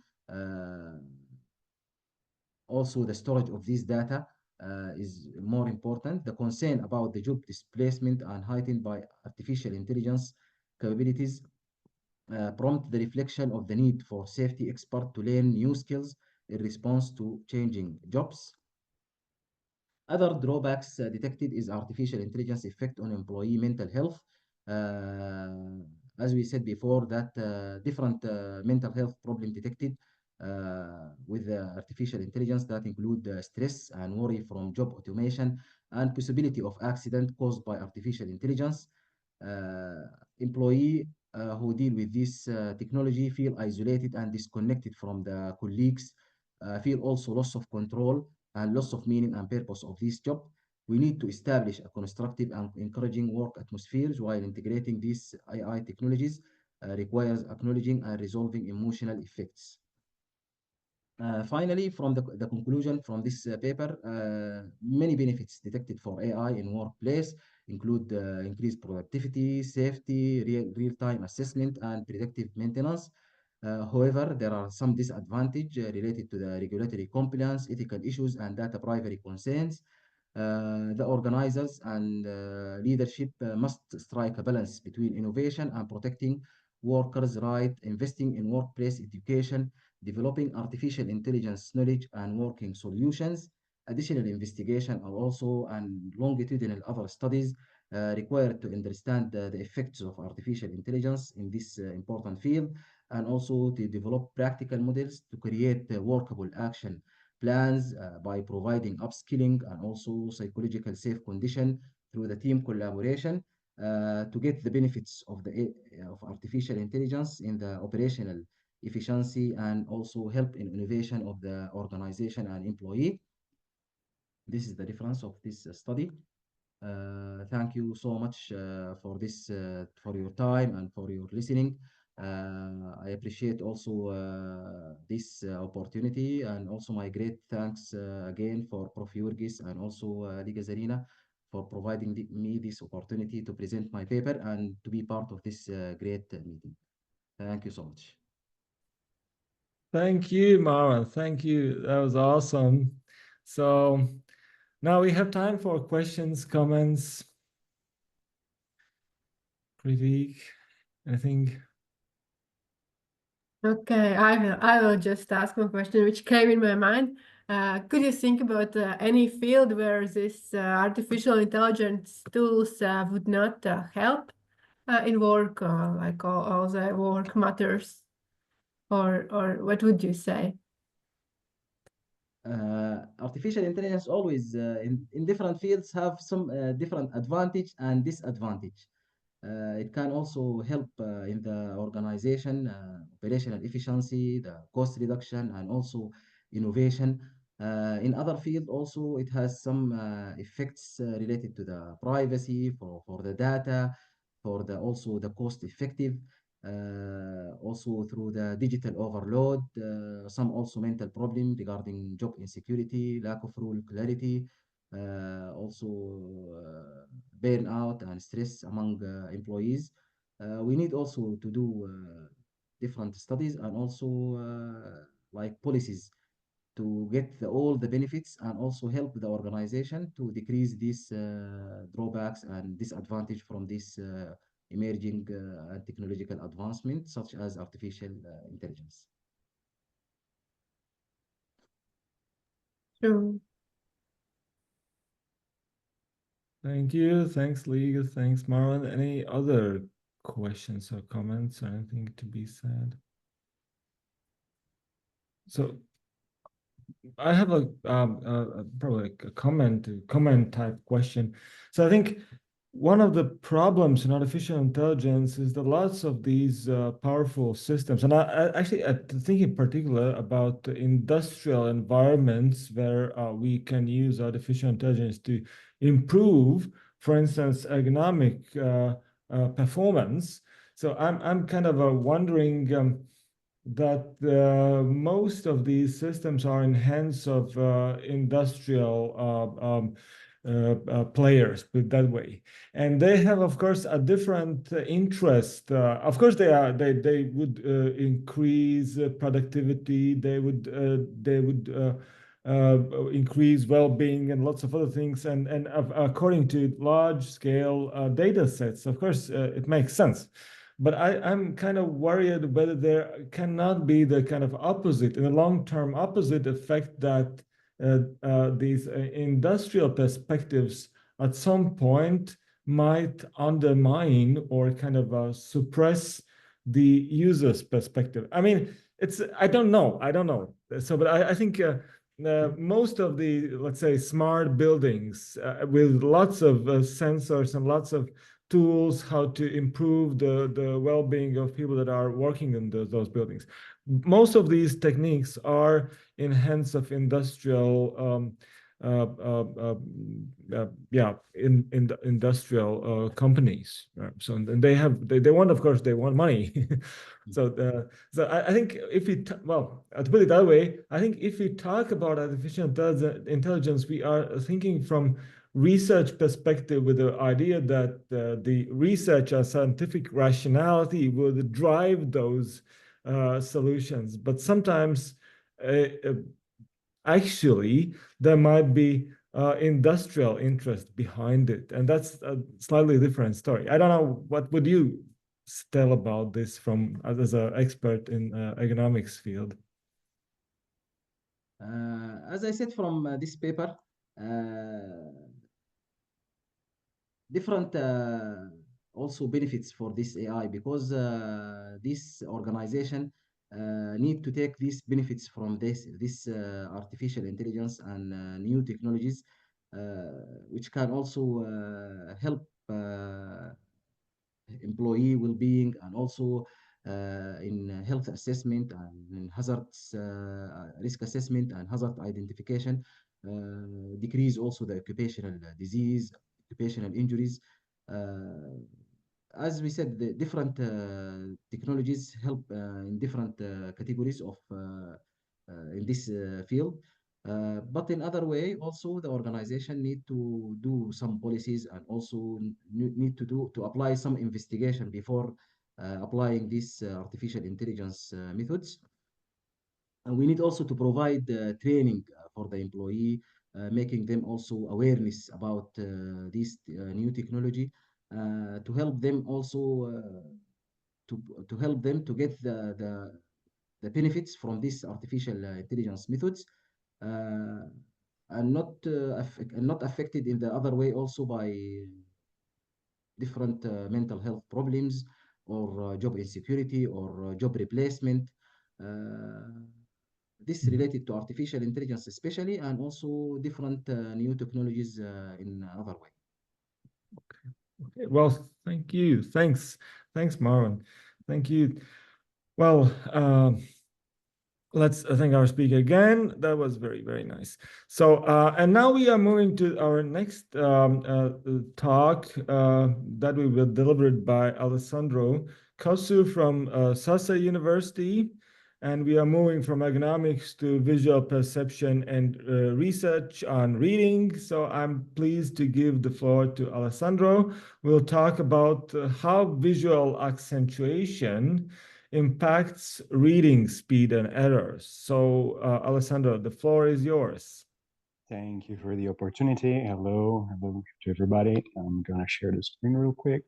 E: Also, the storage of this data is more important. The concern about the job displacement and heightened by artificial intelligence capabilities prompt the reflection of the need for safety experts to learn new skills in response to changing jobs. Other drawbacks detected is artificial intelligence effect on employee mental health. As we said before, that different mental health problem detected with artificial intelligence that include stress and worry from job automation and possibility of accident caused by artificial intelligence. Employee who deal with this technology feel isolated and disconnected from the colleagues, feel also loss of control and loss of meaning and purpose of this job. We need to establish a constructive and encouraging work atmospheres while integrating these AI technologies requires acknowledging and resolving emotional effects. Finally, from the conclusion from this paper, many benefits detected for AI in workplace include increased productivity, safety, real-time assessment, and predictive maintenance. However, there are some disadvantages related to the regulatory compliance, ethical issues, and data privacy concerns. The organizers and leadership must strike a balance between innovation and protecting workers' rights, investing in workplace education, developing artificial intelligence knowledge and working solutions. Additional investigation are also and longitudinal other studies required to understand the effects of artificial intelligence in this important field, and also to develop practical models to create workable action plans by providing upskilling and also psychological safe condition through the team collaboration to get the benefits of artificial intelligence in the operational efficiency and also help in innovation of the organization and employee. This is the difference of this study. Thank you so much for this, for your time and for your listening. I appreciate also this opportunity, and also my great thanks again for Prof. Jurgis and also Liga Zarina for providing me this opportunity to present my paper and to be part of this great meeting. Thank you so much.
A: Thank you, Mara. Thank you. That was awesome. So now we have time for questions, comments, critique, anything.
N: Okay, I will just ask one question which came in my mind. Could you think about any field where this artificial intelligence tools would not help in work, like all the work matters, or what would you say?
E: Artificial intelligence always in different fields have some different advantage and disadvantage. It can also help in the organization, operational efficiency, the cost reduction, and also innovation. In other fields, also it has some effects related to the privacy for the data, for the also the cost effective, also through the digital overload, some also mental problem regarding job insecurity, lack of rule clarity, also burnout and stress among employees. We need also to do different studies and also like policies to get all the benefits and also help the organization to decrease these drawbacks and disadvantage from this emerging technological advancement such as artificial intelligence.
N: True.
A: Thank you. Thanks, Liga. Thanks, Marwan. Any other questions or comments or anything to be said? So I have probably a comment type question. So I think one of the problems in artificial intelligence is that lots of these powerful systems, and I actually think in particular about industrial environments where we can use artificial intelligence to improve, for instance, ergonomic performance. So I'm kind of wondering that most of these systems are in hands of industrial players, put it that way, and they have, of course, a different interest. Of course, they would increase productivity. They would increase well-being and lots of other things. And according to large-scale data sets, of course, it makes sense. But I'm kind of worried whether there cannot be the kind of opposite, in the long-term opposite effect, that these industrial perspectives at some point might undermine or kind of suppress the user's perspective. I mean, I don't know. So, but I think most of the, let's say, smart buildings with lots of sensors and lots of tools how to improve the well-being of people that are working in those buildings. Most of these techniques are in hands of industrial industrial companies. So and they want, of course, they want money. So I think if we to put it that way, I think if we talk about artificial intelligence, we are thinking from research perspective with the idea that the research and scientific rationality will drive those solutions. But sometimes actually there might be industrial interest behind it, and that's a slightly different story. I don't know, what would you tell about this from as an expert in economics field?
E: As I said from this paper, different also benefits for this AI, because this organization need to take these benefits from this artificial intelligence and new technologies, which can also help employee well-being, and also in health assessment and in hazards risk assessment and hazard identification, decrease also the occupational disease, occupational injuries. As we said, the different technologies help in different categories of in this field. But in other way, also the organization need to do some policies, and also need to apply some investigation before applying these artificial intelligence methods. And we need also to provide training for the employee, making them also awareness about this new technology, to help them also to help them to get the benefits from these artificial intelligence methods, and not affected in the other way also by different mental health problems, or job insecurity, or job replacement. This related to artificial intelligence especially, and also different new technologies in another way.
A: Okay. Well, thank you. Thanks, Marwan. Thank you. Well, let's thank our speaker again. That was very, very nice. So, and now we are moving to our next talk that we will delivered by Alessandro Cosu from Sassa University. And we are moving from economics to visual perception and research on reading. So I'm pleased to give the floor to Alessandro. We'll talk about how visual accentuation impacts reading speed and errors. So Alessandro, the floor is yours.
O: Thank you for the opportunity. Hello to everybody. I'm gonna share the screen real quick.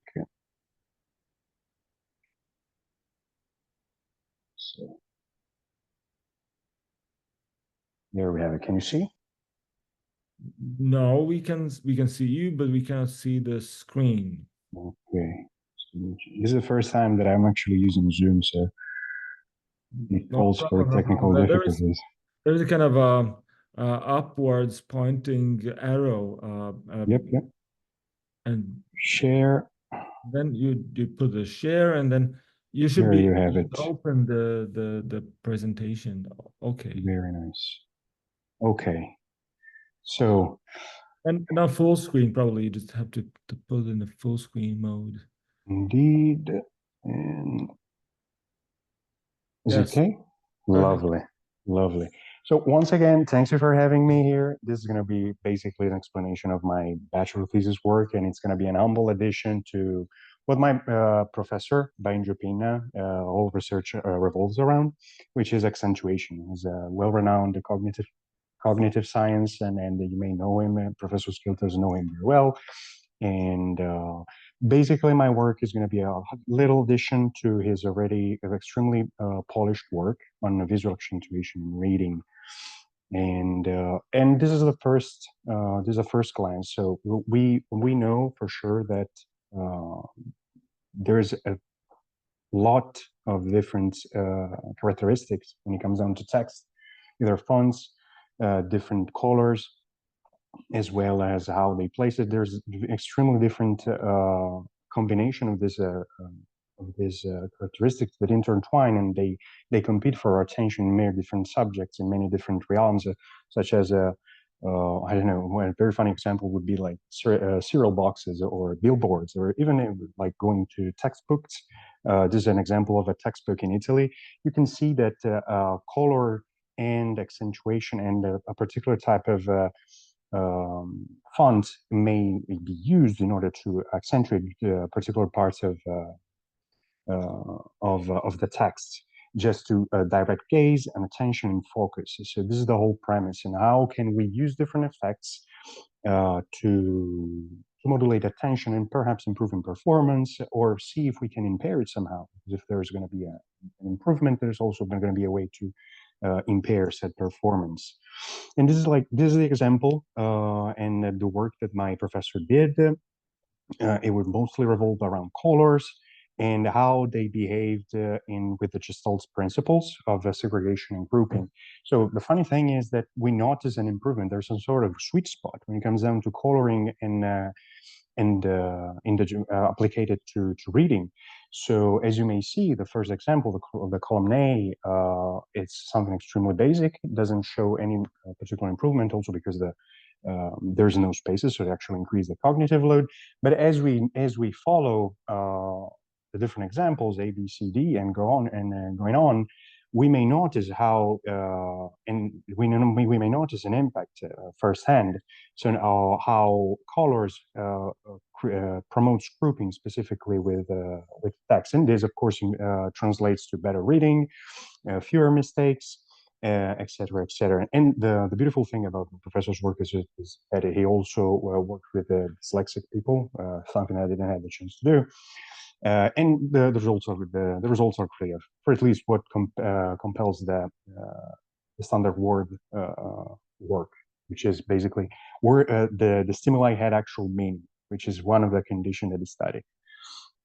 O: So there we have it. Can you see?
A: No, we can see you, but we cannot see the screen.
O: Okay. So this is the first time that I'm actually using Zoom, so it calls for technical difficulties.
A: There's a kind of upwards pointing arrow.
O: Yep.
A: And
O: share.
A: Then you put the share, and then you should
O: there you have it.
A: Open the presentation. Okay.
O: Very nice. Okay. So.
A: And not full screen, probably. You just have to put in the full screen mode.
O: Indeed. And is
A: yes.
O: it okay? Lovely. Lovely. So once again, thanks you for having me here. This is going to be basically an explanation of my bachelor thesis work, and it's going to be an humble addition to what my professor, Bainjo Pina, whole research revolves around, which is accentuation. He's a well-renowned cognitive science, and you may know him. Professor Skilters know him very well. And basically, my work is going to be a little addition to his already extremely polished work on visual accentuation and reading. And this is the first glance. So we know for sure that there's a lot of different characteristics when it comes down to text, either fonts, different colors, as well as how they place it. There's extremely different combination of these characteristics that intertwine, and they compete for our attention in many different subjects in many different realms, such as I don't know, a very funny example would be like cereal boxes or billboards, or even like going to textbooks. This is an example of a textbook in Italy. You can see that color and accentuation and a particular type of font may be used in order to accentuate particular parts of the text, just to direct gaze and attention and focus. So this is the whole premise. And how can we use different effects to modulate attention and perhaps improve in performance, or see if we can impair it somehow? Because if there's going to be an improvement, there's also going to be a way to impair said performance. And this is the example and the work that my professor did. It would mostly revolve around colors and how they behaved with the Gestalt principles of segregation and grouping. So the funny thing is that we notice an improvement. There's some sort of sweet spot when it comes down to coloring and applied to reading. So as you may see, the first example of the column A, it's something extremely basic. It doesn't show any particular improvement, also because there's no spaces, so it actually increase the cognitive load. But as we follow the different examples, A, B, C, D, and go on and going on, we may notice how we may notice an impact firsthand. So how colors promotes grouping specifically with text, and this of course translates to better reading, fewer mistakes, etc., etc. And the beautiful thing about the professor's work is that he also worked with dyslexic people, something I didn't have the chance to do. And the results are clear, for at least what compels the standard word work, which is basically where the stimuli had actual meaning, which is one of the conditions that is studied.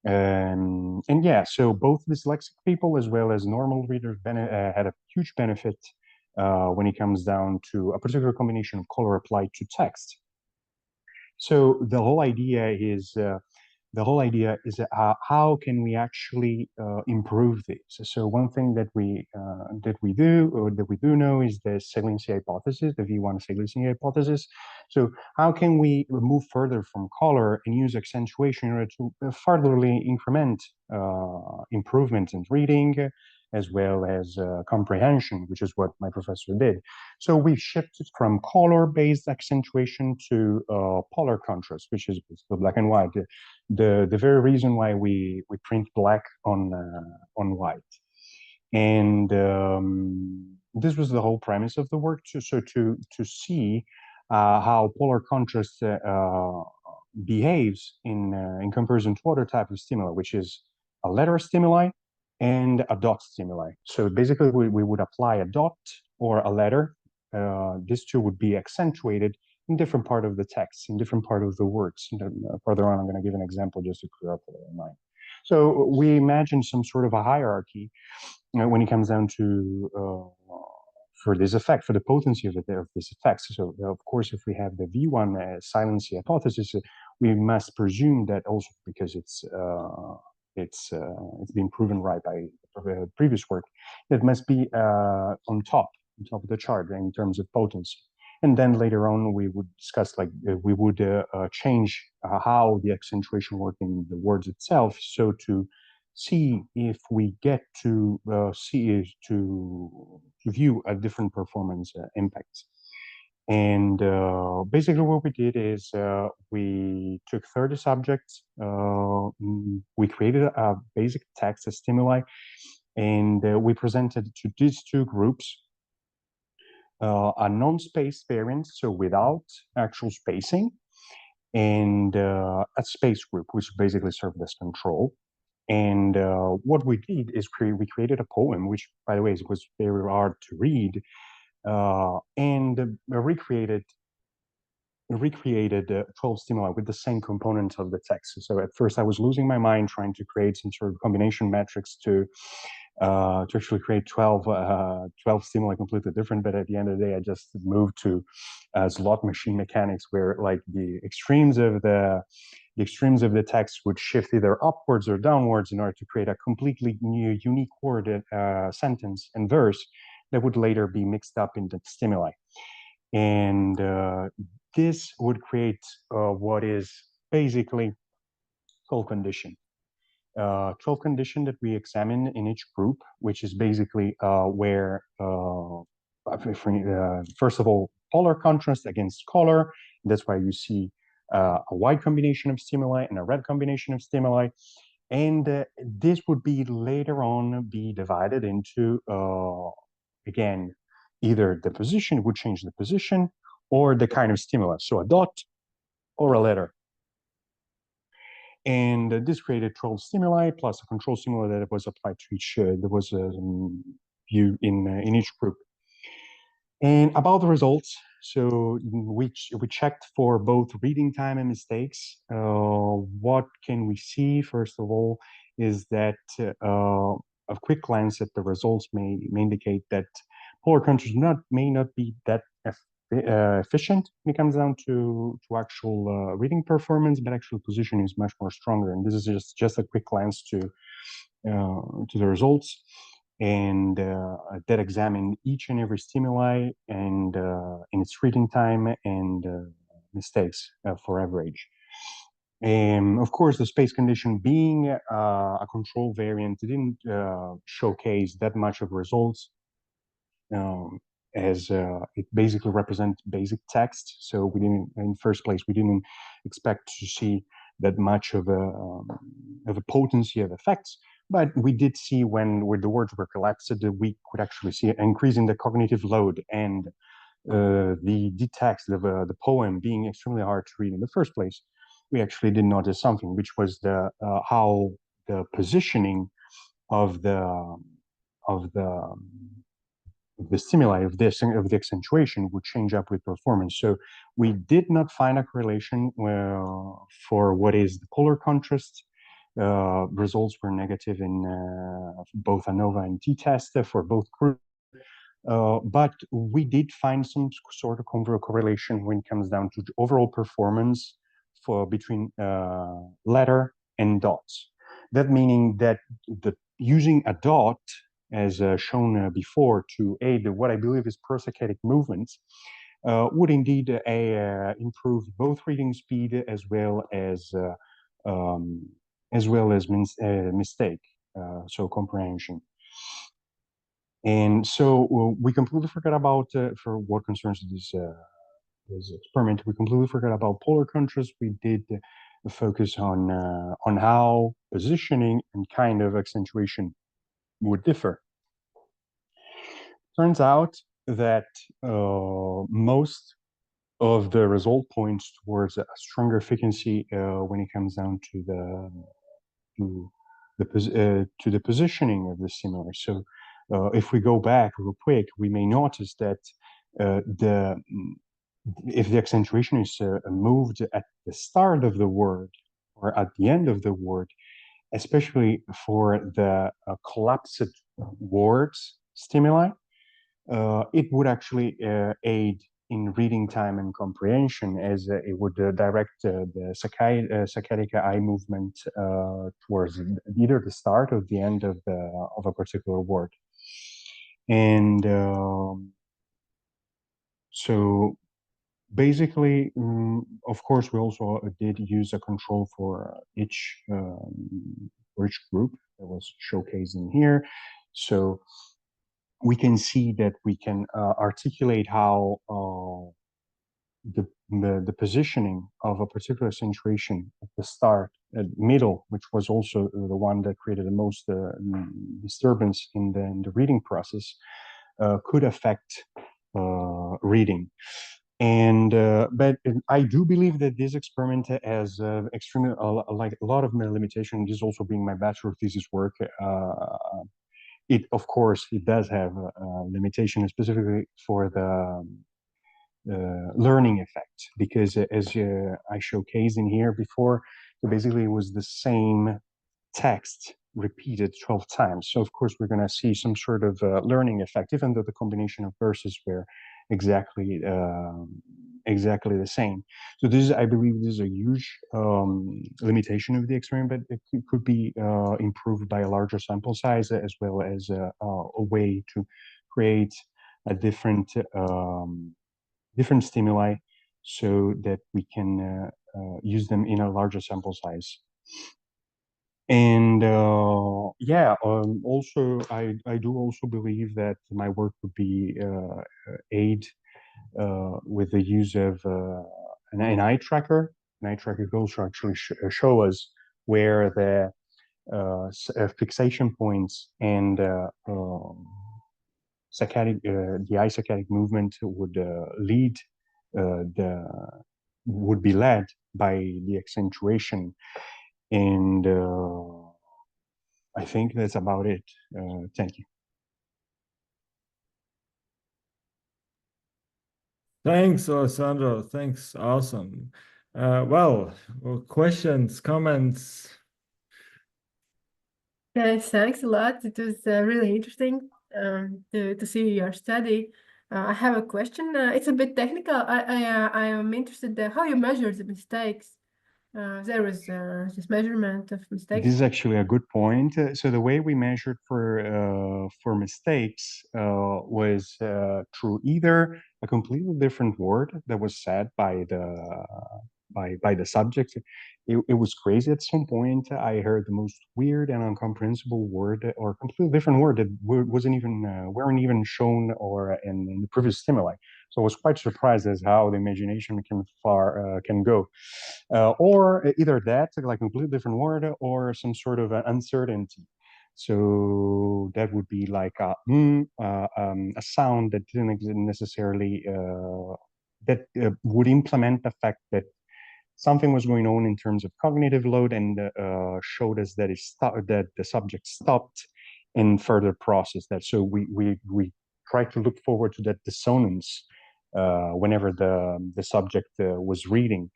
O: And yeah, so both dyslexic people as well as normal readers had a huge benefit when it comes down to a particular combination of color applied to text. So the whole idea is how can we actually improve this? So one thing that we do know is the saliency hypothesis, the V1 saliency hypothesis. So how can we move further from color and use accentuation in order to furtherly increment improvements in reading, as well as comprehension, which is what my professor did. So we shifted from color-based accentuation to polar contrast, which is the black and white. The very reason why we print black on white. And this was the whole premise of the work, to see how polar contrast behaves in comparison to other type of stimuli, which is a letter stimuli and a dot stimuli. So basically, we would apply a dot or a letter. These two would be accentuated in different part of the text, in different part of the words. Further on, I'm going to give an example just to clear up the mind. So we imagine some sort of a hierarchy when it comes down to for this effect, for the potency of this effect. So of course, if we have the V1 saliency hypothesis, we must presume that also because it's been proven right by previous work, it must be on top of the chart in terms of potency. And then later on, we would discuss, like, we would change how the accentuation worked in the words itself, so to see if we get to view a different performance impacts. And basically what we did is we took 30 subjects, we created a basic text, a stimuli, and we presented to these two groups a non-spaced variant, so without actual spacing, and a space group, which basically served as control. And what we did is we created a poem, which, by the way, was very hard to read, and recreated 12 stimuli with the same components of the text. So at first I was losing my mind trying to create some sort of combination matrix to actually create 12 stimuli completely different. But at the end of the day, I just moved to slot machine mechanics, where like the extremes of the text would shift either upwards or downwards in order to create a completely new, unique word, sentence and verse that would later be mixed up in the stimuli. And this would create what is basically 12 condition. 12 condition that we examine in each group, which is basically where, first of all, polar contrast against color. That's why you see a white combination of stimuli and a red combination of stimuli. And this would be later on be divided into, again, either the position would change the position or the kind of stimulus, so a dot or a letter. And this created 12 stimuli plus a control stimuli that was applied to each, there was a view in each group. And about the results, so we checked for both reading time and mistakes. What can we see? First of all, is that a quick glance at the results may indicate that polar contrast may not be that efficient when it comes down to actual reading performance, but actual position is much more stronger. And this is just a quick glance to the results, and that examine each and every stimuli and in its reading time and mistakes for average. And of course, the space condition being a control variant didn't showcase that much of results, as it basically represents basic text. So we didn't, in first place, we didn't expect to see that much of a potency of effects. But we did see when the words were collapsed, that we could actually see an increase in the cognitive load, and the text of the poem being extremely hard to read in the first place. We actually did notice something, which was the how the positioning of the stimuli of the accentuation would change up with performance. So we did not find a correlation for what is the polar contrast. Results were negative in both ANOVA and t-test for both groups. But we did find some sort of correlation when it comes down to the overall performance between letter and dots. That meaning that using a dot, as shown before, to aid what I believe is prosaccadic movements, would indeed improve both reading speed as well as mistake, so comprehension. And so we completely forgot about, for what concerns this experiment, we completely forgot about polar contrast. We did focus on how positioning and kind of accentuation would differ. Turns out that most of the result points towards a stronger efficiency when it comes down to the positioning of the stimuli. So if we go back real quick, we may notice that if the accentuation is moved at the start of the word or at the end of the word, especially for the collapsed words stimuli, it would actually aid in reading time and comprehension, as it would direct the saccadic eye movement towards either the start or the end of a particular word. And so basically, of course, we also did use a control for each for each group that was showcased in here. So we can see that we can articulate how the positioning of a particular accentuation at the start, at middle, which was also the one that created the most disturbance in the reading process, could affect reading. And but I do believe that this experiment has extremely like a lot of limitations. This also being my bachelor thesis work. It of course it does have a limitation specifically for the learning effect, because as I showcased in here before, so basically it was the same text repeated 12 times. So of course we're going to see some sort of learning effect, even though the combination of verses were exactly exactly the same. So this is, I believe, this is a huge limitation of the experiment, but it could be improved by a larger sample size, as well as a way to create a different different stimuli so that we can use them in a larger sample size. And yeah, also I do also believe that my work would be aid with the use of an eye tracker. An eye tracker could also actually show us where the fixation points and the eye saccadic movement would lead would be led by the accentuation. And I think that's about it. Thank you.
A: Thanks, Alessandro. Thanks. Awesome. Well, questions, comments?
N: Yes, thanks a lot. It was really interesting to see your study. I have a question. It's a bit technical. I am interested in how you measure the mistakes. There was this measurement of mistakes.
O: This is actually a good point. So the way we measured for mistakes was through either a completely different word that was said by the subject. It was crazy. At some point, I heard the most weird and incomprehensible word, or completely different word that wasn't even weren't even shown or in the previous stimuli. So I was quite surprised as how the imagination can go, or either that, like a completely different word, or some sort of uncertainty. So that would be like a sound that didn't necessarily that would implement the fact that something was going on in terms of cognitive load, and showed us that that the subject stopped and further processed that. So we try to look forward to that dissonance whenever the subject was reading,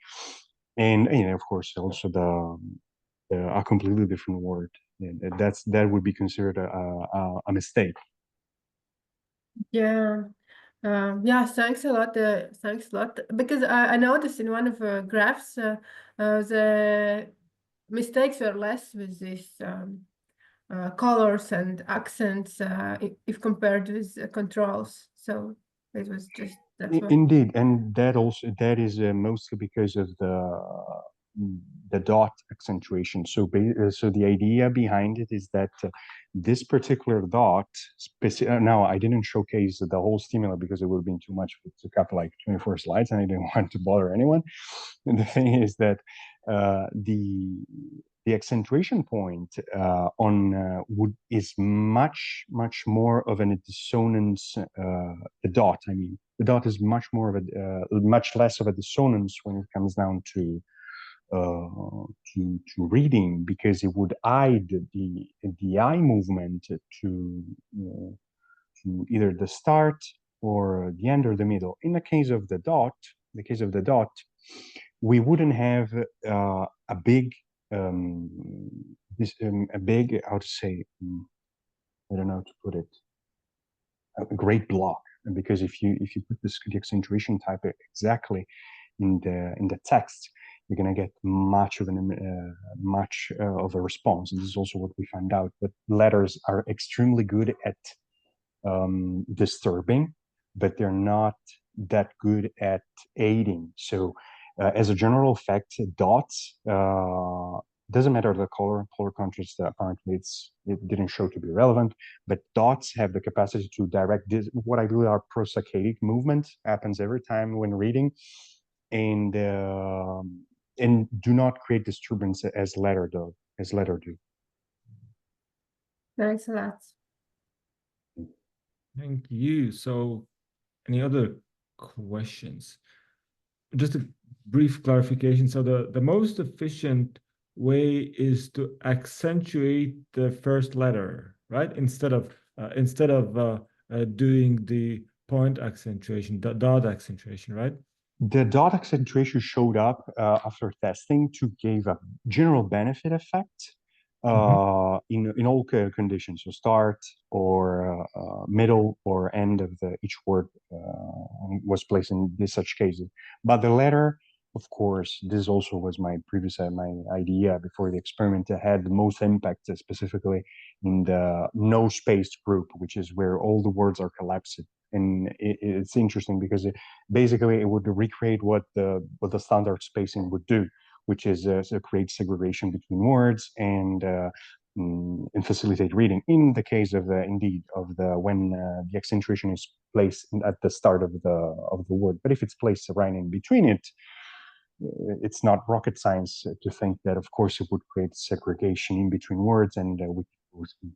O: and of course also a completely different word. That would be considered a mistake.
N: Yeah. Yeah, thanks a lot. Thanks a lot. Because I noticed in one of the graphs, the mistakes were less with these colors and accents if compared with controls. So it was just that's why.
O: Indeed, and that is mostly because of the dot accentuation. So so the idea behind it is that this particular dot, now I didn't showcase the whole stimuli because it would have been too much. It took up like 24 slides and I didn't want to bother anyone. And the thing is that the accentuation point is much more of a dissonance. The dot, I mean, the dot is much more of a much less of a dissonance when it comes down to reading, because it would hide the eye movement to either the start or the end or the middle. In the case of the dot, we wouldn't have a big how to say, I don't know how to put it, a great block, because if you put the accentuation type exactly in the text, you're going to get much of a response. And this is also what we found out, that letters are extremely good at disturbing, but they're not that good at aiding. So as a general effect, dots Doesn't matter the color contrast, apparently it didn't show to be relevant, but dots have the capacity to direct this, what I believe are prosaccadic movement, happens every time when reading, and do not create disturbance as letter do.
N: Thanks a lot.
A: Thank you. So, any other questions? Just a brief clarification. So the most efficient way is to accentuate the first letter, right? Instead of doing the point accentuation, dot accentuation, right?
O: The dot accentuation showed up after testing to give a general benefit effect in all conditions, so start or middle or end of each word was placed in such cases. But the letter, of course, this also was my previous my idea before the experiment, had the most impact specifically in the no spaced group, which is where all the words are collapsed. And it's interesting because basically it would recreate what the standard spacing would do, which is create segregation between words and facilitate reading. In the case of when the accentuation is placed at the start of the word, but if it's placed right in between it, it's not rocket science to think that of course it would create segregation in between words, and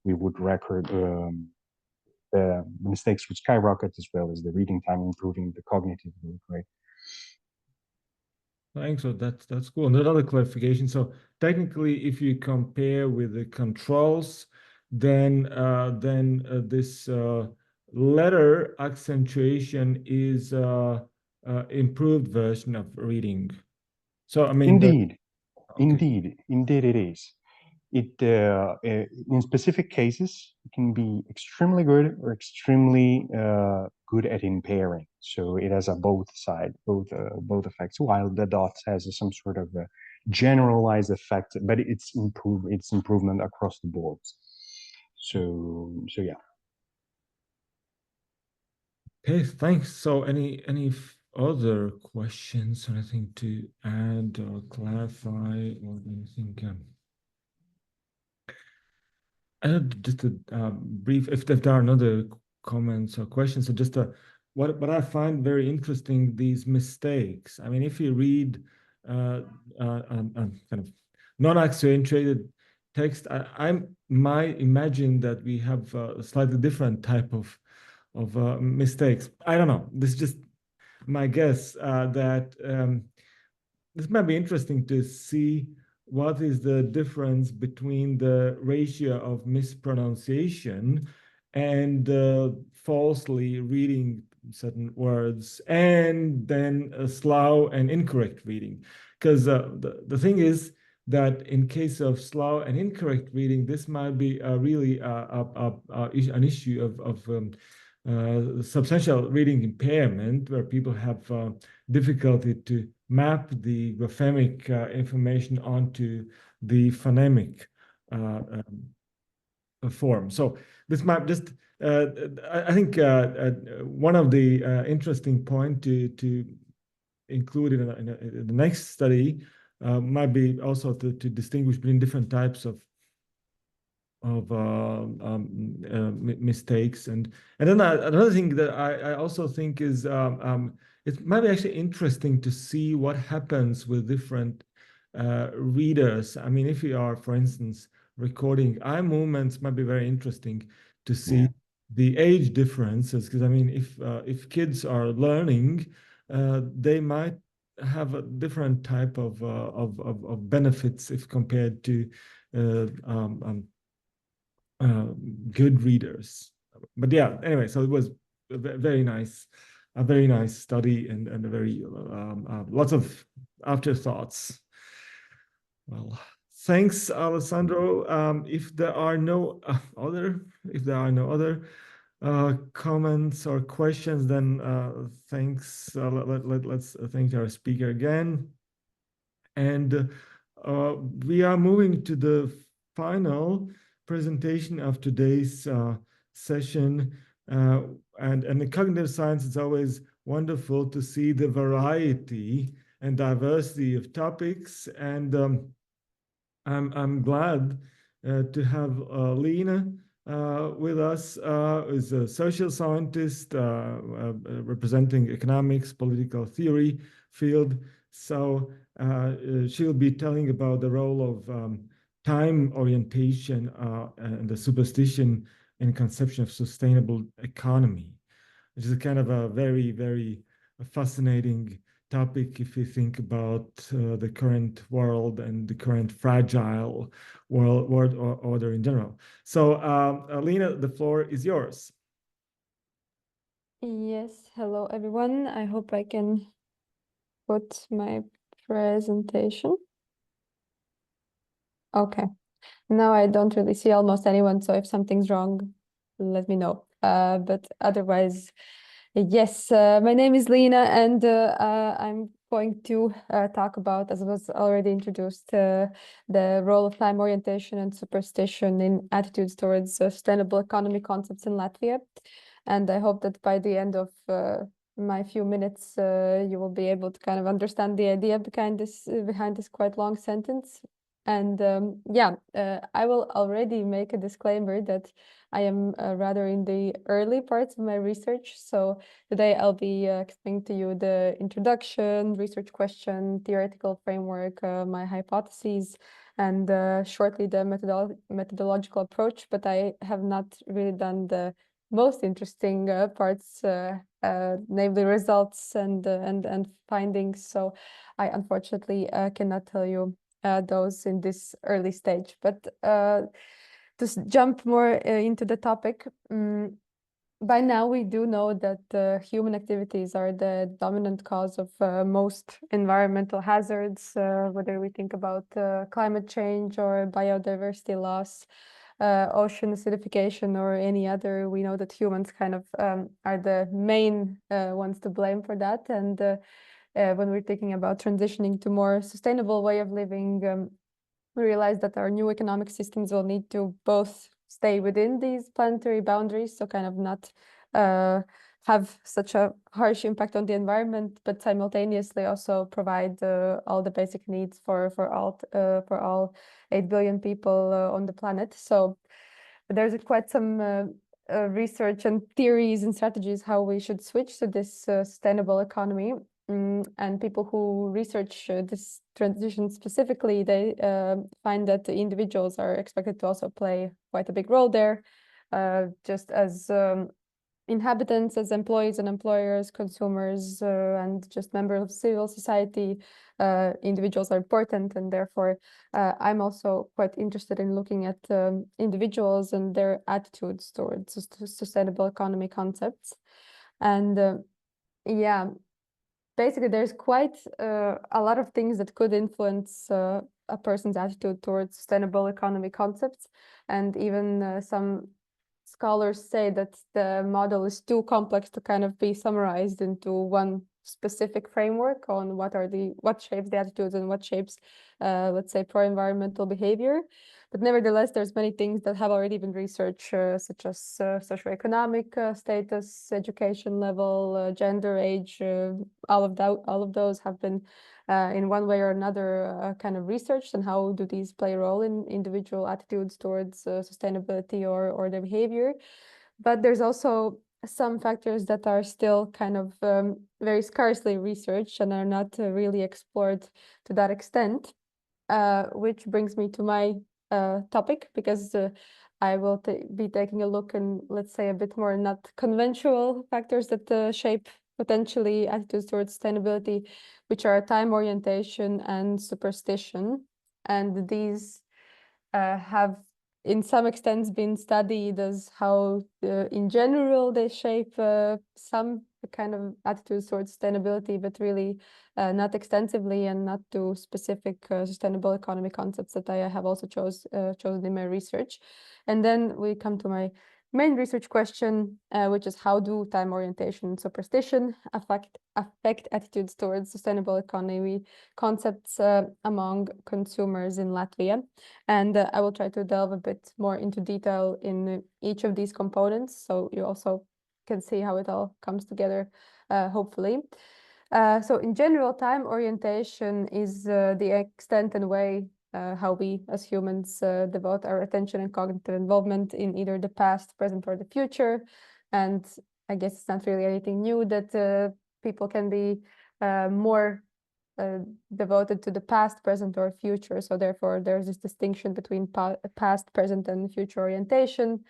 O: we would record the mistakes would skyrocket, as well as the reading time improving, the cognitive work, right?
A: Thanks. So that's cool. And another clarification. So technically, if you compare with the controls, then this letter accentuation is improved version of reading. So I mean,
O: indeed it is. It in specific cases it can be extremely good or extremely good at impairing. So it has a both effects. While the dots has some sort of a generalized effect, but it's improvement across the boards. So yeah.
A: Okay, thanks. So any other questions, anything to add or clarify or anything? Just a brief, if there are other comments or questions, so just what I find very interesting, these mistakes. I mean, if you read kind of non-accentuated text, I might imagine that we have a slightly different type of mistakes. I don't know. This is just my guess that this might be interesting to see what is the difference between the ratio of mispronunciation and falsely reading certain words, and then slow and incorrect reading. Because the thing is that in case of slow and incorrect reading, this might be really an issue of substantial reading impairment, where people have difficulty to map the graphemic information onto the phonemic form. So this might just, I think one of the interesting point to include in the next study might be also to distinguish between different types of mistakes. And then another thing that I also think is it might be actually interesting to see what happens with different readers. I mean, if you are, for instance, recording eye movements, might be very interesting to see the age differences. Because I mean, if kids are learning, they might have a different type of benefits if compared to good readers. But yeah, anyway, so it was a very nice study, and a very lots of afterthoughts. Well, thanks, Alessandro. If there are no other comments or questions, then thanks. Let's thank our speaker again, and we are moving to the final presentation of today's session. And in cognitive science, it's always wonderful to see the variety and diversity of topics. And I'm glad to have Lena with us, is a social scientist representing economics, political theory field. So she'll be telling about the role of time orientation and the superstition in conception of sustainable economy, which is a kind of a very, very fascinating topic if you think about the current world and the current fragile world order in general. So, Alina, the floor is yours.
J: Yes, hello everyone. I hope I can put my presentation. Okay. Now I don't really see almost anyone, so if something's wrong, let me know. But otherwise, yes, my name is Lena, and I'm going to talk about, as was already introduced, the role of time orientation and superstition in attitudes towards sustainable economy concepts in Latvia. And I hope that by the end of my few minutes, you will be able to kind of understand the idea behind this quite long sentence. And yeah, I will already make a disclaimer that I am rather in the early parts of my research. So today I'll be explaining to you the introduction, research question, theoretical framework, my hypotheses, and shortly the methodological approach. But I have not really done the most interesting parts, namely results and findings. So I unfortunately cannot tell you those in this early stage. But to jump more into the topic, by now we do know that human activities are the dominant cause of most environmental hazards, whether we think about climate change or biodiversity loss, ocean acidification or any other. We know that humans kind of are the main ones to blame for that. And when we're thinking about transitioning to more sustainable way of living, we realize that our new economic systems will need to both stay within these planetary boundaries, so kind of not have such a harsh impact on the environment, but simultaneously also provide all the basic needs for all 8 billion people on the planet. So there's quite some research and theories and strategies how we should switch to this sustainable economy. And people who research this transition specifically, they find that the individuals are expected to also play quite a big role there, just as inhabitants, as employees and employers, consumers, and just members of civil society. Individuals are important, and therefore I'm also quite interested in looking at individuals and their attitudes towards sustainable economy concepts. And yeah, basically there's quite a lot of things that could influence a person's attitude towards sustainable economy concepts. And even some scholars say that the model is too complex to kind of be summarized into one specific framework on what shapes the attitudes and what shapes, let's say, pro-environmental behavior. But nevertheless, there's many things that have already been researched, such as socioeconomic status, education level, gender, age. All of those have been in one way or another kind of researched, and how do these play a role in individual attitudes towards sustainability or their behavior. But there's also some factors that are still kind of very scarcely researched and are not really explored to that extent, which brings me to my topic, because I will be taking a look in, let's say, a bit more not conventional factors that shape potentially attitudes towards sustainability, which are time orientation and superstition. And these have in some extent been studied as how in general they shape some kind of attitudes towards sustainability, but really not extensively and not to specific sustainable economy concepts that I have also chosen in my research. And then we come to my main research question, which is how do time orientation and superstition affect attitudes towards sustainable economy concepts among consumers in Latvia? And I will try to delve a bit more into detail in each of these components, so you also can see how it all comes together, hopefully. So in general, time orientation is the extent and way how we as humans devote our attention and cognitive involvement in either the past, present, or the future. And I guess it's not really anything new that people can be more devoted to the past, present, or future. So therefore, there's this distinction between past, present, and future orientation.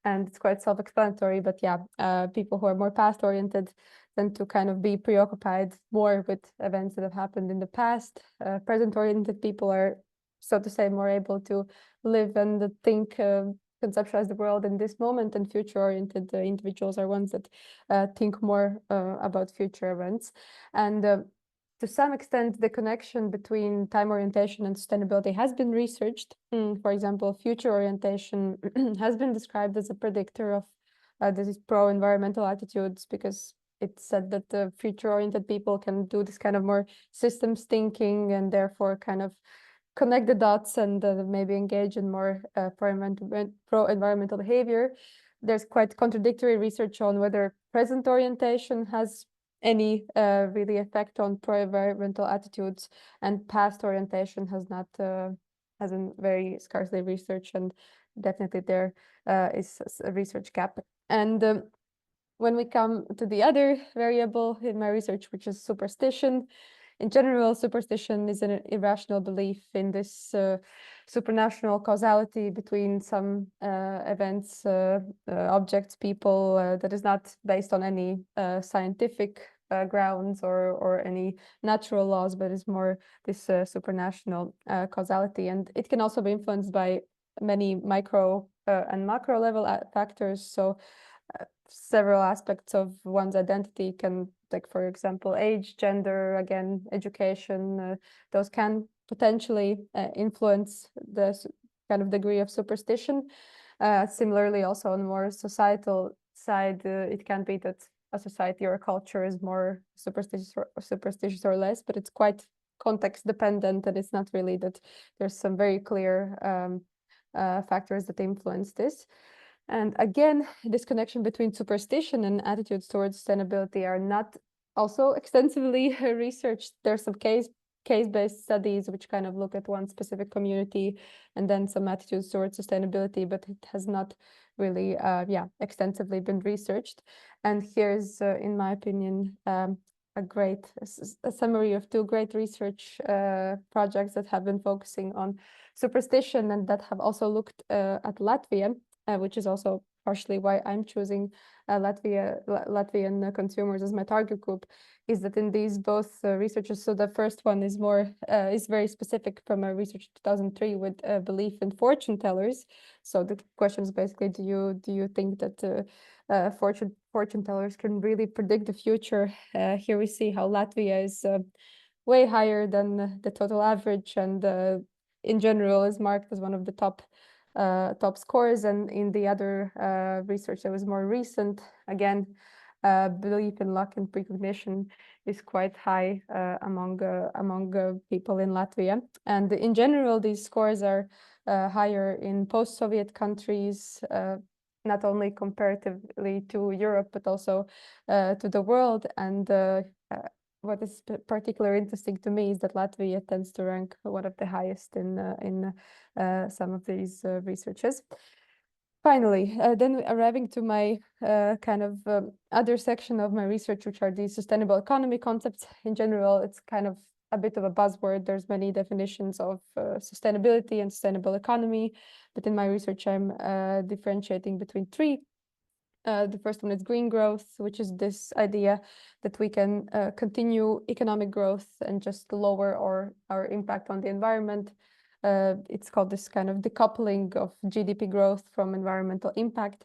J: And it's quite self-explanatory, but yeah, people who are more past-oriented tend to kind of be preoccupied more with events that have happened in the past. Present-oriented people are, so to say, more able to live and think, conceptualize the world in this moment, and future-oriented individuals are ones that think more about future events. And to some extent, the connection between time orientation and sustainability has been researched. For example, future orientation has been described as a predictor of these pro-environmental attitudes, because it's said that the future-oriented people can do this kind of more systems thinking and therefore kind of connect the dots and maybe engage in more pro-environmental behavior. There's quite contradictory research on whether present orientation has any really effect on pro-environmental attitudes, and past orientation has not, has been very scarcely researched, and definitely there is a research gap. And when we come to the other variable in my research, which is superstition, in general, superstition is an irrational belief in this supranational causality between some events, objects, people, that is not based on any scientific grounds or any natural laws, but is more this supranational causality. And it can also be influenced by many micro and macro level factors. So several aspects of one's identity can, like, for example, age, gender, again, education, those can potentially influence the kind of degree of superstition. Similarly, also on the more societal side, it can be that a society or a culture is more superstitious or less, but it's quite context dependent, and it's not really that there's some very clear factors that influence this. And again, this connection between superstition and attitudes towards sustainability are not also extensively researched. There's some case-based studies which kind of look at one specific community and then some attitudes towards sustainability, but it has not really, extensively been researched. And here's, in my opinion, a summary of two great research projects that have been focusing on superstition and that have also looked at Latvia, which is also partially why I'm choosing Latvian consumers as my target group, is that in these both researches, so the first one is more is very specific from a research 2003 with belief in fortune tellers. So the question is basically, do you think that fortune tellers can really predict the future? Here we see how Latvia is way higher than the total average, and in general is marked as one of the top scores. And in the other research that was more recent, again, belief in luck and precognition is quite high among people in Latvia. And in general, these scores are higher in post-Soviet countries, not only comparatively to Europe, but also to the world. And what is particularly interesting to me is that Latvia tends to rank one of the highest in some of these researches. Finally, then arriving to my kind of other section of my research, which are the sustainable economy concepts. In general, it's kind of a bit of a buzzword. There's many definitions of sustainability and sustainable economy, but in my research, I'm differentiating between three. The first one is green growth, which is this idea that we can continue economic growth and just lower our impact on the environment. It's called this kind of decoupling of GDP growth from environmental impact.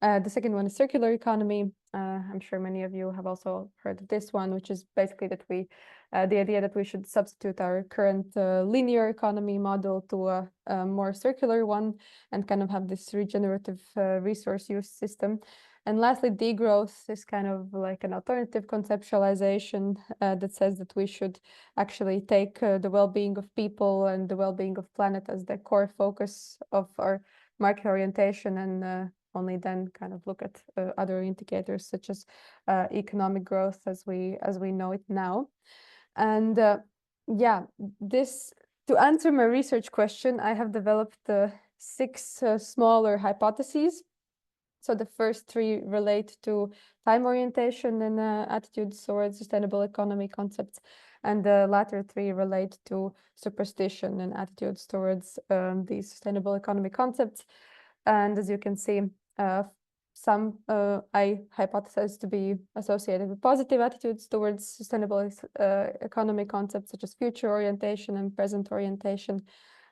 J: The second one is circular economy. I'm sure many of you have also heard of this one, which is basically that the idea that we should substitute our current linear economy model to a more circular one and kind of have this regenerative resource use system. And lastly, degrowth is kind of like an alternative conceptualization that says that we should actually take the well-being of people and the well-being of planet as the core focus of our market orientation, and only then kind of look at other indicators such as economic growth as we know it now. And this To answer my research question, I have developed 6 smaller hypotheses. So the first 3 relate to time orientation and attitudes towards sustainable economy concepts, and the latter 3 relate to superstition and attitudes towards these sustainable economy concepts. And as you can see, some I hypothesize to be associated with positive attitudes towards sustainable economy concepts, such as future orientation and present orientation.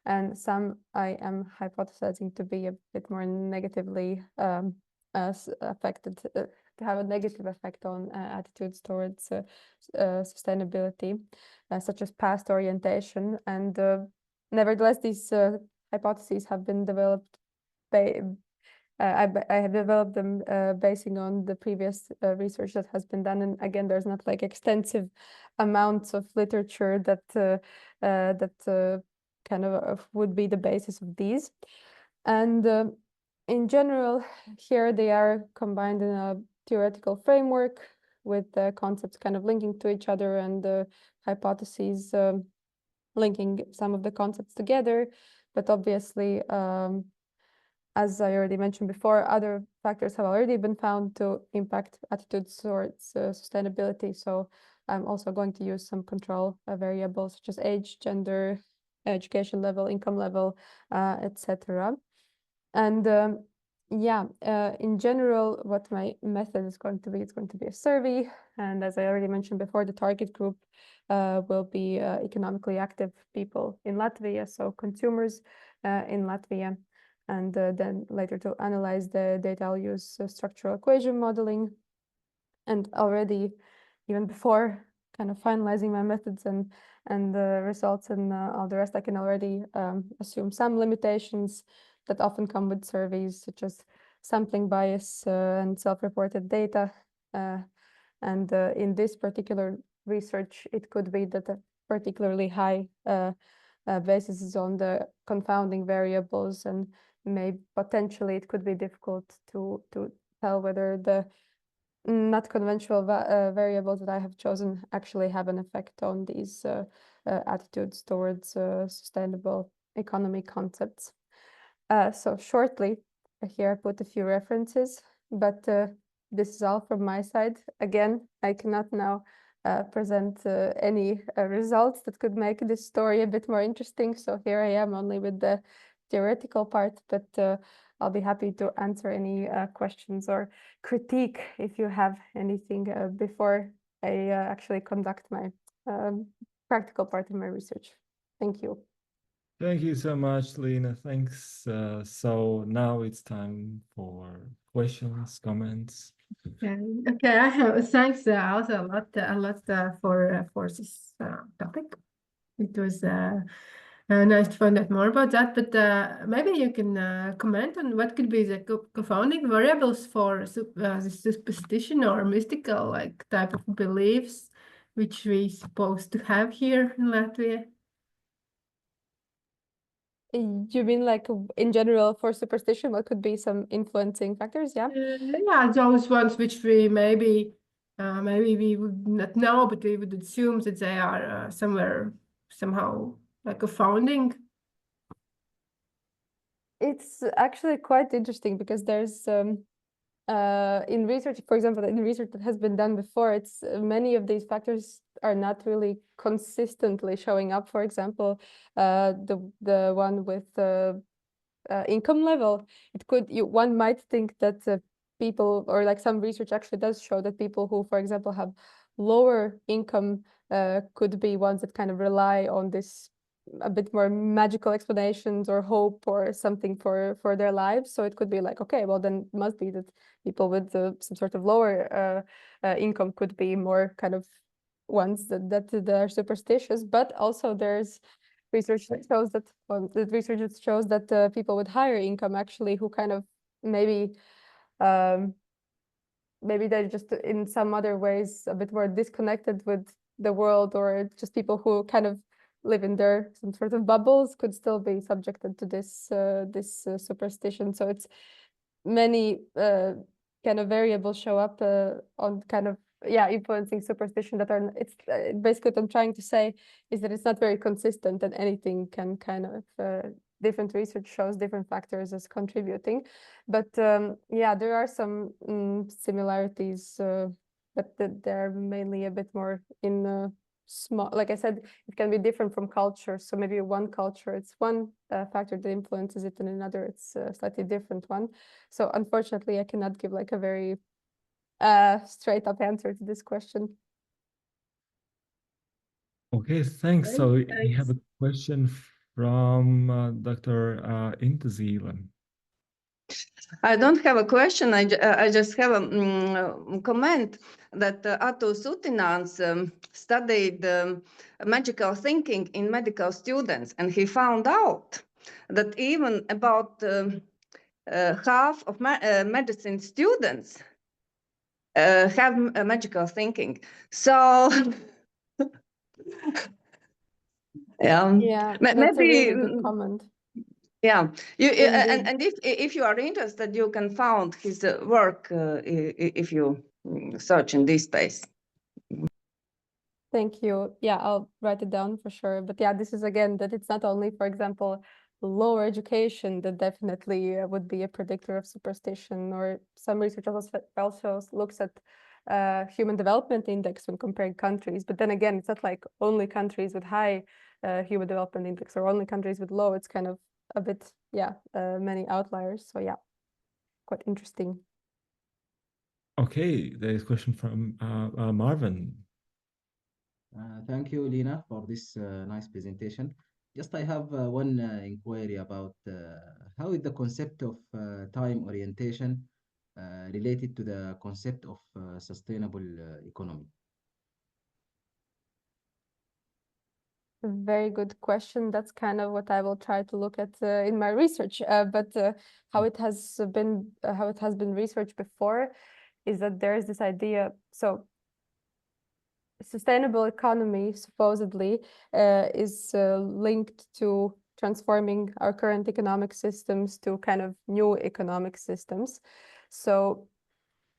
J: And some I am hypothesizing to be a bit more negatively affected, to have a negative effect on attitudes towards sustainability, such as past orientation. And nevertheless, these hypotheses have been developed I have developed them basing on the previous research that has been done. And again, there's not like extensive amounts of literature that kind of would be the basis of these. And in general, here they are combined in a theoretical framework with the concepts kind of linking to each other and the hypotheses linking some of the concepts together. But obviously, as I already mentioned before, other factors have already been found to impact attitudes towards sustainability. So I'm also going to use some control variables such as age, gender, education level, income level, etc. And yeah, in general, what my method is going to be, it's going to be a survey. And as I already mentioned before, the target group will be economically active people in Latvia, so consumers in Latvia. And then later to analyze the data, I'll use structural equation modeling. And already, even before kind of finalizing my methods and the results and all the rest, I can already assume some limitations that often come with surveys, such as sampling bias and self-reported data. And in this particular research, it could be that a particularly high basis is on the confounding variables, and maybe potentially it could be difficult to tell whether the not conventional variables that I have chosen actually have an effect on these attitudes towards sustainable economy concepts. So shortly, here I put a few references, but this is all from my side. Again, I cannot now present any results that could make this story a bit more interesting. So here I am only with the theoretical part, but I'll be happy to answer any questions or critique if you have anything before I actually conduct my practical part of my research. Thank you.
A: Thank you so much, Lena. Thanks. So now it's time for questions, comments.
N: Okay. I have thanks also a lot for this topic. It was nice to find out more about that. But maybe you can comment on what could be the confounding variables for the superstition or mystical like type of beliefs which we supposed to have here in Latvia.
J: You mean like in general for superstition, what could be some influencing factors? Yeah.
N: Yeah, those ones which we maybe we would not know, but we would assume that they are somehow like a founding.
J: It's actually quite interesting because there's in research, for example, in research that has been done before, it's many of these factors are not really consistently showing up. For example, the one with income level, one might think that people, or like some research actually does show that people who, for example, have lower income could be ones that kind of rely on this a bit more magical explanations or hope or something for their lives. So it could be like, okay, well then it must be that people with some sort of lower income could be more kind of ones that are superstitious. But also there's research that shows that people with higher income actually who kind of maybe they're just in some other ways a bit more disconnected with the world, or just people who kind of live in their some sort of bubbles could still be subjected to this superstition. So it's many kind of variables show up on kind of influencing superstition that are, it's basically what I'm trying to say is that it's not very consistent, and anything can kind of, different research shows different factors as contributing. But there are some similarities, but they're mainly a bit more in small, like I said, it can be different from culture. So maybe one culture, it's one factor that influences it, and another, it's a slightly different one. So unfortunately, I cannot give like a very straight up answer to this question.
A: Okay, thanks. So we have a question from Dr. Intezielen.
P: I don't have a question. I just have a comment that Atus Utinants studied magical thinking in medical students, and he found out that even about half of medicine students have magical thinking. So
J: Yeah, that's a really good comment.
P: Yeah, and if you are interested, you can find his work if you search in this space.
J: Thank you. Yeah, I'll write it down for sure. But yeah, this is again that it's not only, for example, lower education that definitely would be a predictor of superstition, or some research also looks at human development index when comparing countries. But then again, it's not like only countries with high human development index or only countries with low. It's kind of a bit, many outliers. So yeah, quite interesting.
A: Okay, there is a question from Marvin.
E: Thank you, Lina, for this nice presentation. Just I have one inquiry about how is the concept of time orientation related to the concept of sustainable economy?
J: Very good question. That's kind of what I will try to look at in my research. But how it has been researched before is that there is this idea. So sustainable economy supposedly is linked to transforming our current economic systems to kind of new economic systems. So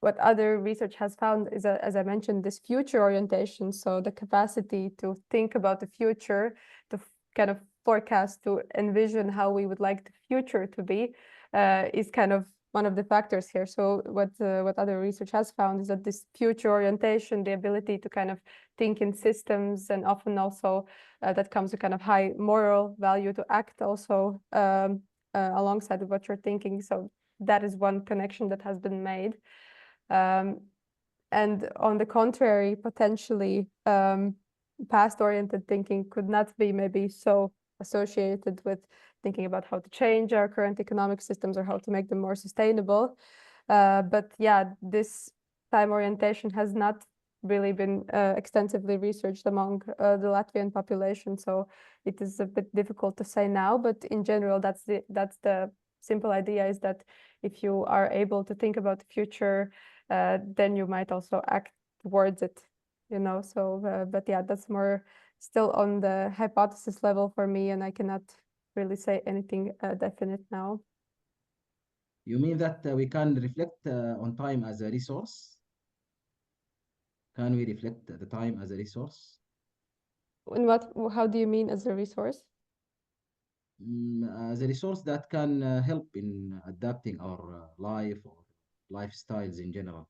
J: what other research has found is, as I mentioned, this future orientation. So the capacity to think about the future, to kind of forecast, to envision how we would like the future to be, is kind of one of the factors here. So what other research has found is that this future orientation, the ability to kind of think in systems, and often also that comes with kind of high moral value to act also alongside of what you're thinking. So that is one connection that has been made. And on the contrary, potentially past-oriented thinking could not be maybe so associated with thinking about how to change our current economic systems or how to make them more sustainable. But yeah, this time orientation has not really been extensively researched among the Latvian population, so it is a bit difficult to say now. But in general, that's the simple idea, is that if you are able to think about the future, then you might also act towards it, you know. So, but yeah, that's more still on the hypothesis level for me, and I cannot really say anything definite now.
E: You mean that we can reflect on time as a resource? Can we reflect the time as a resource?
J: And how do you mean as a resource?
E: As a resource that can help in adapting our life or lifestyles in general.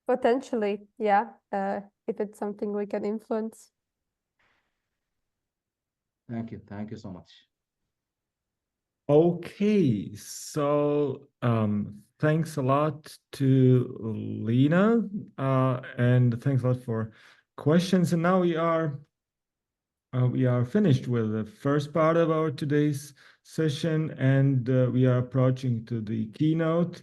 J: Potentially, yeah, if it's something we can influence.
E: Thank you so much.
A: Okay, so thanks a lot to Lina, and thanks a lot for questions. And now we are finished with the first part of our today's session, and we are approaching to the keynote.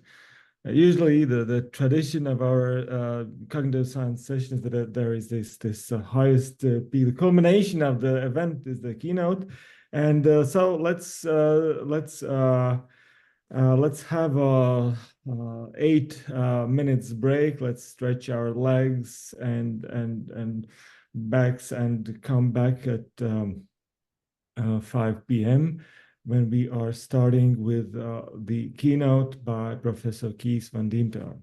A: Usually, the tradition of our cognitive science sessions that there is this highest peak, the culmination of the event is the keynote, and so let's have a 8 minutes break. Let's stretch our legs and backs and come back at 5 p.m. when we are starting with the keynote by Professor Kees van Diemter.